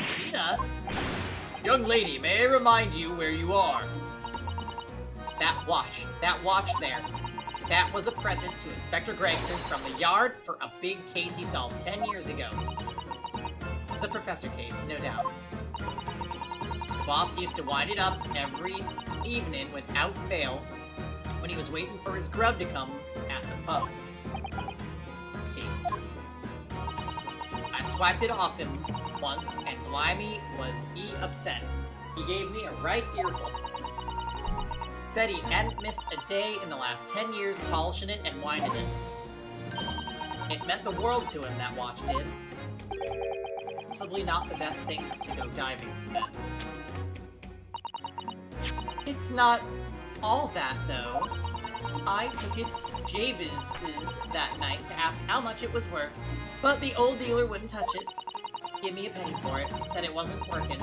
[SPEAKER 1] Gina?
[SPEAKER 6] Young lady, may I remind you where you are?
[SPEAKER 1] That watch there. That was a present to Inspector Gregson from the yard for a big case he solved 10 years ago. The professor case, no doubt. The boss used to wind it up every evening without fail when he was waiting for his grub to come at the pub. See. I swiped it off him once, and blimey was he upset. He gave me a right earful. Said he hadn't missed a day in the last 10 years polishing it and winding it. It meant the world to him, that watch did. Possibly not the best thing to go diving then. It's not all that, though. I took it to Jabez's that night to ask how much it was worth, but the old dealer wouldn't touch it. Give me a penny for it, said it wasn't working.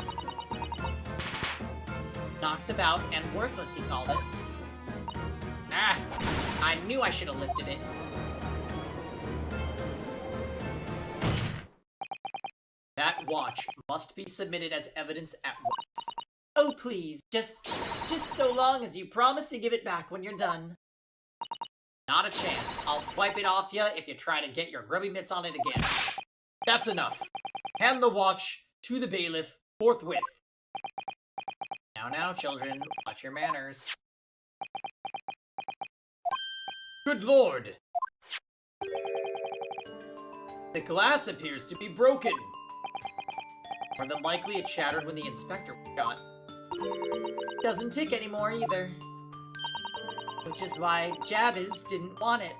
[SPEAKER 1] Knocked about and worthless, he called it. Ah, I knew I should have lifted it. That watch must be submitted as evidence at once. Oh, please, just so long as you promise to give it back when you're done. Not a chance. I'll swipe it off ya if you try to get your grubby mitts on it again.
[SPEAKER 6] That's enough. Hand the watch to the bailiff forthwith.
[SPEAKER 1] Now, children, watch your manners.
[SPEAKER 6] Good lord! The glass appears to be broken.
[SPEAKER 1] More than likely it shattered when the inspector got. Doesn't tick anymore either. Which is why Jabez didn't want it.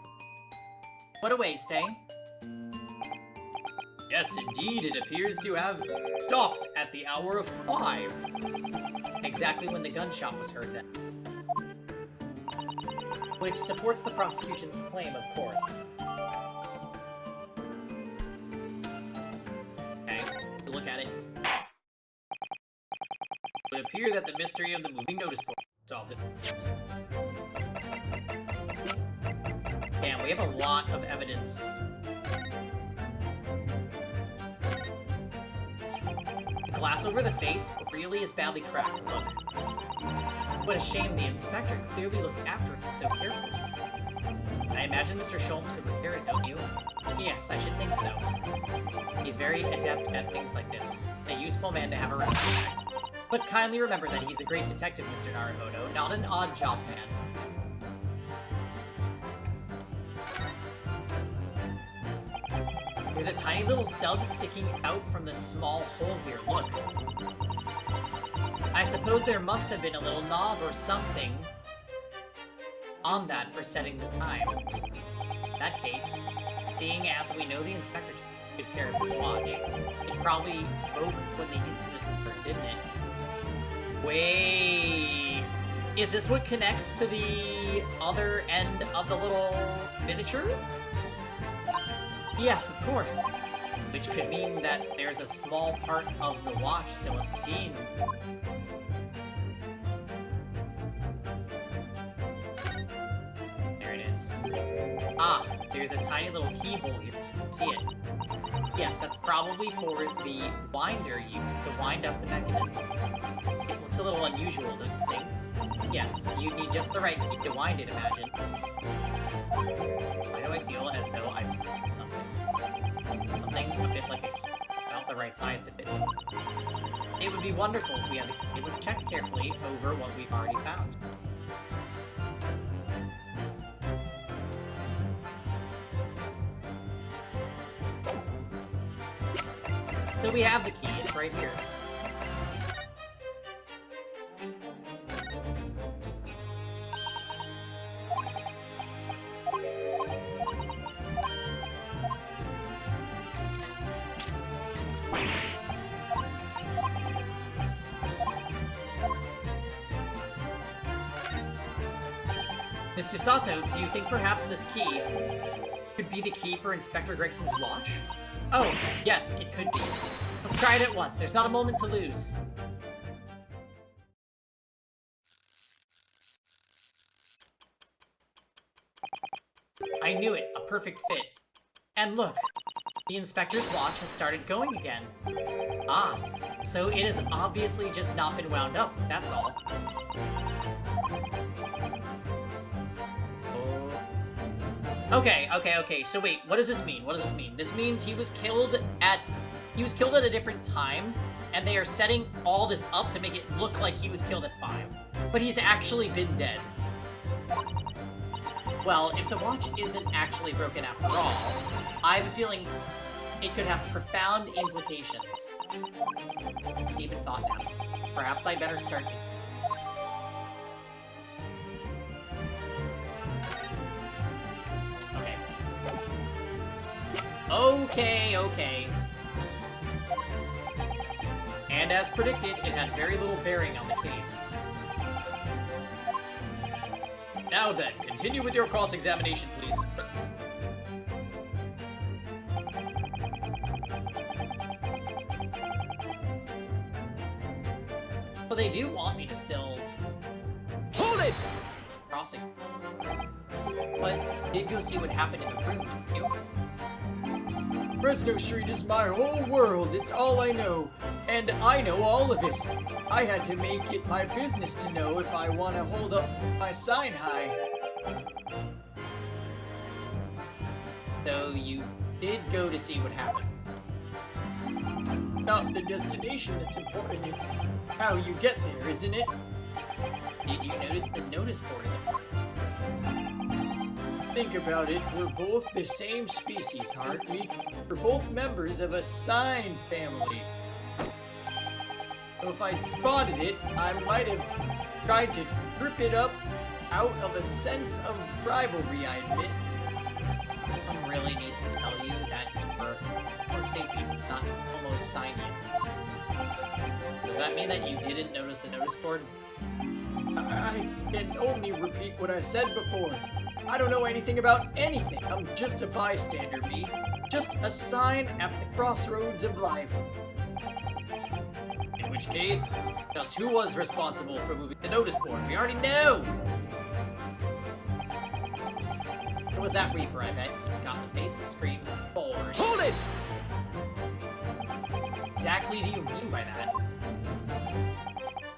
[SPEAKER 1] What a waste, eh?
[SPEAKER 6] Yes, indeed, it appears to have stopped at the hour of 5.
[SPEAKER 1] Exactly when the gunshot was heard then. Which supports the prosecution's claim, of course. Okay, look at it.
[SPEAKER 6] It would appear that the mystery of the moving notice board solved it.
[SPEAKER 1] Damn, we have a lot of evidence. The glass over the face really is badly cracked. Look. What a shame, the inspector clearly looked after it so carefully. I imagine Mr. Schultz could repair it, don't you? Yes, I should think so. He's very adept at things like this. A useful man to have around, in fact. But kindly remember that he's a great detective, Mr. Naruhodo, not an odd job man. There's a tiny little stub sticking out from this small hole here, look. I suppose there must have been a little knob or something on that for setting the time. In that case, seeing as we know the inspector took good care of this watch, it probably broke when the incident occurred, didn't it? Wait, is this what connects to the other end of the little miniature? Yes, of course. which could mean that there's a small part of the watch still unseen. There it is. Ah, there's a tiny little keyhole here. See it? Yes, that's probably for the winder to wind up the mechanism. It looks a little unusual, don't you think? Yes, you need just the right key to wind it, imagine. Why do I feel as though I've seen something? Something a bit like a key, about the right size to fit. It would be wonderful if we had the key. Let's check carefully over what we've already found. So we have the key, it's right here. Mr. Sato, do you think perhaps this key could be the key for Inspector Gregson's watch? Oh, yes, it could be. Let's try it at once. There's not a moment to lose. I knew it. A perfect fit. And look, the inspector's watch has started going again. Ah, so it has obviously just not been wound up, that's all. Okay, so wait, what does this mean? What does this mean? This means he was killed at a different time, and they are setting all this up to make it look like he was killed at 5. But he's actually been dead. Well, if the watch isn't actually broken after all, I have a feeling it could have profound implications. Deep in thought now. Perhaps I'd better start thinking. Okay. And as predicted, it had very little bearing on the case. Now then, continue with your cross-examination, please. Well, they do want me to still...
[SPEAKER 5] Hold it!
[SPEAKER 1] Crossing. But did go see what happened in the room, didn't you?
[SPEAKER 6] Fresno Street is my whole world. It's all I know. And I know all of it. I had to make it my business to know if I want to hold up my sign high.
[SPEAKER 1] So you did go to see what happened.
[SPEAKER 6] Not the destination that's important. It's how you get there, isn't it?
[SPEAKER 1] Did you notice the notice board in the
[SPEAKER 6] Think about it, we're both the same species, aren't we? We're both members of a sign family. So if I'd spotted it, I might have tried to rip it up out of a sense of rivalry, I admit.
[SPEAKER 1] Someone really needs to tell you that you're Homo sapien, not Homo signian. Does that mean that you didn't notice the notice board?
[SPEAKER 6] I can only repeat what I said before. I don't know anything about anything. I'm just a bystander, me. Just a sign at the crossroads of life.
[SPEAKER 1] In which case, just who was responsible for moving the notice board? We already know! It was that Reaper, I bet. He's got the face that screams forward.
[SPEAKER 5] Hold it!
[SPEAKER 1] Exactly do you mean by that?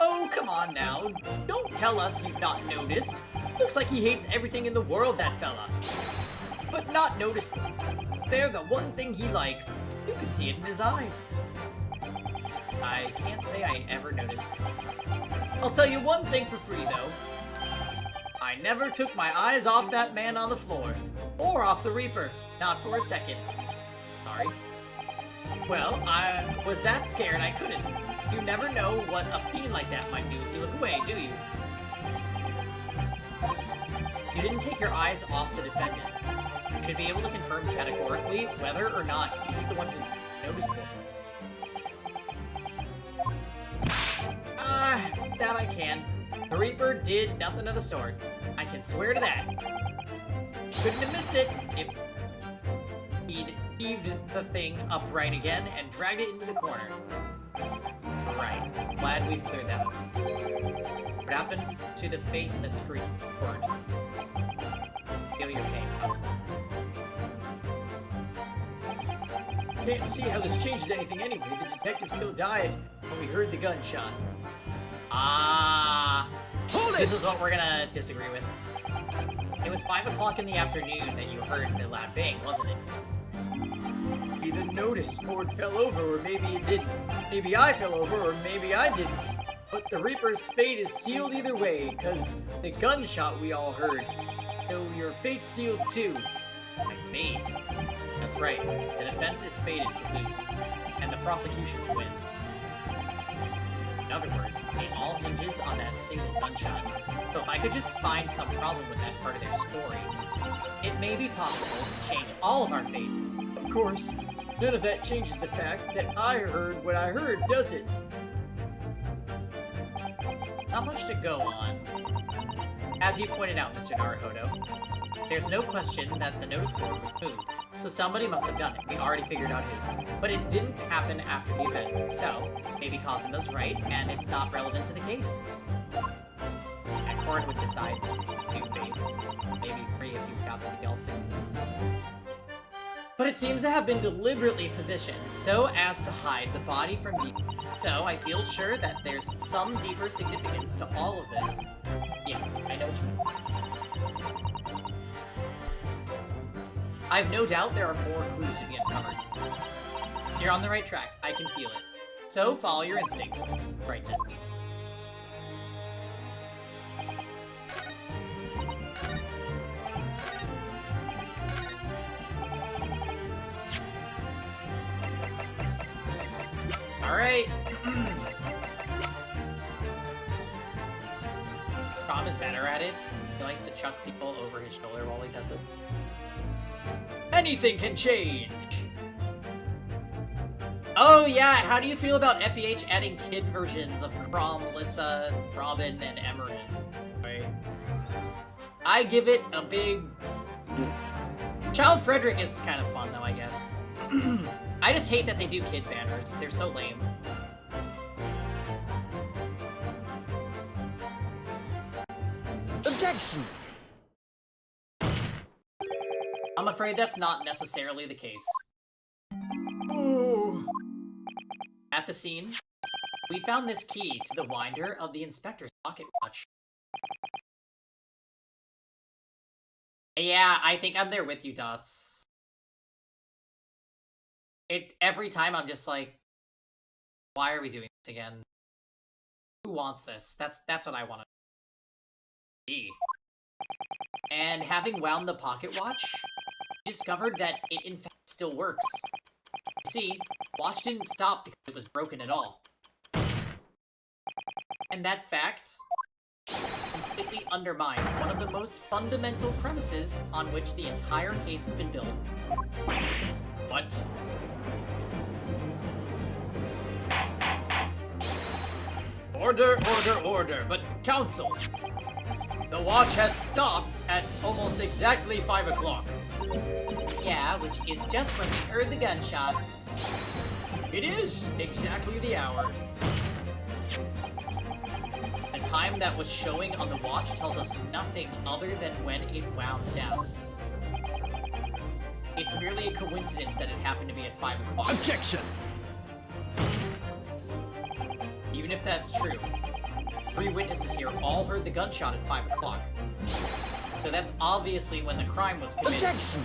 [SPEAKER 1] Oh, come on now. Don't tell us you've not noticed. Looks like he hates everything in the world, that fella. But not notice boards. They're the one thing he likes. You can see it in his eyes. I can't say I ever noticed. I'll tell you one thing for free, though. I never took my eyes off that man on the floor. Or off the Reaper. Not for a second. Sorry. Well, I was that scared I couldn't. You never know what a fiend like that might do if you look away, do you? You didn't take your eyes off the defendant. You should be able to confirm categorically whether or not he was the one who noticed it. That I can. The Reaper did nothing of the sort. I can swear to that. Couldn't have missed it if he'd heaved the thing upright again and dragged it into the corner. Right. Glad we've cleared that up. What happened to the face that screamed? Word. Feel your pain, Cosmo.
[SPEAKER 6] Can't see how this changes anything anyway. The detective still died when we heard the gunshot.
[SPEAKER 1] Ah.
[SPEAKER 5] Hold it!
[SPEAKER 1] This is what we're gonna disagree with. It was 5 o'clock in the afternoon that you heard the loud bang, wasn't it?
[SPEAKER 6] Maybe the notice board fell over, or maybe it didn't. Maybe I fell over, or maybe I didn't. But the Reaper's fate is sealed either way, because the gunshot we all heard. So your fate's sealed too.
[SPEAKER 1] My fate. That's right. The defense is fated to lose, and the prosecution to win. In other words, it all hinges on that single gunshot. So if I could just find some problem with that part of their story, it may be possible to change all of our fates.
[SPEAKER 6] Of course, none of that changes the fact that I heard what I heard, does it?
[SPEAKER 1] Not much to go on. As you pointed out, Mr. Naruhodo, there's no question that the notice board was moved, so somebody must have done it. We already figured out who. But it didn't happen after the event, so maybe Kazuma's right, and it's not relevant to the case. And Corin would decide 2 fate, maybe 3 if you got the DLC. But it seems to have been deliberately positioned so as to hide the body from view. So I feel sure that there's some deeper significance to all of this. Yes, I know what you mean. I have no doubt there are more clues to be uncovered. You're on the right track. I can feel it. So follow your instincts. Right then. Alright. Tom is better at it. He likes to chuck people over his shoulder while he does it.
[SPEAKER 6] Anything can change!
[SPEAKER 1] Oh yeah, how do you feel about FEH adding kid versions of Crom, Lissa, Robin, and Emerin? Right? I give it a big... Child Frederick is kind of fun though, I guess. I just hate that they do kid banners. They're so lame.
[SPEAKER 5] Objection!
[SPEAKER 1] I'm afraid that's not necessarily the case.
[SPEAKER 6] Oh.
[SPEAKER 1] At the scene, we found this key to the winder of the inspector's pocket watch. Yeah, I think I'm there with you, Dots. Every time I'm just like, why are we doing this again? Who wants this? That's what I want to be. And having wound the pocket watch, we discovered that it in fact still works. You see, watch didn't stop because it was broken at all. And that fact completely undermines one of the most fundamental premises on which the entire case has been built. What?
[SPEAKER 6] Order, order, order, but counsel! The watch has stopped at almost exactly 5 o'clock.
[SPEAKER 1] Yeah, which is just when we heard the gunshot.
[SPEAKER 6] It is exactly the hour.
[SPEAKER 1] The time that was showing on the watch tells us nothing other than when it wound down. It's merely a coincidence that it happened to be at 5 o'clock.
[SPEAKER 5] Objection!
[SPEAKER 1] Even if that's true, 3 witnesses here all heard the gunshot at 5 o'clock. So that's obviously when the crime was committed.
[SPEAKER 5] Objection!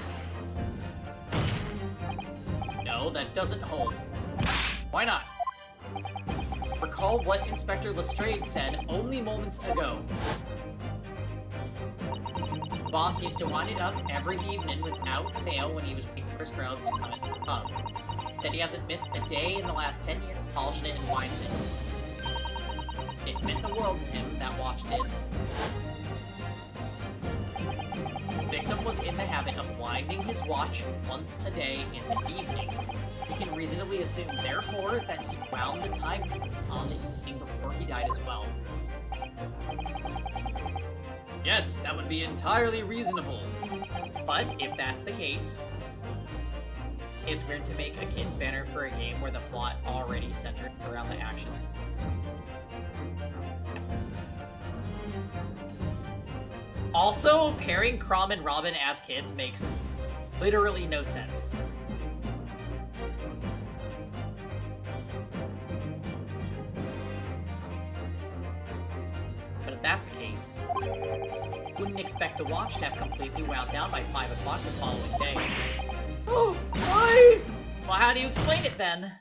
[SPEAKER 1] No, that doesn't hold. Why not? Recall what Inspector Lestrade said only moments ago. The boss used to wind it up every evening without fail when he was waiting for his crowd to come into the pub. Said he hasn't missed a day in the last 10 years polishing it and winding it. It meant the world to him, that watch did. The victim was in the habit of winding his watch once a day in the evening. We can reasonably assume, therefore, that he wound the timepiece on the evening before he died as well.
[SPEAKER 6] Yes, that would be entirely reasonable.
[SPEAKER 1] But if that's the case, it's weird to make a kids banner for a game where the plot already centered around the action. Also, pairing Crom and Robin as kids makes literally no sense. But if that's the case, wouldn't expect the watch to have completely wound down by 5 o'clock the following day. Oh, why? Well, how do you explain it then?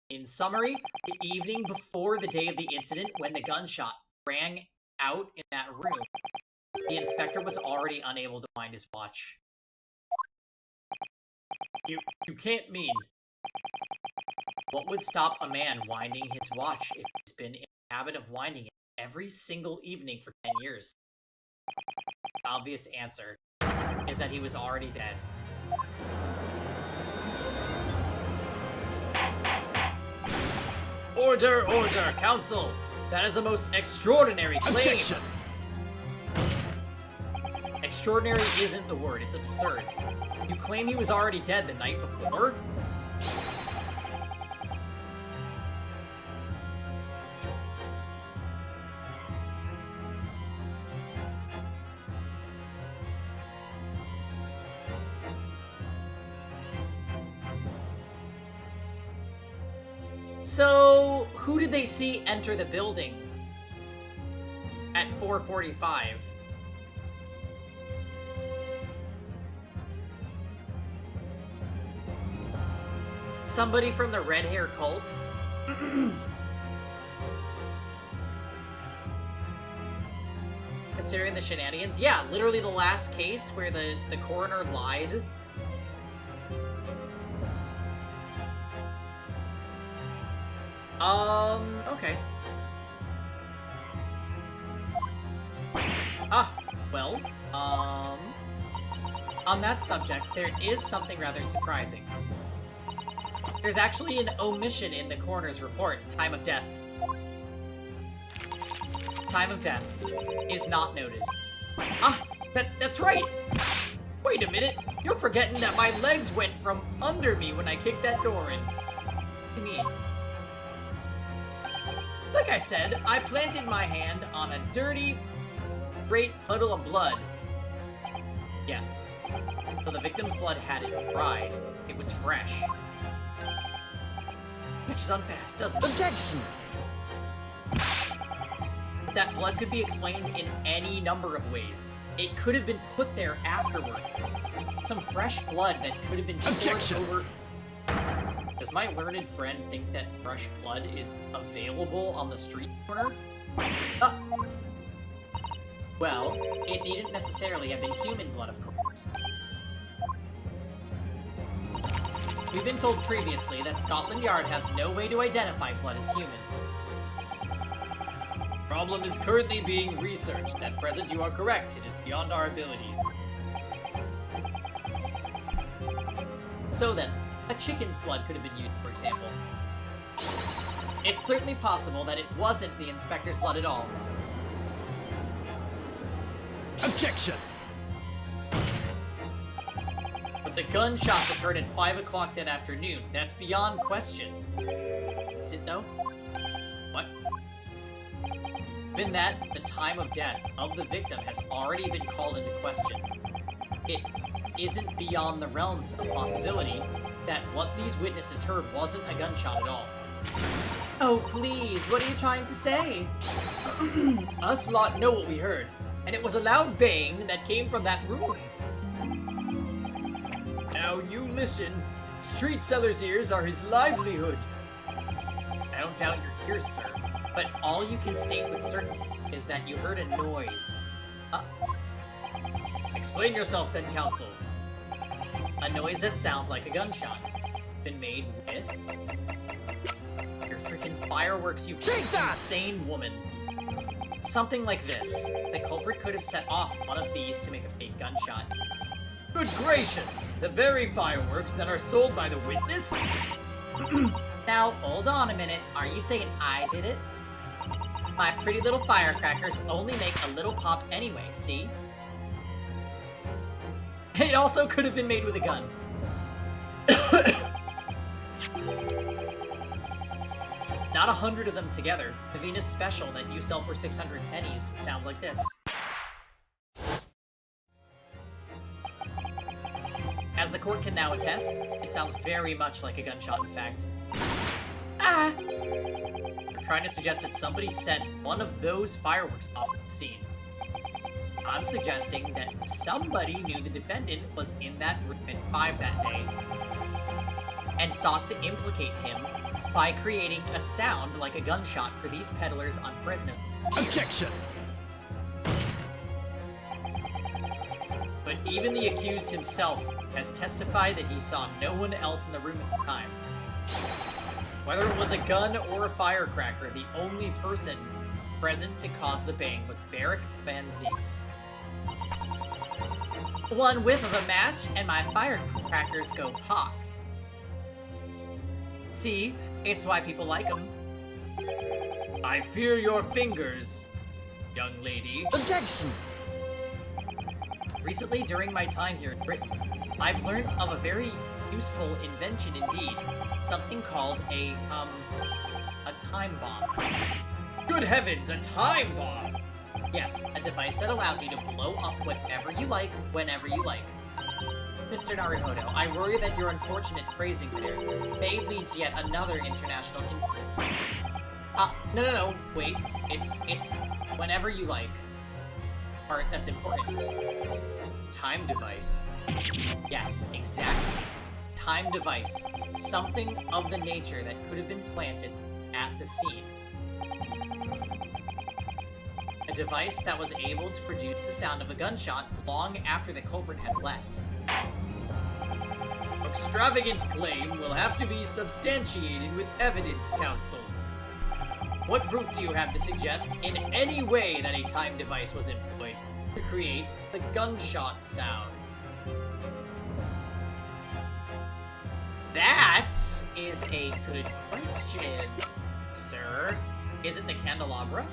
[SPEAKER 1] In summary, the evening before the day of the incident, when the gunshot rang out in that room, the inspector was already unable to find his watch. You can't mean... What would stop a man winding his watch if he's been in the habit of winding it every single evening for 10 years? The obvious answer is that he was already dead. Order, order, counsel! That is the most extraordinary claim!
[SPEAKER 5] Objection!
[SPEAKER 1] Extraordinary isn't the word, it's absurd. You claim he was already dead the night before? So, who did they see enter the building at 4:45? Somebody from the red hair cults? Considering the shenanigans? Yeah, literally the last case where the coroner lied. Okay. Well, on that subject, there is something rather surprising. There's actually an omission in the coroner's report. Time of death. Time of death is not noted. That's right! Wait a minute, you're forgetting that my legs went from under me when I kicked that door in. What do you mean? Like I said, I planted my hand on a dirty, great puddle of blood. Yes. So the victim's blood hadn't dried. It was fresh. Catches on fast, doesn't it?
[SPEAKER 5] Objection!
[SPEAKER 1] That blood could be explained in any number of ways. It could have been put there afterwards. Some fresh blood that could have been poured over... Does my learned friend think that fresh blood is available on the street corner? Well, it needn't necessarily have been human blood, of course. We've been told previously that Scotland Yard has no way to identify blood as human. Problem is currently being researched. At present, you are correct. It is beyond our ability. So then, a chicken's blood could have been used, for example. It's certainly possible that it wasn't the inspector's blood at all.
[SPEAKER 5] Objection!
[SPEAKER 1] But the gunshot was heard at 5 o'clock that afternoon. That's beyond question. Is it though? What? Given that the time of death of the victim has already been called into question, it isn't beyond the realms of possibility that what these witnesses heard wasn't a gunshot at all. Oh, please, what are you trying to say? Us lot know what we heard, and it was a loud bang that came from that room.
[SPEAKER 6] Now you listen. Street seller's ears are his livelihood.
[SPEAKER 1] I don't doubt your ears, sir, but all you can state with certainty is that you heard a noise. Explain yourself then, counsel. A noise that sounds like a gunshot. Been made with... your freaking fireworks, you insane woman. Something like this. The culprit could have set off one of these to make a fake gunshot.
[SPEAKER 6] Good gracious! The very fireworks that are sold by the witness?
[SPEAKER 1] Now, hold on a minute. Are you saying I did it? My pretty little firecrackers only make a little pop anyway, see? It also could have been made with a gun. Not 100 of them together. The Venus special that you sell for 600 pennies sounds like this. As the court can now attest, it sounds very much like a gunshot, in fact. Ah! We're trying to suggest that somebody set one of those fireworks off at the scene. I'm suggesting that somebody knew the defendant was in that room at 5 that day and sought to implicate him by creating a sound like a gunshot for these peddlers on Fresno.
[SPEAKER 5] Objection!
[SPEAKER 1] But even the accused himself has testified that he saw no one else in the room at the time. Whether it was a gun or a firecracker, the only person present to cause the bang was Barrick Van Zeeks. One whiff of a match and my firecrackers go pop. See, it's why people like them. I fear your fingers, young lady.
[SPEAKER 5] Objection!
[SPEAKER 1] Recently, during my time here in Britain, I've learned of a very useful invention indeed. Something called a time bomb. Good heavens, a time bomb! Yes, a device that allows you to blow up whatever you like, whenever you like. Mr. Naruhodo, I worry that your unfortunate phrasing there may lead to yet another international incident. No, wait. It's whenever you like. Part that's important. Time device. Yes, exactly. Time device. Something of the nature that could have been planted at the scene. A device that was able to produce the sound of a gunshot long after the culprit had left. Extravagant claim will have to be substantiated with evidence, counsel. What proof do you have to suggest in any way that a time device was employed to create the gunshot sound? That is a good question, sir. Is it the candelabra?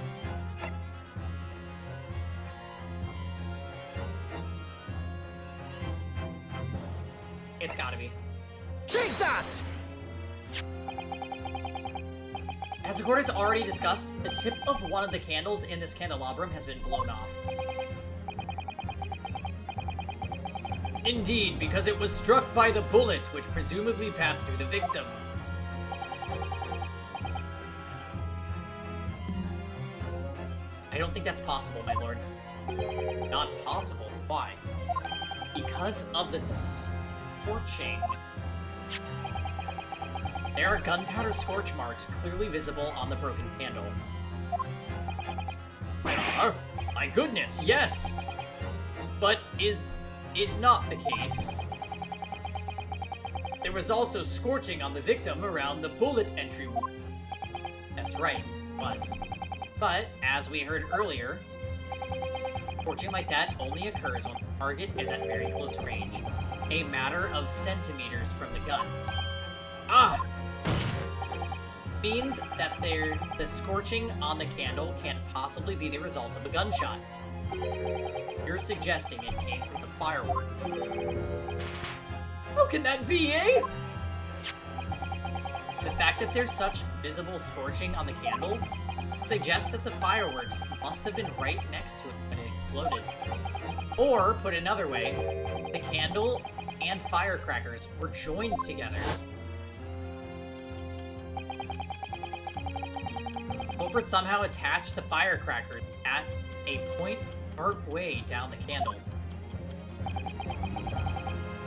[SPEAKER 1] It's gotta be.
[SPEAKER 5] Take that!
[SPEAKER 1] As the court has already discussed, the tip of one of the candles in this candelabrum has been blown off. Indeed, because it was struck by the bullet, which presumably passed through the victim. I don't think that's possible, my lord. Not possible. Why? Because of the scorching. There are gunpowder scorch marks clearly visible on the broken candle. My goodness, yes! But is it not the case? There was also scorching on the victim around the bullet entry wound. That's right, it was. But, as we heard earlier, scorching like that only occurs when the target is at very close range, a matter of centimeters from the gun. Ah! Means that the scorching on the candle can't possibly be the result of a gunshot. You're suggesting it came from the firework. How can that be, eh? The fact that there's such visible scorching on the candle suggests that the fireworks must have been right next to it when it exploded. Or, put another way, the candle and firecrackers were joined together. Culprit somehow attached the firecracker at a point part way down the candle.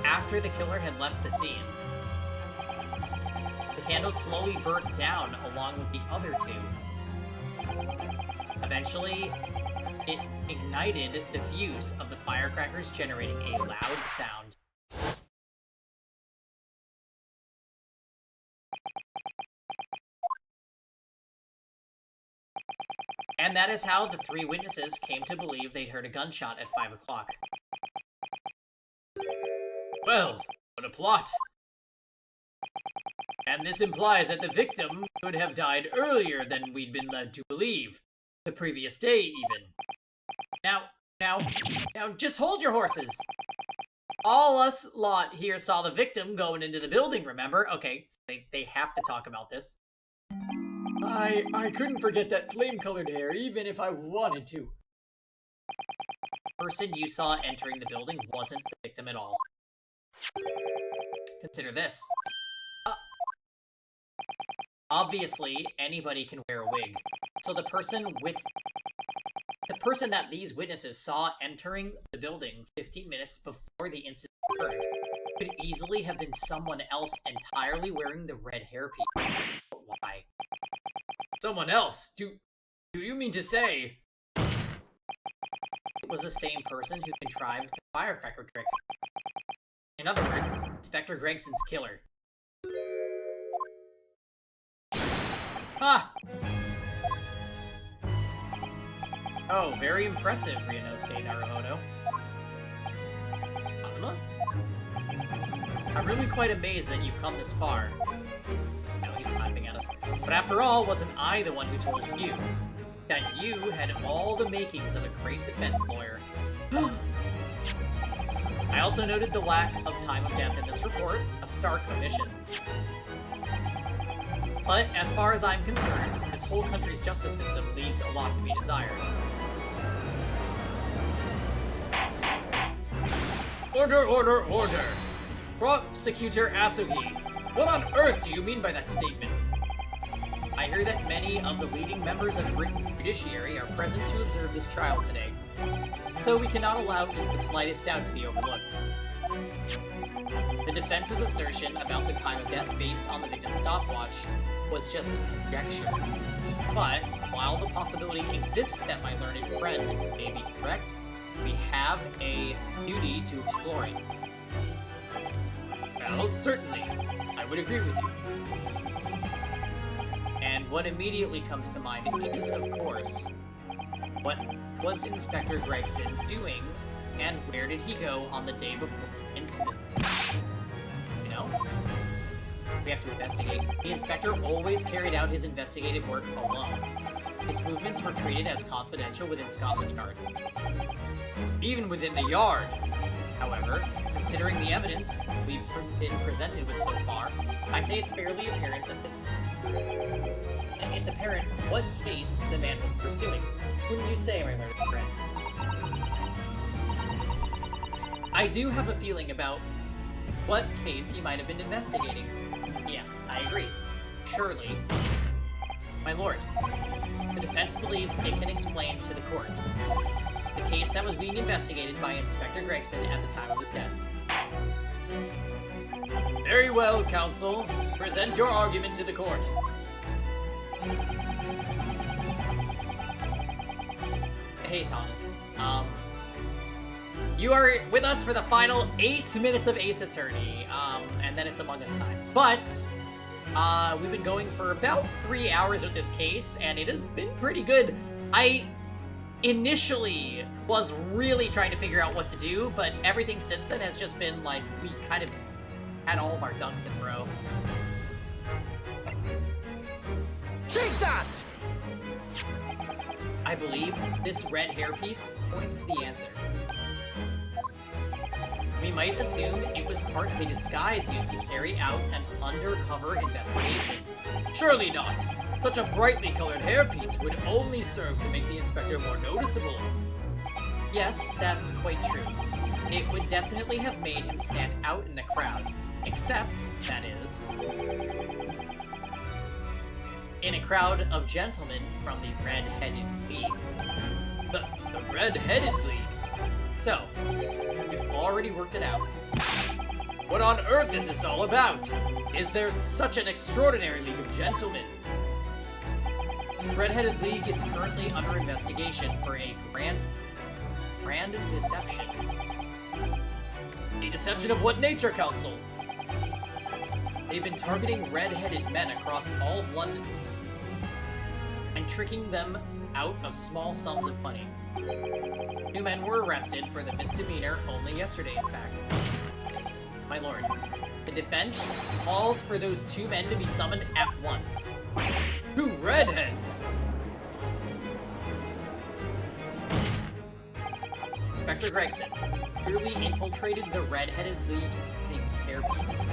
[SPEAKER 1] After the killer had left the scene, the candle slowly burnt down along with the other two. Eventually, it ignited the fuse of the firecrackers, generating a loud sound. And that is how the three witnesses came to believe they'd heard a gunshot at 5 o'clock. Well, what a plot. And this implies that the victim could have died earlier than we'd been led to believe. The previous day, even. Now, just hold your horses. All us lot here saw the victim going into the building, remember? Okay, so they have to talk about this.
[SPEAKER 6] I couldn't forget that flame-colored hair, even if I wanted to.
[SPEAKER 1] The person you saw entering the building wasn't the victim at all. Consider this. Obviously, anybody can wear a wig. So the person that these witnesses saw entering the building 15 minutes before the incident occurred could easily have been someone else entirely wearing the red hairpiece. But why?
[SPEAKER 6] Someone else? Do you mean to say?
[SPEAKER 1] It was the same person who contrived the firecracker trick. In other words, Inspector Gregson's killer. Ah! Oh, very impressive, Ryunosuke Naruhodo. Kazuma? I'm really quite amazed that you've come this far. Now he's laughing at us. But after all, wasn't I the one who told you that you had all the makings of a great defense lawyer? I also noted the lack of time of death in this report, a stark omission. But as far as I'm concerned, this whole country's justice system leaves a lot to be desired.
[SPEAKER 6] Order, order, order! Prosecutor Asugi, what on earth do you mean by that statement?
[SPEAKER 1] I hear that many of the leading members of Britain's judiciary are present to observe this trial today, so we cannot allow even the slightest doubt to be overlooked. The defense's assertion about the time of death based on the victim's stopwatch was just conjecture. But, while the possibility exists that my learned friend may be correct, we have a duty to explore it.
[SPEAKER 6] Well, certainly. I would agree with you.
[SPEAKER 1] And what immediately comes to mind is, of course, what was Inspector Gregson doing, and where did he go on the day before the incident? You know? We have to investigate. The inspector always carried out his investigative work alone. His movements were treated as confidential within Scotland Yard.
[SPEAKER 6] Even within the yard.
[SPEAKER 1] However, considering the evidence we've been presented with so far, I'd say it's fairly apparent that it's apparent what case the man was pursuing. Wouldn't you say, my learned friend? I do have a feeling about what case he might have been investigating. Yes, I agree. Surely. My lord, the defense believes it can explain to the court the case that was being investigated by Inspector Gregson at the time of his death.
[SPEAKER 6] Very well, counsel. Present your argument to the court.
[SPEAKER 1] Hey, Thomas. You are with us for the final 8 minutes of Ace Attorney, and then it's Among Us time. But, we've been going for about 3 hours with this case, and it has been pretty good. I initially was really trying to figure out what to do, but everything since then has just been like, we kind of had all of our ducks in a row.
[SPEAKER 5] Take that!
[SPEAKER 1] I believe this red hairpiece points to the answer. We might assume it was part of a disguise used to carry out an undercover investigation.
[SPEAKER 6] Surely not. Such a brightly colored hairpiece would only serve to make the inspector more noticeable.
[SPEAKER 1] Yes, that's quite true. It would definitely have made him stand out in the crowd. Except, that is, in a crowd of gentlemen from the Red-Headed League.
[SPEAKER 6] The Red-Headed League?
[SPEAKER 1] So, we've already worked it out.
[SPEAKER 6] What on earth is this all about? Is there such an extraordinary league of gentlemen?
[SPEAKER 1] The Red-Headed League is currently under investigation for a grand deception.
[SPEAKER 6] A deception of what nature, counsel?
[SPEAKER 1] They've been targeting red-headed men across all of London and tricking them out of small sums of money. 2 men were arrested for the misdemeanor only yesterday, in fact. My lord, the defense calls for those 2 men to be summoned at once.
[SPEAKER 6] 2 redheads!
[SPEAKER 1] Inspector Gregson clearly infiltrated the Red-Headed League using his hairpiece.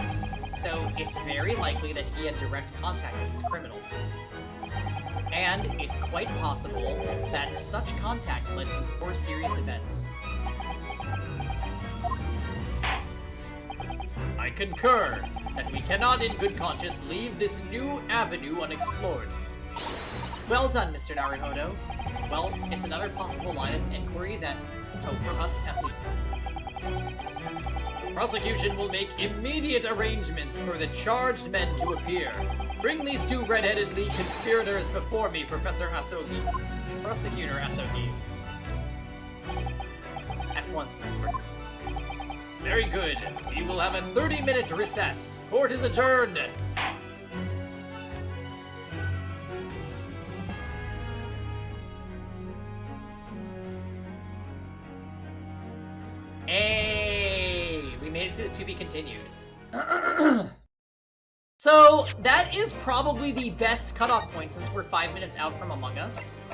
[SPEAKER 1] So it's very likely that he had direct contact with these criminals. And it's quite possible that such contact led to more serious events. I concur that we cannot in good conscience leave this new avenue unexplored. Well done, Mr. Naruhodo. Well, it's another possible line of inquiry that, for us at least. Prosecution will make immediate arrangements for the charged men to appear. Bring these two Red-Headed League conspirators before me, Professor Asogi. Prosecutor Asogi. At once, my lord. Very good. We will have a 30-minute recess. Court is adjourned. Hey, we made it to be continued. So, that is probably the best cutoff point since we're 5 minutes out from Among Us.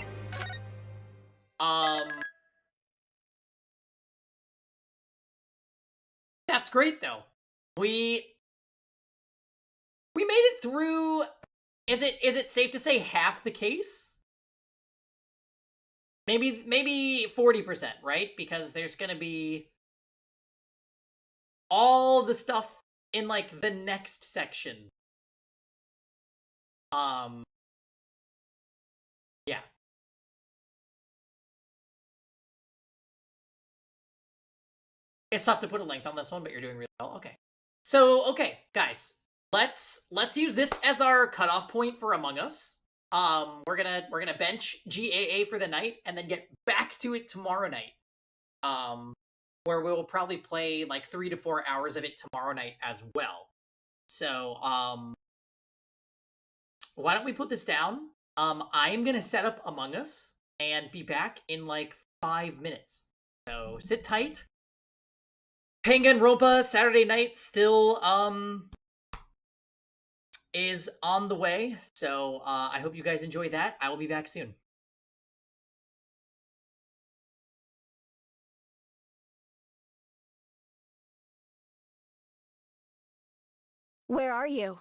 [SPEAKER 1] That's great, though. We made it through... Is it safe to say half the case? Maybe 40%, right? Because there's gonna be all the stuff in, like, the next section. Yeah. It's tough to put a length on this one, but you're doing really well. Okay. So, okay, guys. Let's use this as our cutoff point for Among Us. We're gonna bench GAA for the night and then get back to it tomorrow night. Where we'll probably play like 3 to 4 hours of it tomorrow night as well. So, why don't we put this down? I'm gonna set up Among Us and be back in like 5 minutes. So sit tight. Danganronpa Saturday night still is on the way. So I hope you guys enjoy that. I will be back soon.
[SPEAKER 2] Where are you?